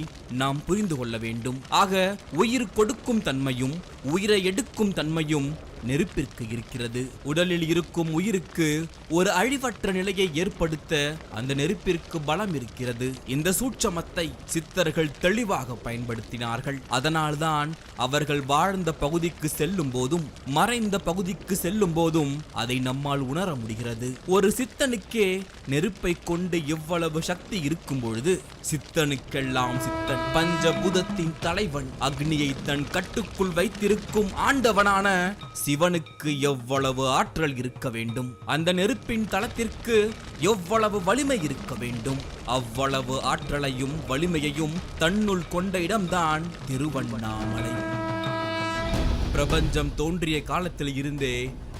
நாம் புரிந்து கொள்ள வேண்டும். ஆக உயிர் கொடுக்கும் தன்மையும் உயிரை எடுக்கும் தன்மையும் நெருப்பிற்கு இருக்கிறது. உடலில் இருக்கும் உயிருக்கு ஒரு அழிவற்ற நிலையை ஏற்படுத்த அந்த நெருப்பிற்கு பலம் இருக்கிறது. இந்த சூட்சமத்தை சித்தர்கள் தெளிவாக பயன்படுத்தினார்கள். அதனால்தான் அவர்கள் வாழ்ந்த பகுதிக்கு செல்லும் போதும் மறைந்த பகுதிக்கு செல்லும் போதும் அதை நம்மால் உணர முடிகிறது. ஒரு சித்தனுக்கே நெருப்பை கொண்டு எவ்வளவு சக்தி இருக்கும் பொழுது சித்தனுக்கெல்லாம் சித்தன், பஞ்சபூதத்தின் தலைவன், அக்னியை தன் கட்டுக்குள் வைத்திருக்கும் ஆண்டவனான சிவனுக்கு எவ்வளவு ஆற்றல் இருக்க வேண்டும், அந்த நெருப்பின் தளத்திற்கு எவ்வளவு வலிமை இருக்க வேண்டும். அவ்வளவு ஆற்றலையும் வலிமையையும் தன்னுள் கொண்ட இடம்தான் திருவண்ணாமலை. பிரபஞ்சம் தோன்றிய காலத்தில் இருந்தே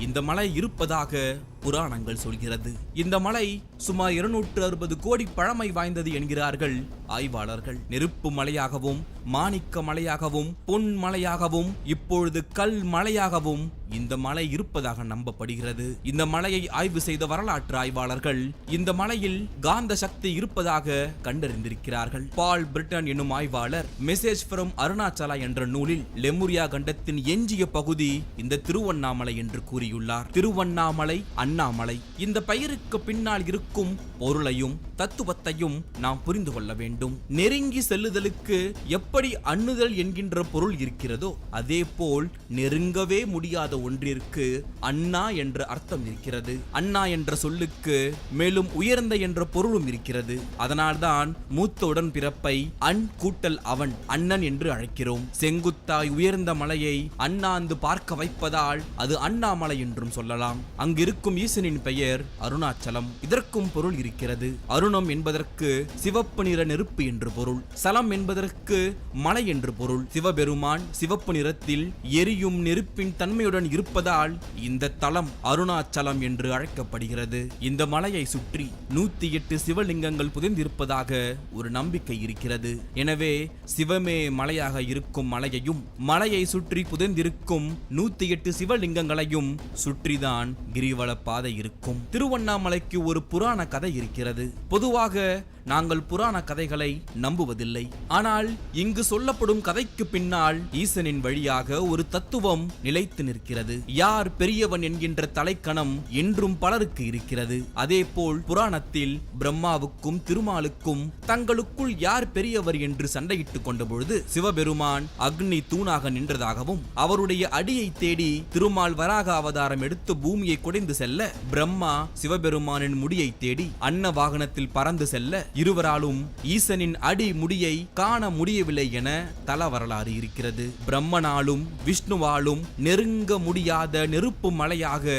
இந்த மலை இருப்பதாக புராணங்கள் சொல்கிறது. இந்த மலை சுமார் 260 கோடி பழமை வாய்ந்தது என்கிறார்கள் ஆய்வாளர்கள். நெருப்பு மலையாகவும் மாணிக்க மலையாகவும் பொன் மலையாகவும் இப்பொழுது கல் மலையாகவும் இந்த மலை இருப்பதாக நம்பப்படுகிறது. இந்த மலையை ஆய்வு செய்த வரலாற்று ஆய்வாளர்கள் இந்த மலையில் காந்த சக்தி இருப்பதாக கண்டறிந்திருக்கிறார்கள். பால் பிரிட்டன் என்னும் ஆய்வாளர் மெசேஜ் ஃப்ரம் அருணாச்சலா என்ற நூலில் லெமுரியா கண்டத்தின் எஞ்சிய பகுதி இந்த திருவண்ணாமலை என்று கூறியுள்ளார். திருவண்ணாமலை, அண்ணாமலை, இந்த பெயருக்கு பின்னால் இருக்கும் பொருளையும் தத்துவத்தையும் நாம் புரிந்து கொள்ள வேண்டும். நெருங்கி செல்லுதலுக்கு எப்படி அண்ணுதல் என்கின்ற பொருள் இருக்கிறதோ அதே போல் நெருங்கவே முடியாத ஒன்றிற்கு அண்ணா என்ற அர்த்தம் இருக்கிறது. அண்ணா என்ற சொல்லுக்கு மேலும் உயர்ந்த என்ற பொருளும் இருக்கிறது. அதனால்தான் மூத்த உடன்பிறப்பை அன் கூட்டல் அவன் அண்ணன் என்று அழைக்கிறோம். செங்குத்தாய் உயர்ந்த மலையை அண்ணாந்து பார்க்க வைப்பதால் அது அண்ணாமலை என்றும் சொல்லலாம். அங்கிருக்கும் ஈசனின் பெயர் அருணாச்சலம். இதற்கும் பொருள் இருக்கிறது. அருணம் என்பதற்கு சிவப்பு நிற நெருப்பு என்று பொருள். சலம் என்பதற்கு மலை என்று பொருள். சிவபெருமான் சிவப்பு நிறத்தில் எரியும் நெருப்பின் தன்மையுடன் இருப்பதால் இந்த தலம் அருணாச்சலம் என்று அழைக்கப்படுகிறது. இந்த மலையை சுற்றி 108 சிவலிங்கங்கள் புதைந்திருப்பதாக ஒரு நம்பிக்கை இருக்கிறது. எனவே சிவமே மலையாக இருக்கும் மலையையும் மலையை சுற்றி புதைந்திருக்கும் 108 சிவலிங்கங்களையும் சுற்றிதான் கிரிவல பாதை இருக்கும். திருவண்ணாமலைக்கு ஒரு புராண கதை இருக்கிறது. பொதுவாக நாங்கள் புராண கதைகளை நம்புவதில்லை. ஆனால் இங்கு சொல்லப்படும் கதைக்கு பின்னால் ஈசனின் வழியாக ஒரு தத்துவம் நிலைத்து நிற்கிறது. யார் பெரியவன் என்கின்ற தலைக்கணம் இன்றும் பலருக்கு இருக்கிறது. அதே போல் புராணத்தில் பிரம்மாவுக்கும் திருமாலுக்கும் தங்களுக்குள் யார் பெரியவர் என்று சண்டையிட்டுக் கொண்ட பொழுது சிவபெருமான் அக்னி தூணாக நின்றதாகவும் அவருடைய அடியை தேடி திருமால் வராக அவதாரம் எடுத்து பூமியை குடைந்து செல்ல பிரம்மா சிவபெருமானின் முடியை தேடி அன்ன வாகனத்தில் பறந்து செல்ல இருவராலும் ஈசனின் அடி முடியை காண முடியவில்லை என தல வரலாறு இருக்கிறது. பிரம்மனாலும் விஷ்ணுவாலும் நெருங்க முடியாத நெருப்பு மலையாக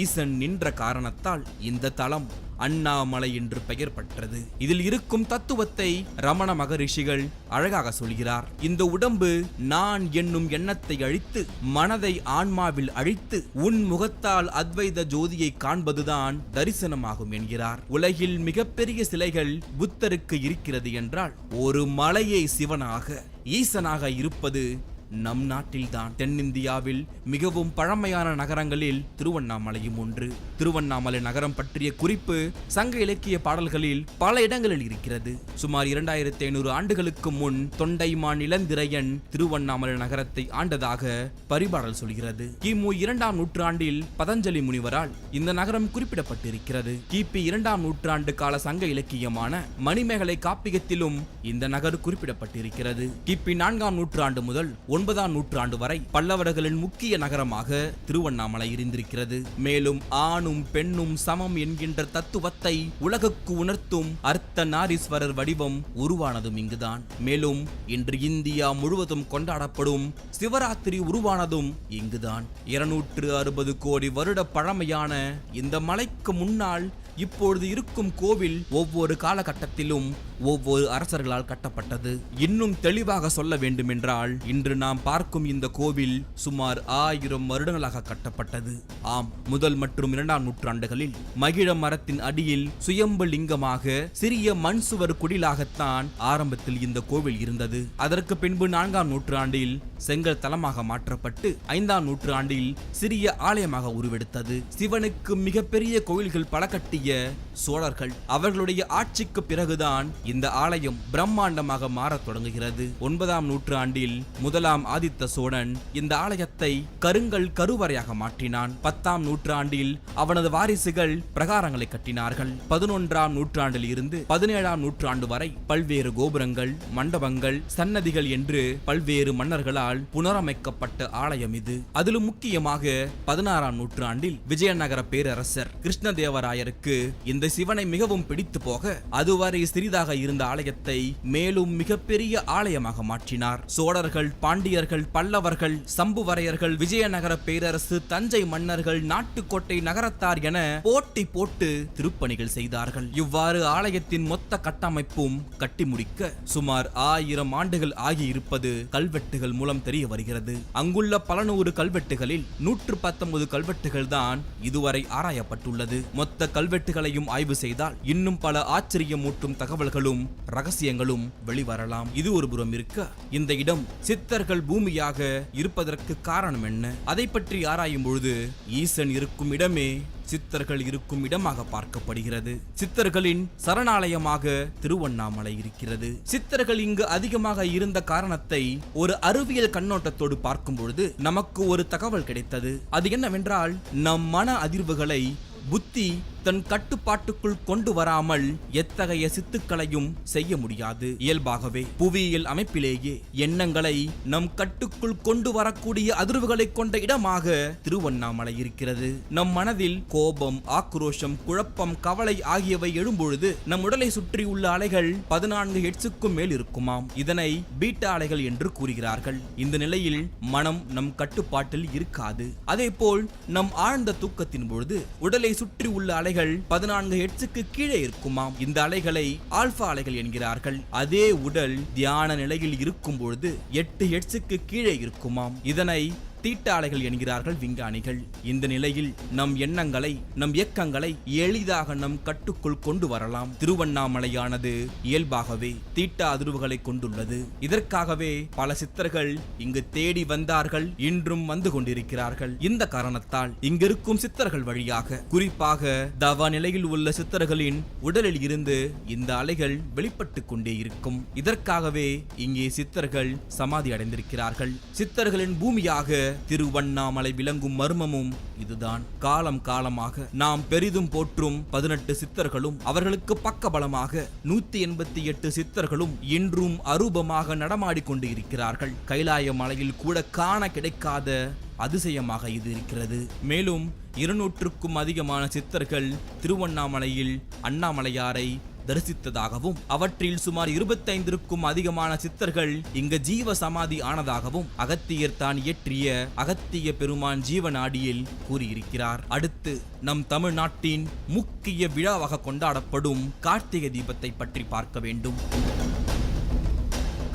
ஈசன் நின்ற காரணத்தால் இந்த தலம் அண்ணாமலை என்று பெயர் பெற்றது. இதில் இருக்கும் தத்துவத்தை ரமண மகரிஷிகள் அழகாக சொல்கிறார். இந்த உடம்பு நான் என்னும் எண்ணத்தை அழித்து மனதை ஆன்மாவில் அழித்து உன் முகத்தால் அத்வைத ஜோதியை காண்பதுதான் தரிசனமாகும் என்கிறார். உலகில் மிகப்பெரிய சிலைகள் புத்தருக்கு இருக்கிறது என்றால் ஒரு மலையை சிவனாக ஈசனாக இருப்பது நம் நாட்டில்தான். தென்னிந்தியாவில் மிகவும் பழமையான நகரங்களில் திருவண்ணாமலையும் ஒன்று. திருவண்ணாமலை நகரம் பற்றிய குறிப்பு சங்க இலக்கிய பாடல்களில் பல இடங்களில் இருக்கிறது. சுமார் 2500 ஆண்டுகளுக்கு முன் தொண்டைமான் இளந்திரையன் திருவண்ணாமலை நகரத்தை ஆண்டதாக பரிபாடல் சொல்கிறது. கிமு 2ஆம் நூற்றாண்டில் பதஞ்சலி முனிவரால் இந்த நகரம் குறிப்பிடப்பட்டிருக்கிறது. கிபி 2ஆம் நூற்றாண்டு கால சங்க இலக்கியமான மணிமேகலை காப்பியத்திலும் இந்த நகர் குறிப்பிடப்பட்டிருக்கிறது. கிபி 4ஆம் நூற்றாண்டு முதல் 9ஆம் நூற்றாண்டு வரை பல்லவர்களின் முக்கிய நகரமாக திருவண்ணாமலை இருந்திருக்கிறது. மேலும் ஆணும் பெண்ணும் சமம் என்கின்ற தத்துவத்தை உலகுக்கு உணர்த்தும் அர்த்த நாரீஸ்வரர் வடிவம் உருவானதும் இங்குதான். மேலும் இன்று இந்தியா முழுவதும் கொண்டாடப்படும் சிவராத்திரி உருவானதும் இங்குதான். 260 கோடி வருட பழமையான இந்த மலைக்கு முன்னால் இப்பொழுது இருக்கும் கோவில் ஒவ்வொரு காலகட்டத்திலும் ஒவ்வொரு அரசர்களால் கட்டப்பட்டது. இன்னும் தெளிவாக சொல்ல வேண்டுமென்றால் இன்று நாம் பார்க்கும் இந்த கோவில் சுமார் 1000 வருடங்களாக கட்டப்பட்டது. ஆம், முதல் மற்றும் 2ஆம் நூற்றாண்டுகளில் மகிழ மரத்தின் அடியில் சுயம்பு லிங்கமாக சிறிய மண் சுவர் குடிலாகத்தான் ஆரம்பத்தில் இந்த கோவில் இருந்தது. அதற்கு பின்பு 4ஆம் நூற்றாண்டில் செங்கல் தலமாக மாற்றப்பட்டு 5ஆம் நூற்றாண்டில் சிறிய ஆலயமாக உருவெடுத்தது. சிவனுக்கு மிகப்பெரிய கோவில்கள் பல கட்டிய சோழர்கள் அவர்களுடைய ஆட்சிக்கு பிறகுதான் இந்த ஆலயம் பிரம்மாண்டமாக மாறத் தொடங்குகிறது. 9ஆம் நூற்றாண்டில் முதலாம் ஆதித்த சோழன் இந்த ஆலயத்தை கருங்கல் கருவறையாக மாற்றினான். 10ஆம் நூற்றாண்டில் அவனது வாரிசுகள் பிரகாரங்களை கட்டினார்கள். 11ஆம் நூற்றாண்டில் இருந்து 17ஆம் நூற்றாண்டு வரை பல்வேறு கோபுரங்கள், மண்டபங்கள், சன்னதிகள் என்று பல்வேறு மன்னர்களால் புனரமைக்கப்பட்ட ஆலயம் இது. அதிலும் முக்கியமாக 16ஆம் நூற்றாண்டில் விஜயநகர பேரரசர் கிருஷ்ணதேவராயருக்கு இந்த சிவனை மிகவும் பிடித்து போக அதுவரை சிறிதாக இருந்த ஆலயத்தை மேலும் மிகப்பெரிய ஆலயமாக மாற்றினார். சோழர்கள், பாண்டியர்கள், பல்லவர்கள், சம்புவரையர்கள், விஜயநகர பேரரசு, தஞ்சை மன்னர்கள், நாட்டுக்கோட்டை நகரத்தார் என போட்டி போட்டு திருப்பணிகள் செய்தார்கள். இவ்வாறு ஆலயத்தின் மொத்த கட்டமைப்பும் கட்டி முடிக்க சுமார் 1000 ஆண்டுகள் ஆகியிருப்பது கல்வெட்டுகள் மூலம் தெரிய வருகிறது. அங்குள்ள பல நூறு கல்வெட்டுகளில் 119 கல்வெட்டுகள் தான் இதுவரை ஆராயப்பட்டுள்ளது. மொத்த கல்வெட்டுகளையும் ஆய்வு செய்தால் இன்னும் பல ஆச்சரியமூட்டும் தகவல்களும் ரகசியங்களும் வெளிவரலாம். இது ஒரு புறம் இருக்க, இந்த இடம் சித்தர்கள் பூமியாக இருப்பதற்கு காரணம் என்ன? அதை பற்றி ஆராயும் பொழுது ஈசன் இருக்கும் இடமே சித்தர்கள் இருக்கும் இடமாக பார்க்கப்படுகிறது. சித்தர்களின் சரணாலயமாக திருவண்ணாமலை இருக்கிறது. சித்தர்கள் இங்கு அதிகமாக இருந்த காரணத்தை ஒரு அறிவியல் கண்ணோட்டத்தோடு பார்க்கும் பொழுது நமக்கு ஒரு தகவல் கிடைத்தது. அது என்னவென்றால், நம் மன அதிர்வுகளை புத்தி தன் கட்டுப்பாட்டுக்குள் கொண்டு வராமல் எத்தகைய சித்துக்களையும் செய்ய முடியாது. இயல்பாகவே புவியியல் அமைப்பிலேயே எண்ணங்களை நம் கட்டுக்குள் கொண்டு வரக்கூடிய அதிர்வுகளை கொண்ட இடமாக திருவண்ணாமலை இருக்கிறது. நம் மனதில் கோபம், ஆக்ரோஷம், குழப்பம், கவலை ஆகியவை எழும்பொழுது நம் உடலை சுற்றி உள்ள அலைகள் 14 ஹெர்ட்ஸுக்கும் மேல் இருக்குமாம். இதனை பீட்டா அலைகள் என்று கூறுகிறார்கள். இந்த நிலையில் மனம் நம் கட்டுப்பாட்டில் இருக்காது. அதேபோல் நம் ஆழ்ந்த தூக்கத்தின் பொழுது உடலை சுற்றி உள்ள அலைகள் 14 ஹெர்ட்ஸுக்கு கீழே இருக்குமாம். இந்த அலைகளை ஆல்பா அலைகள் என்கிறார்கள். அதே உடல் தியான நிலையில் இருக்கும் பொழுது 8 ஹெர்ட்ஸுக்கு கீழே இருக்குமாம். இதனை தீட்டா அலைகள் என்கிறார்கள் விஞ்ஞானிகள். இந்த நிலையில் நம் எண்ணங்களை, நம் இயக்கங்களை எளிதாக நம் கட்டுக்குள் கொண்டு வரலாம். திருவண்ணாமலையானது இயல்பாகவே தீட்டா அதிர்வுகளை கொண்டுள்ளது. இதற்காகவே பல சித்தர்கள் இங்கு தேடி வந்தார்கள், இன்றும் வந்து கொண்டிருக்கிறார்கள். இந்த காரணத்தால் இங்கிருக்கும் சித்தர்கள் வழியாக, குறிப்பாக தவ நிலையில் உள்ள சித்தர்களின் உடலில் இருந்து இந்த அலைகள் வெளிப்பட்டுக் கொண்டே இருக்கும். இதற்காகவே இங்கே சித்தர்கள் சமாதி அடைந்திருக்கிறார்கள். சித்தர்களின் பூமியாக திருவண்ணாமலை விளங்கும் மர்மமும் இதுதான். காலம் காலமாக நாம் பெரிதும் போற்றும் 18 சித்தர்களும் அவர்களுக்கு பக்கபலமாக 188 சித்தர்களும் இன்றும் அரூபமாக நடமாடிக்கொண்டு இருக்கிறார்கள். கைலாய மலையில் கூட காண கிடைக்காத அதிசயமாக இது இருக்கிறது. மேலும் 200க்கும் அதிகமான சித்தர்கள் திருவண்ணாமலையில் அண்ணாமலையாரை தரிசித்ததாகவும், அவற்றில் சுமார் 25க்கும் அதிகமான சித்தர்கள் இங்கு ஜீவ சமாதி ஆனதாகவும் அகத்தியர் தான் இயற்றிய அகத்திய பெருமான் ஜீவநாடியில் கூறியிருக்கிறார். அடுத்து நம் தமிழ்நாட்டின் முக்கிய விழாவாக கொண்டாடப்படும் கார்த்திகை தீபத்தை பற்றி பார்க்க வேண்டும்.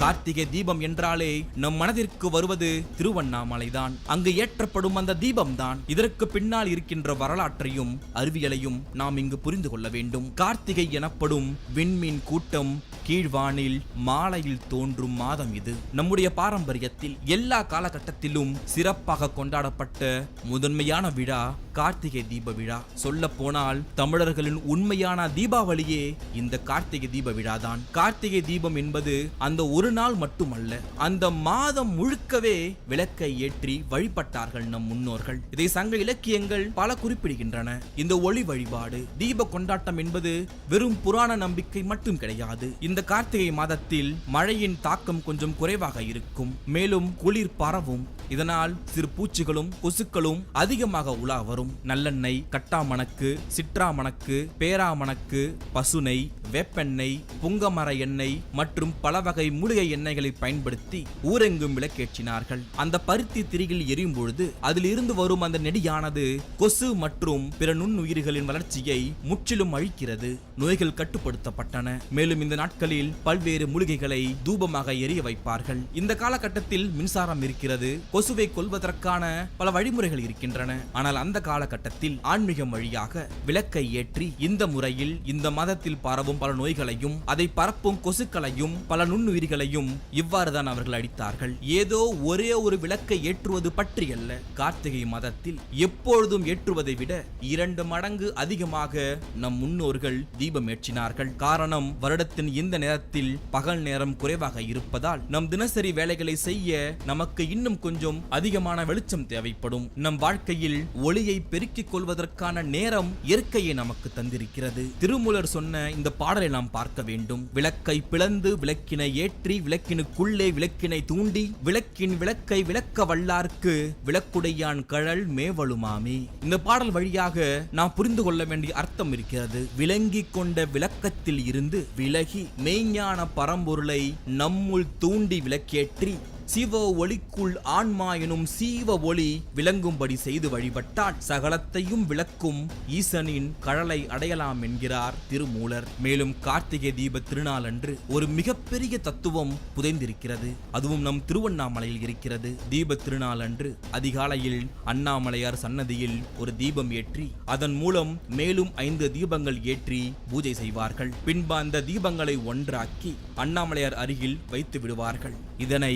கார்த்திகை தீபம் என்றாலே நம் மனதிற்கு வருவது திருவண்ணாமலைதான். அங்கு ஏற்றப்படும் அந்த தீபம்தான். இதற்கு பின்னால் இருக்கின்ற வரலாற்றையும் அறிவியலையும் நாம் இங்கு புரிந்து கொள்ள வேண்டும். கார்த்திகை எனப்படும் விண்மீன் கூட்டம் கீழ்வானில் மாலையில் தோன்றும் மாதம் இது. நம்முடைய பாரம்பரியத்தில் எல்லா காலகட்டத்திலும் சிறப்பாக கொண்டாடப்பட்ட முதன்மையான விழா கார்த்திகை தீப விழா. சொல்ல போனால் தமிழர்களின் உண்மையான தீபாவளியே இந்த கார்த்திகை தீப விழாதான். கார்த்திகை தீபம் என்பது அந்த ஒரு நாள் மட்டுமல்ல, அந்த மாதம் முழுக்கவே விளக்கை ஏற்றி வழிபட்டார்கள் நம் முன்னோர்கள். இதை சங்க இலக்கியங்கள் பல குறிப்பிடுகின்றன. இந்த ஒளி வழிபாடு, தீப கொண்டாட்டம் என்பது வெறும் புராண நம்பிக்கை மட்டும் கிடையாது. இந்த கார்த்திகை மாதத்தில் மழையின் தாக்கம் கொஞ்சம் குறைவாக இருக்கும். மேலும் குளிர் பரவும். இதனால் சிறு பூச்சிகளும் கொசுக்களும் அதிகமாக உலா வரும். நல்லெண்ணெய், கட்டாமணக்கு, சிற்றாமணக்கு, பேராமணக்கு, பசுனை, வேப்பெண்ணெய், புங்கமர எண்ணெய் மற்றும் பல வகை மூலிகை எண்ணெய்களை பயன்படுத்தி ஊரெங்கும் விளக்கேற்றினார்கள். அந்த பருத்தி திரியில் எரியும் பொழுது அதில் இருந்து வரும் அந்த நெடியானது கொசு மற்றும் பிற நுண்ணுயிர்களின் வளர்ச்சியை முற்றிலும் அழிக்கிறது. நோய்கள் கட்டுப்படுத்தப்பட்டன. மேலும் இந்த நாட்களில் பல்வேறு மூலிகைகளை தூபமாக எரிய வைப்பார்கள். இந்த காலகட்டத்தில் மின்சாரம் இருக்கிறது. கொசுவை கொல்வதற்கான பல வழிமுறைகள் இருக்கின்றன. ஆனால் அந்த காலகட்டத்தில் ஆன்மீகம் வழியாக விளக்கை ஏற்றி இந்த முறையில் இந்த மதத்தில் பரவும் பல நோய்களையும் அதை பரப்பும் கொசுக்களையும் பல நுண்ணுயிர்களையும் இவ்வாறுதான் அவர்கள் அடித்தார்கள். ஏதோ ஒரே ஒரு விளக்கை ஏற்றுவது பற்றியல்ல. கார்த்திகை மதத்தில் எப்பொழுதும் ஏற்றுவதை விட 2 மடங்கு அதிகமாக நம் முன்னோர்கள் தீபம் ஏற்றினார்கள். காரணம், வருடத்தின் இந்த நேரத்தில் பகல் நேரம் குறைவாக இருப்பதால் நம் தினசரி வேலைகளை செய்ய நமக்கு இன்னும் கொஞ்சம் அதிகமான வெளிச்சம் தேவைப்படும். நம் வாழ்க்கையில் ஒளியை பெருக்கிக் கொள்வதற்கான நேரம் இயற்கையை நமக்கு தந்திருக்கிறது. திருமூலர் சொன்ன இந்த பாடலை நாம் பார்க்க வேண்டும். விளக்கை பிளந்து விளக்கினை ஏற்றி விளக்கினுக்குள்ளே விளக்கினை தூண்டி விளக்கின் விளக்கை விளக்க வல்லார்க்கு விளக்குடையான் கழல் மேவலுமாமே. இந்த பாடல் வழியாக நாம் புரிந்து கொள்ள வேண்டிய அர்த்தம் இருக்கிறது. விளங்கிக் கொண்ட விளக்கத்தில் இருந்து விலகி மெய்ஞான பரம்பொருளை நம்முள் தூண்டி விளக்கேற்றி சிவ ஒளிக்குள் ஆன்மா எனும் சீவ ஒளி விளங்கும்படி செய்து வழிபட்டால் சகலத்தையும் விளக்கும் ஈசனின் கழலை அடையலாம் என்கிறார் திருமூலர். மேலும் கார்த்திகை தீப திருநாள் அன்று ஒரு மிகப்பெரிய தத்துவம் புதைந்திருக்கிறது. அதுவும் நம் திருவண்ணாமலையில் இருக்கிறது. தீப திருநாள் அன்று அதிகாலையில் அண்ணாமலையார் சன்னதியில் ஒரு தீபம் ஏற்றி அதன் மூலம் மேலும் 5 தீபங்கள் ஏற்றி பூஜை செய்வார்கள். பின்பு அந்த தீபங்களை ஒன்றாக்கி அண்ணாமலையார் அருகில் வைத்து விடுவார்கள். இதனை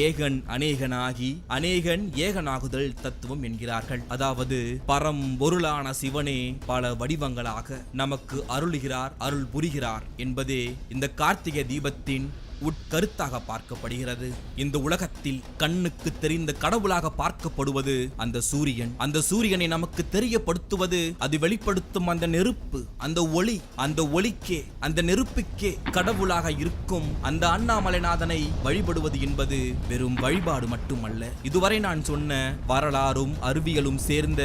ஏகன் அநேகனாகி அநேகன் ஏகனாகுதல் தத்துவம் என்கிறார்கள். அதாவது பரம்பொருளான சிவனே பல வடிவங்களாக நமக்கு அருளுகிறார், அருள் புரிகிறார் என்பதே இந்த கார்த்திகை தீபத்தின் உட்கருத்தாக பார்க்கப்படுகிறது. இந்த உலகத்தில் கண்ணுக்கு தெரிந்த கடவுளாக பார்க்கப்படுவது அந்த சூரியன். அந்த சூரியனை நமக்கு தெரியப்படுத்துவது அது வெளிப்படுத்தும் அந்த நெருப்பு, அந்த ஒளி. அந்த ஒளிக்கே, அந்த நெருப்புக்கே கடவுளாக இருக்கும் அந்த அண்ணாமலைநாதனை வழிபடுவது என்பது வெறும் வழிபாடு மட்டுமல்ல. இதுவரை நான் சொன்ன வரலாறும் அறிவியலும் சேர்ந்த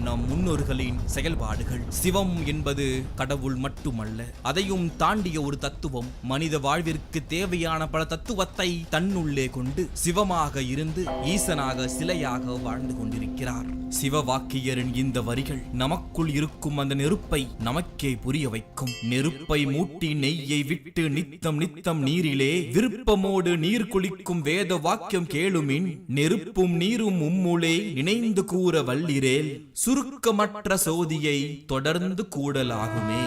நம் முன்னோர்களின் செயல்பாடுகள். சிவம் என்பது கடவுள் மட்டுமல்ல, அதையும் தாண்டிய ஒரு தத்துவம். மனித வாழ்விற்கு தேவையான பல தத்துவத்தை தன்னுள்ளே கொண்டு சிவமாக இருந்து ஈசனாக சிலையாக வாழ்ந்து கொண்டிருக்கிறார். சிவவாக்கியரின் இந்த வரிகள் நமக்குள் இருக்கும் அந்த நெருப்பை நமக்கே புரிய வைக்கும். நெருப்பை மூட்டி நெய்யை விட்டு நித்தம் நித்தம் நீரிலே விருப்பமோடு நீர் குளிக்கும் வேத வாக்கியம் கேளுமின் நெருப்பும் நீரும் உம்முளே நினைந்து கூற வல்லிரேல் சுருக்கமற்ற சோதியை தொடர்ந்து கூடலாகுமே.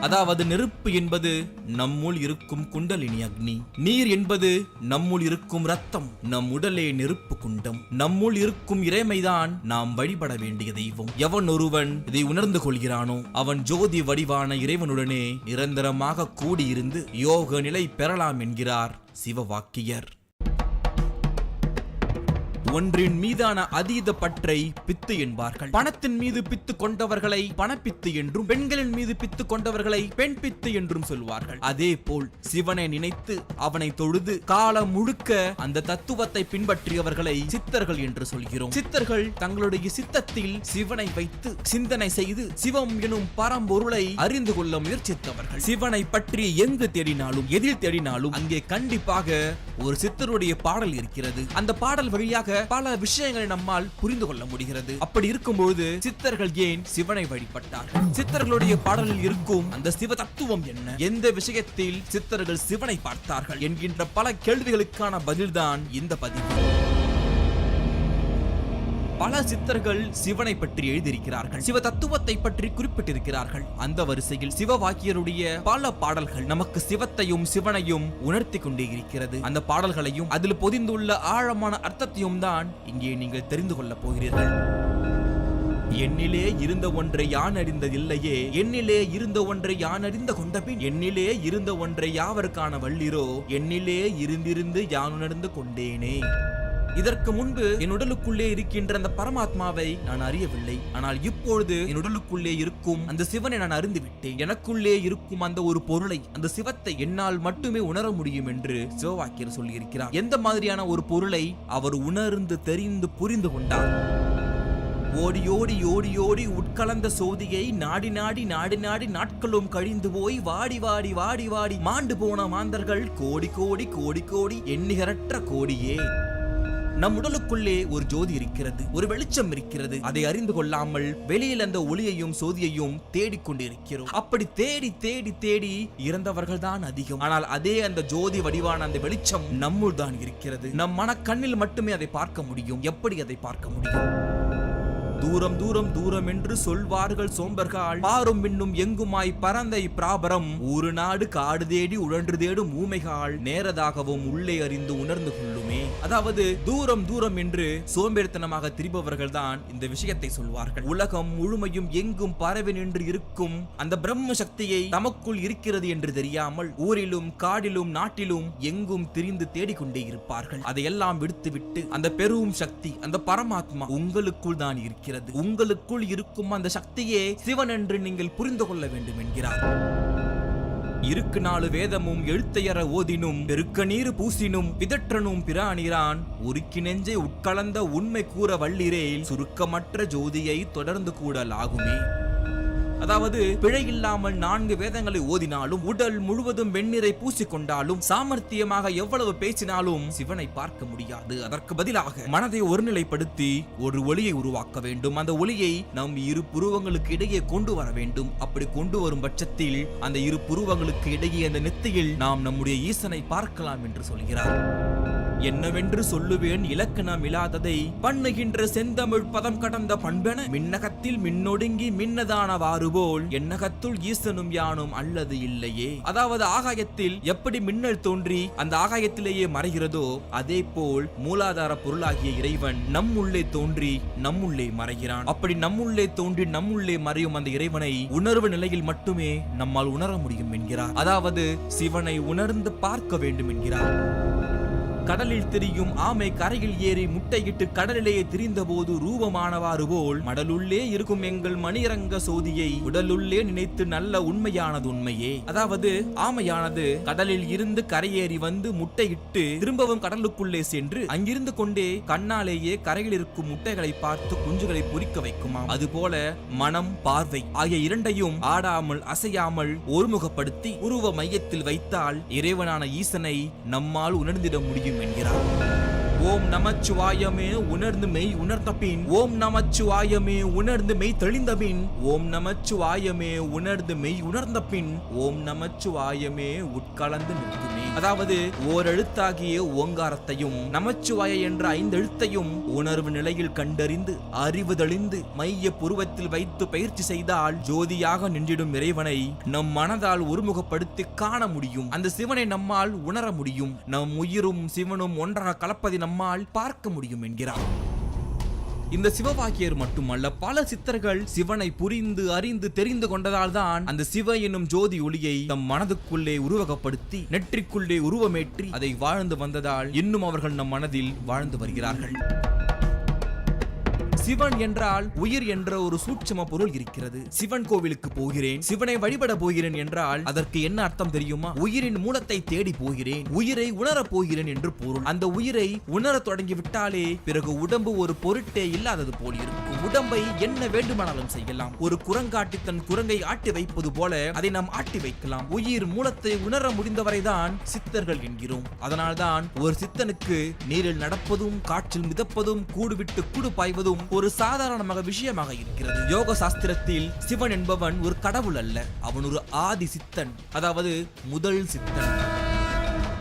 அதாவது நெருப்பு என்பது நம்முள் இருக்கும் குண்டலினி அக்னி, நீர் என்பது நம்முள் இருக்கும் ரத்தம், நம் உடலே நெருப்பு குண்டம். நம்முள் இருக்கும் இறைமைதான் நாம் வழிபட வேண்டிய தெய்வம். எவன் ஒருவன் இதை உணர்ந்து கொள்கிறானோ அவன் ஜோதி வடிவான இறைவனுடனே நிரந்தரமாக கூடியிருந்து யோக நிலை பெறலாம் என்கிறார் சிவவாக்கியர். ஒன்றின் மீதான அதீத பற்றை பித்து என்பார்கள். பணத்தின் மீது பித்து கொண்டவர்களை பணப்பித்து என்றும், பெண்களின் மீது பித்து கொண்டவர்களை பெண் பித்து என்றும் சொல்வார்கள். அதே போல் சிவனை நினைத்து அவனை தொழுது காலம் முழுக்க அந்த தத்துவத்தை பின்பற்றியவர்களை சித்தர்கள் என்று சொல்கிறோம். சித்தர்கள் தங்களுடைய சித்தத்தில் சிவனை வைத்து சிந்தனை செய்து சிவம் எனும் பரம்பொருளை அறிந்து கொள்ள முயற்சித்தவர்கள். சிவனை பற்றி எங்கு தேடினாலும் எதில் தேடினாலும் அங்கே கண்டிப்பாக ஒரு சித்தருடைய பாடல் இருக்கிறது. அந்த பாடல் வழியாக பல விஷயங்களை நம்மால் புரிந்து கொள்ள முடிகிறது. அப்படி இருக்கும்போது சித்தர்கள் ஏன் சிவனை வழிபட்டார்கள்? சித்தர்களுடைய பாடலில் இருக்கும் அந்த சிவ தத்துவம் என்ன? எந்த விஷயத்தில் சித்தர்கள் சிவனை பார்த்தார்கள் என்கின்ற பல கேள்விகளுக்கான பதில்தான் இந்த பதிவு. பல சித்தர்கள் சிவனை பற்றி எழுதியிருக்கிறார்கள், சிவ தத்துவத்தை பற்றி குறிப்பிட்டிருக்கிறார்கள். அந்த வரிசையில் சிவவாக்கியருடைய பல பாடல்கள் நமக்கு சிவத்தையும் சிவனையும் உணர்த்தி கொண்டே இருக்கிறது. அந்த பாடல்களையும் அதில் பொதிந்துள்ள ஆழமான அர்த்தத்தையும் தான் இங்கே நீங்கள் தெரிந்து கொள்ளப் போகிறீர்கள். என்னிலே இருந்த ஒன்றை யான் அறிந்ததில்லையே, என்னிலே இருந்த ஒன்றை யான் அறிந்த கொண்டபின் என்னிலே இருந்த ஒன்றை யாவருக்கான வள்ளிரோ, என்னிலே இருந்திருந்து யான் உணர்ந்து கொண்டேனே. இதற்கு முன்பு என் உடலுக்குள்ளே இருக்கின்ற அந்த பரமாத்மாவை நான் அறியவில்லை. ஆனால் இப்பொழுது என் உடலுக்குள்ளே இருக்கும் அந்த சிவனை நான் அறிந்து விட்டேன். எனக்குள்ளே இருக்கும் அந்த ஒரு பொருளை, அந்த சிவத்தை என்னால் மட்டுமே உணர முடியும் என்று சிவவாக்கியர் சொல்லியிருக்கிறார். எந்த மாதிரியான ஒரு பொருளை அவர் உணர்ந்து தெரிந்து புரிந்து கொண்டார்? ஓடி ஓடி ஓடி ஓடி உட்கலந்த சோதியை நாடி நாடி நாடி நாடி நாட்களும் கழிந்து போய் வாடி வாடி வாடி வாடி மாண்டு போன மாந்தர்கள் கோடி கோடி கோடி கோடி எண்ணிகரற்ற கோடியே. நம் உடலுக்குள்ளே ஒரு ஜோதி இருக்கிறது, ஒரு வெளிச்சம் இருக்கிறது. அதை அறிந்து கொள்ளாமல் வெளியில் அந்த ஒளியையும் சோதியையும் தேடிக்கொண்டிருக்கிறோம். அப்படி தேடி தேடி தேடி இறந்தவர்கள் தான் அதிகம். ஆனால் அதே அந்த ஜோதி வடிவான அந்த வெளிச்சம் நம்முள் தான் இருக்கிறது. நம் மனக்கண்ணில் மட்டுமே அதை பார்க்க முடியும். எப்படி அதை பார்க்க முடியும்? தூரம் தூரம் தூரம் என்று சொல்வார்கள் சோம்பர்கள், பாரும் மின்னும் எங்குமாய் பரந்த பிராபரம், ஒரு நாடு காடு தேடி உழன்று தேடும் ஊமைகள் நேரதாகவும் உள்ளே அறிந்து உணர்ந்து கொள்ளுமே. அதாவது தூரம் தூரம் என்று சோம்பேறித்தனமாக திரிபவர்கள் தான் இந்த விஷயத்தை சொல்வார்கள். உலகம் முழுமையும் எங்கும் பரவி நின்று இருக்கும் அந்த பிரம்ம சக்தியை தமக்குள் இருக்கிறது என்று தெரியாமல் ஊரிலும் காடிலும் நாட்டிலும் எங்கும் திரிந்து தேடிக்கொண்டே இருப்பார்கள். அதையெல்லாம் விடுத்துவிட்டு அந்த பெரும் சக்தி, அந்த பரமாத்மா உங்களுக்குள் தான் இருக்கிறது. உங்களுக்குள் இருக்கும் அந்த சக்தியே சிவன் என்று நீங்கள் புரிந்து கொள்ள வேண்டும் என்கிறார். இருக்கு நாலு வேதமும் எழுத்தையற ஓதினும் பெருக்க நீரு பூசினும் பிதற்றனும் பிராணிரான் உருக்கி நெஞ்சை உட்கலந்த உண்மை கூற வள்ளிரேல் சுருக்கமற்ற ஜோதியை தொடர்ந்து கூடலாகுமே. அதாவது பிழை இல்லாமல் 4 வேதங்களை ஓதினாலும், உடல் முழுவதும் வெந்நீரை பூசிக்கொண்டாலும், சாமர்த்தியமாக எவ்வளவு பேசினாலும் சிவனை பார்க்க முடியாது. அதற்கு பதிலாக மனதை ஒருநிலைப்படுத்தி ஒரு ஒளியை உருவாக்க வேண்டும். அந்த ஒளியை நம் இரு புருவங்களுக்கு இடையே கொண்டு வர வேண்டும். அப்படி கொண்டு வரும் பட்சத்தில் அந்த இரு புருவங்களுக்கு இடையே அந்த நெத்தியில் நாம் நம்முடைய ஈசனை பார்க்கலாம் என்று சொல்கிறார். என்னவென்று சொல்லுவேன் இலக்கணம் இல்லாததை பண்ணுகின்ற செந்தமிழ் பதம் கடந்த பண்பென மின்னகத்தில் மின்னொடுங்கி மின்னதானவாறு போல் எண்ணகத்துள் ஈசனும் யானும் அல்லது இல்லையே. அதாவது ஆகாயத்தில் எப்படி மின்னல் தோன்றி அந்த ஆகாயத்திலேயே மறைகிறதோ அதே போல் மூலாதார பொருளாகிய இறைவன் நம்முள்ளே தோன்றி நம்முள்ளே மறைகிறான். அப்படி நம்முள்ளே தோன்றி நம்முள்ளே மறையும் அந்த இறைவனை உணர்வு நிலையில் மட்டுமே நம்மால் உணர முடியும் என்கிறார். அதாவது சிவனை உணர்ந்து பார்க்க வேண்டும் என்கிறார். கடலில் திரியும் ஆமை கரையில் ஏறி முட்டையிட்டு கடலிலேயே திரிந்த போது ரூபமானவாறு போல் மடலுள்ளே இருக்கும் எங்கள் மணிரங்க சோதியை உடலுள்ளே நினைத்து நல்ல உண்மையானது உண்மையே. அதாவது ஆமையானது கடலில் இருந்து கரையேறி வந்து முட்டையிட்டு திரும்பவும் கடலுக்குள்ளே சென்று அங்கிருந்து கொண்டே கண்ணாலேயே கரையில் இருக்கும் முட்டைகளை பார்த்து குஞ்சுகளை பொறிக்க வைக்குமாம். அதுபோல மனம், பார்வை ஆகிய இரண்டையும் ஆடாமல் அசையாமல் ஒருமுகப்படுத்தி உருவ மையத்தில் வைத்தால் இறைவனான ஈசனை நம்மால் உணர்ந்திட முடியும் என்கிறார். ஓம் நமச்சிவாயமே உணர்ந்து மெய் உணர்ந்த பின், ஓம் நமச்சிவாயமே உணர்ந்து மெய் தெளிந்த பின், ஓம் நமச்சிவாயமே உணர்ந்து மெய் உணர்ந்த பின், ஓம் நமச்சிவாயமே உட்கலந்து நிற்குமே. அதாவது ஓரெழுத்தாகிய ஓங்காரத்தையும் நமச்சிவாய என்ற 5 எழுத்தையும் உணர்வு நிலையில் கண்டறிந்து அறிவு தெளிந்து மைய புருவத்தில் வைத்து பயிற்சி செய்தால் ஜோதியாக நின்றிடும் இறைவனை நம் மனதால் ஒருமுகப்படுத்தி காண முடியும். அந்த சிவனை நம்மால் உணர முடியும். நம் உயிரும் சிவனும் ஒன்றாக கலப்பதை நம்மால் பார்க்க முடியும் என்கிறார். இந்த சிவவாக்கியர் மட்டுமல்ல, பல சித்தர்கள் சிவனை புரிந்து அறிந்து தெரிந்து கொண்டதால் தான் அந்த சிவ என்னும் ஜோதி ஒளியை தம் மனதுக்குள்ளே உருவகப்படுத்தி நெற்றிக்குள்ளே உருவமேற்றி அதை வாழ்ந்து வந்ததால் இன்னும் அவர்கள் நம் மனதில் வாழ்ந்து வருகிறார்கள். சிவன் என்றால் உயிர் என்ற ஒரு சூட்சும பொருள் இருக்கிறது. சிவன் கோவிலுக்கு போகிறேன், சிவனை வழிபட போகிறேன் என்றால் அதற்கு என்ன அர்த்தம் தெரியுமா? உயிரின் மூலத்தை தேடி போகிறேன், உயிரை உணரப் போகிறேன் என்று பொருள். அந்த உயிரை உணர தொடங்கி விட்டாலே பிறகு உடம்பு ஒரு பொருட்டே இல்லாதது போல் இருக்கும். உடம்பை என்ன வேண்டுமானாலும் செய்யலாம். ஒரு குரங்காட்டி தன் குரங்கை ஆட்டி வைப்பது போல அதை நாம் ஆட்டி வைக்கலாம். உயிர் மூலத்தை உணர முடிந்தவரைதான் சித்தர்கள் என்கிறோம். அதனால்தான் ஒரு சித்தனுக்கு நீரில் நடப்பதும் காற்றில் மிதப்பதும் கூடு விட்டு கூடு பாய்வதும் ஒரு சாதாரணமாக விஷயமாக இருக்கிறது. யோக சாஸ்திரத்தில் சிவன் என்பவன் ஒரு கடவுள் அல்ல, அவன் ஒரு ஆதி சித்தன், அதாவது முதல் சித்தன்.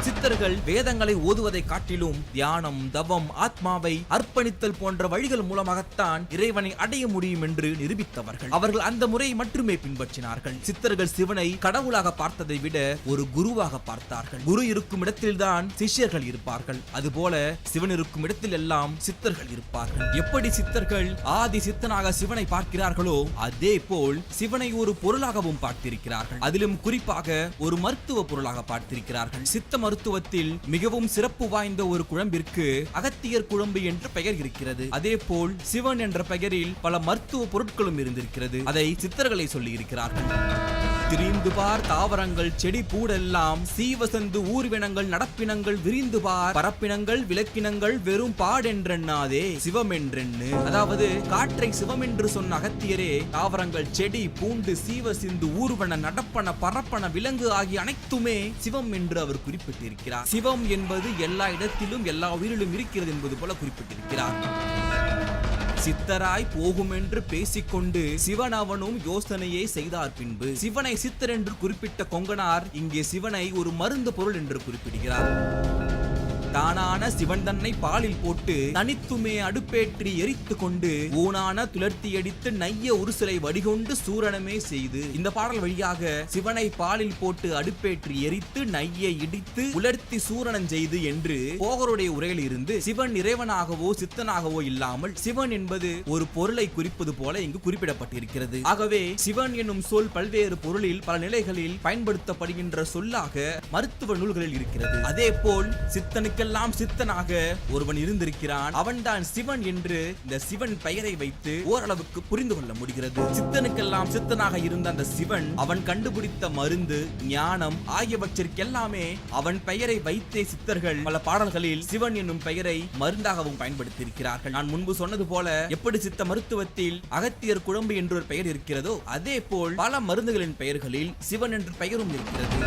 சித்தர்கள் வேதங்களை ஓதுவதை காட்டிலும் தியானம், தவம், ஆத்மாவை அர்ப்பணித்தல் போன்ற வழிகள் மூலமாகத்தான் இறைவனை அடைய முடியும் என்று நிரூபித்தவர்கள். அவர்கள் அந்த முறையை மட்டுமே பின்பற்றினார்கள். சித்தர்கள் சிவனை கடவுளாக பார்த்ததை விட ஒரு குருவாக பார்த்தார்கள். குரு இருக்கும் இடத்தில்தான் சிஷ்யர்கள் இருப்பார்கள். அதுபோல சிவன் இருக்கும் இடத்தில் எல்லாம் சித்தர்கள் இருப்பார்கள். எப்படி சித்தர்கள் ஆதி சித்தனாக சிவனை பார்க்கிறார்களோ அதே போல் சிவனை ஒரு பொருளாகவும் பார்த்திருக்கிறார்கள். அதிலும் குறிப்பாக ஒரு மருத்துவ பொருளாக பார்த்திருக்கிறார்கள். சித்த மருத்துவத்தில் மிகவும் சிறப்பு வாய்ந்த ஒரு குழம்பிற்கு அகத்தியர் குழம்பு என்று பெயர் இருக்கிறது. அதே போல் சிவன் என்ற பெயரில் பல மருத்துவ பொருட்களும் இருந்திருக்கிறது. அதை சித்தர்களை சொல்லி இருக்கிறார்கள். திரிந்து பார் தாவரங்கள் செடி பூடெல்லாம் சீவசந்து ஊர்வினங்கள் நடப்பினங்கள் விரிந்து பார் பரப்பினங்கள் விளக்கினங்கள் வெறும் பாடென்றெண்ணாதே சிவம் என்றெண்ணு. அதாவது காற்றை சிவம் என்று சொன்ன அகத்தியரே தாவரங்கள் செடி பூண்டு சீவ சிந்து ஊர்வன நடப்பன பரப்பன விலங்கு ஆகிய அனைத்துமே சிவம் என்று அவர் குறிப்பிட்டிருக்கிறார். சிவம் என்பது எல்லா இடத்திலும் எல்லா உயிரிலும் இருக்கிறது என்பது போல குறிப்பிட்டிருக்கிறார். சித்தராய் போகும் என்று பேசிக்கொண்டு சிவன் அவனும் யோசனையை செய்தார். பின்பு சிவனை சித்தர் என்று குறிப்பிட்ட கொங்கனார் இங்கே சிவனை ஒரு மருந்து பொருள் என்று குறிப்பிடுகிறார். தானான சிவன் தன்னை பாலில் போட்டு தனித்துமே அடுப்பேற்றி எரித்து கொண்டு ஊனான துளர்த்தி அடித்து நைய உருசலை வடிகொண்டு சூரணமே செய்து. இந்த பாடல் வழியாக சிவனை பாலில் போட்டு அடுப்பேற்றி எரித்து நைய இடித்து உலர்த்தி சூரணம் செய்து என்று போகருடைய உரையில் இருந்து சிவன் இறைவனாகவோ சித்தனாகவோ இல்லாமல் சிவன் என்பது ஒரு பொருளை குறிப்பது போல இங்கு குறிப்பிடப்பட்டிருக்கிறது. ஆகவே சிவன் என்னும் சொல் பல்வேறு பொருளில் பல நிலைகளில் பயன்படுத்தப்படுகின்ற சொல்லாக மருத்துவ நூல்களில் இருக்கிறது. அதே போல் சித்தனுக்கு சித்தனுக்கெல்லாம் சித்தனாக ஒருவன் இருந்திருக்கிறான், அவன்தான் சிவன் என்று இந்த சிவன் பெயரை வைத்து ஓரளவுக்கு புரிந்து கொள்ள முடிகிறது. சித்தனுக்கெல்லாம் சித்தனாக இருந்த அந்த சிவன் அவன் கண்டுபிடித்த மருந்து, ஞானம் ஆகியவற்றிற்கெல்லாமே அவன் பெயரை வைத்தே சித்தர்கள் பல பாடல்களில் சிவன் என்னும் பெயரை மருந்தாகவும் பயன்படுத்தியிருக்கிறார்கள். நான் முன்பு சொன்னது போல எப்படி சித்த மருத்துவத்தில் அகத்தியர் குழம்பு என்று ஒரு பெயர் இருக்கிறதோ அதே போல் பல மருந்துகளின் பெயர்களில் சிவன் என்ற பெயரும் இருக்கிறது.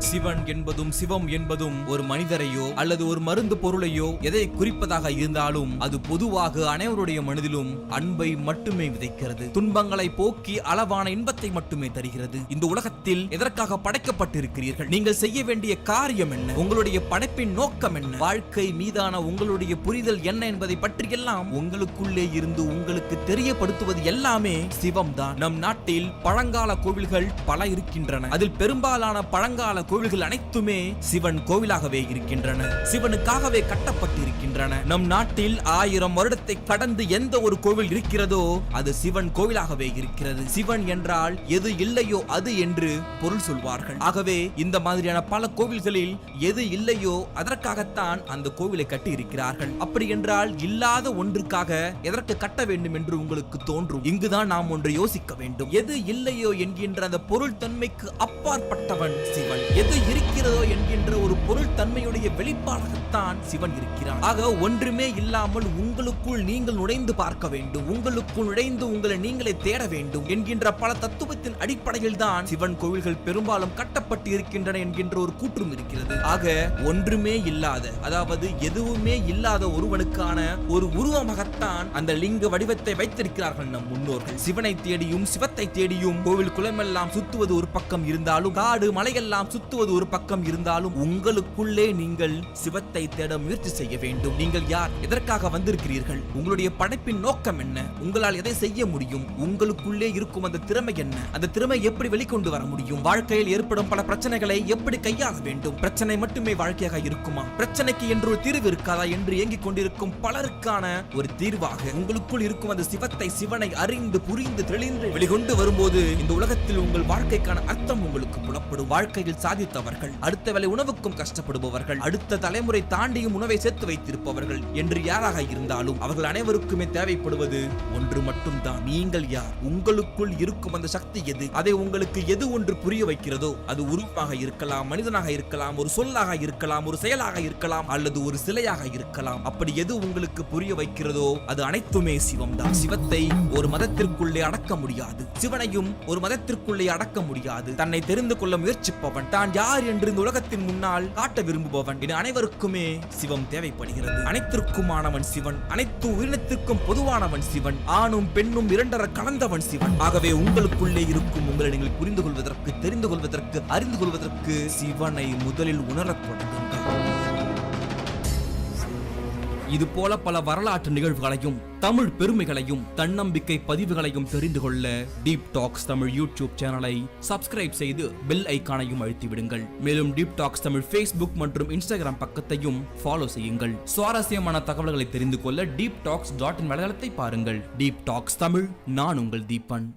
சிவன் என்பதும் சிவம் என்பதும் ஒரு மனிதரையோ அல்லது ஒரு மருந்து பொருளையோ எதை குறிப்பதாக இருந்தாலும் அது பொதுவாக அனைவருடைய மனதிலும் அன்பை மட்டுமே விதைக்கிறது. துன்பங்களை போக்கி அளவான இன்பத்தை மட்டுமே தருகிறது. இந்த உலகத்தில் எதற்காக படைக்கப்பட்டிருக்கிறீர்கள்? நீங்கள் செய்ய வேண்டிய காரியம் என்ன? உங்களுடைய படைப்பின் நோக்கம் என்ன? வாழ்க்கை மீதான உங்களுடைய புரிதல் என்ன என்பதை பற்றியெல்லாம் உங்களுக்குள்ளே இருந்து உங்களுக்கு தெரியப்படுத்துவது எல்லாமே சிவம் தான். நம் நாட்டில் பழங்கால கோவில்கள் பல இருக்கின்றன. அதில் பெரும்பாலான பழங்கால கோவில்கள் அனைத்துமே சிவன் கோவிலாகவே இருக்கின்றன. சிவனுக்காகவே கட்டப்பட்டிருக்கின்றன. நம் நாட்டில் 1000 வருடத்தை கடந்து எந்த ஒரு கோவில் இருக்கிறதோ அது சிவன் கோவிலாகவே இருக்கிறது. சிவன் என்றால் எது இல்லையோ அது என்று பொருள் சொல்வார்கள். ஆகவே இந்த மாதிரியான பல கோவில்களில் எது இல்லையோ அதற்காகத்தான் அந்த கோவிலை கட்டி இருக்கிறார்கள். அப்படி என்றால் இல்லாத ஒன்றுக்காக எதற்கு கட்ட வேண்டும் என்று உங்களுக்கு தோன்றும். இங்குதான் நாம் ஒன்று யோசிக்க வேண்டும். எது இல்லையோ என்கின்ற அந்த பொருள் தன்மைக்கு அப்பாற்பட்டவன் சிவன். எது இருக்கிறதோ என்கின்ற ஒரு பொருள் தன்மையுடைய வெளிப்பாடாகத்தான் சிவன் இருக்கிறான். ஆக ஒன்றுமே இல்லாமல் உங்களுக்குள் நீங்கள் நுழைந்து பார்க்க வேண்டும், உங்களுக்குள் நுழைந்து உங்களை நீங்களே தேட வேண்டும் என்கின்ற பல தத்துவத்தின் அடிப்படையில் தான் சிவன் கோவில்கள் பெரும்பாலும் கட்டப்பட்டு இருக்கின்றன என்கின்ற ஒரு கூற்றும் இருக்கிறது. ஆக ஒன்றுமே இல்லாத, அதாவது எதுவுமே இல்லாத ஒருவனுக்கான ஒரு உருவமாகத்தான் அந்த லிங்க வடிவத்தை வைத்திருக்கிறார்கள் நம் முன்னோர்கள். சிவனை தேடியும் சிவத்தை தேடியும் கோவில் குளமெல்லாம் சுத்துவது ஒரு பக்கம் இருந்தாலும், காடு மலையெல்லாம் சுத்துவது ஒரு பக்கம் இருந்தாலும், உங்களுக்குள்ளே நீங்கள் சிவத்தை தேட முயற்சி செய்ய வேண்டும். நீங்கள் யார்? எதற்காக வந்திருக்கிறீர்கள்? உங்களுடைய படைப்பின் நோக்கம் என்ன? உங்களால் எதை செய்ய முடியும்? உங்களுக்குள்ளே இருக்கும் அந்த திறமை என்ன? அந்த திறமை எப்படி வெளிக்கொண்டு வர முடியும்? வாழ்க்கையில் ஏற்படும் பல பிரச்சனைகளை எப்படி கையாள வேண்டும்? பிரச்சனை மட்டுமே வாழ்க்கையாக இருக்குமா? பிரச்சனைக்கு என்று ஒரு தீர்வு இருக்காதா என்று ஏங்கிக் கொண்டிருக்கும் பலருக்கான ஒரு தீர்வாக உங்களுக்குள் இருக்கும் அந்த சிவத்தை, சிவனை அறிந்து புரிந்து தெளிந்து வெளிக்கொண்டு வரும்போது இந்த உலகத்தில் உங்கள் வாழ்க்கைக்கான அர்த்தம் உங்களுக்கு புலப்படும். வாழ்க்கையில் சாதித்தவர்கள், அடுத்த வேளை உணவுக்கும் கஷ்டப்படுபவர்கள், அடுத்த தலைமுறை தாண்டியும் உணவை சேர்த்து வைத்திருப்பவர்கள் என்று யாராக இருந்தாலும் அவர்கள் அனைவருக்குமே தேவைப்படுவது ஒன்று மட்டும்தான். நீங்கள் யார்? உங்களுக்குள் இருக்கும் அந்த சக்தி எது? அதை உங்களுக்கு எது ஒன்று புரிய வைக்கிறதோ அது உருவமாக இருக்கலாம், மனிதனாக இருக்கலாம், ஒரு சொல்லாக இருக்கலாம், ஒரு செயலாக இருக்கலாம், அல்லது ஒரு சிலையாக இருக்கலாம். அப்படி எது உங்களுக்கு புரிய வைக்கிறதோ அது அனைத்துமே சிவம் தான். சிவத்தை ஒரு மதத்திற்குள்ளே அடக்க முடியாது, சிவனையும் ஒரு மதத்திற்குள்ளே அடக்க முடியாது. தன்னை தெரிந்து கொள்ள முயற்சிப்பவன், தான் யார் என்று இந்த உலகத்தின் முன்னால் காட்ட விரும்புபவன் என அனைவருக்குமே சிவம் தேவைப்படுகிறது. அனைத்திற்குமானவன் சிவன், அனைத்து உயிரினத்திற்கும் பொதுவானவன் சிவன், ஆணும் பெண்ணும் இரண்டர கலந்தவன் சிவன். ஆகவே உங்களுக்குள்ளே இருக்கும் உங்களை நீங்கள் புரிந்து கொள்வதற்கு, தெரிந்து கொள்வதற்கு, அறிந்து கொள்வதற்கு சிவனை முதலில் உணரத் தொடங்குங்கள். இது போல பல வரலாற்று நிகழ்வுகளையும் தமிழ் பெருமைகளையும் தன்னம்பிக்கை பதிவுகளையும் தெரிந்து கொள்ள டீப் டாக்ஸ் தமிழ் யூடியூப் சேனலை சப்ஸ்கிரைப் செய்து பெல் ஐகானையும் அழுத்தி விடுங்கள். மேலும் டீப் டாக்ஸ் தமிழ் ஃபேஸ்புக் மற்றும் இன்ஸ்டாகிராம் பக்கத்தையும் ஃபாலோ செய்யுங்கள். சுவாரஸ்யமான தகவல்களை தெரிந்து கொள்ள deeptalks.in வலைதளத்தை பாருங்கள். டீப் டாக்ஸ் தமிழ், நான் உங்கள் தீபன்.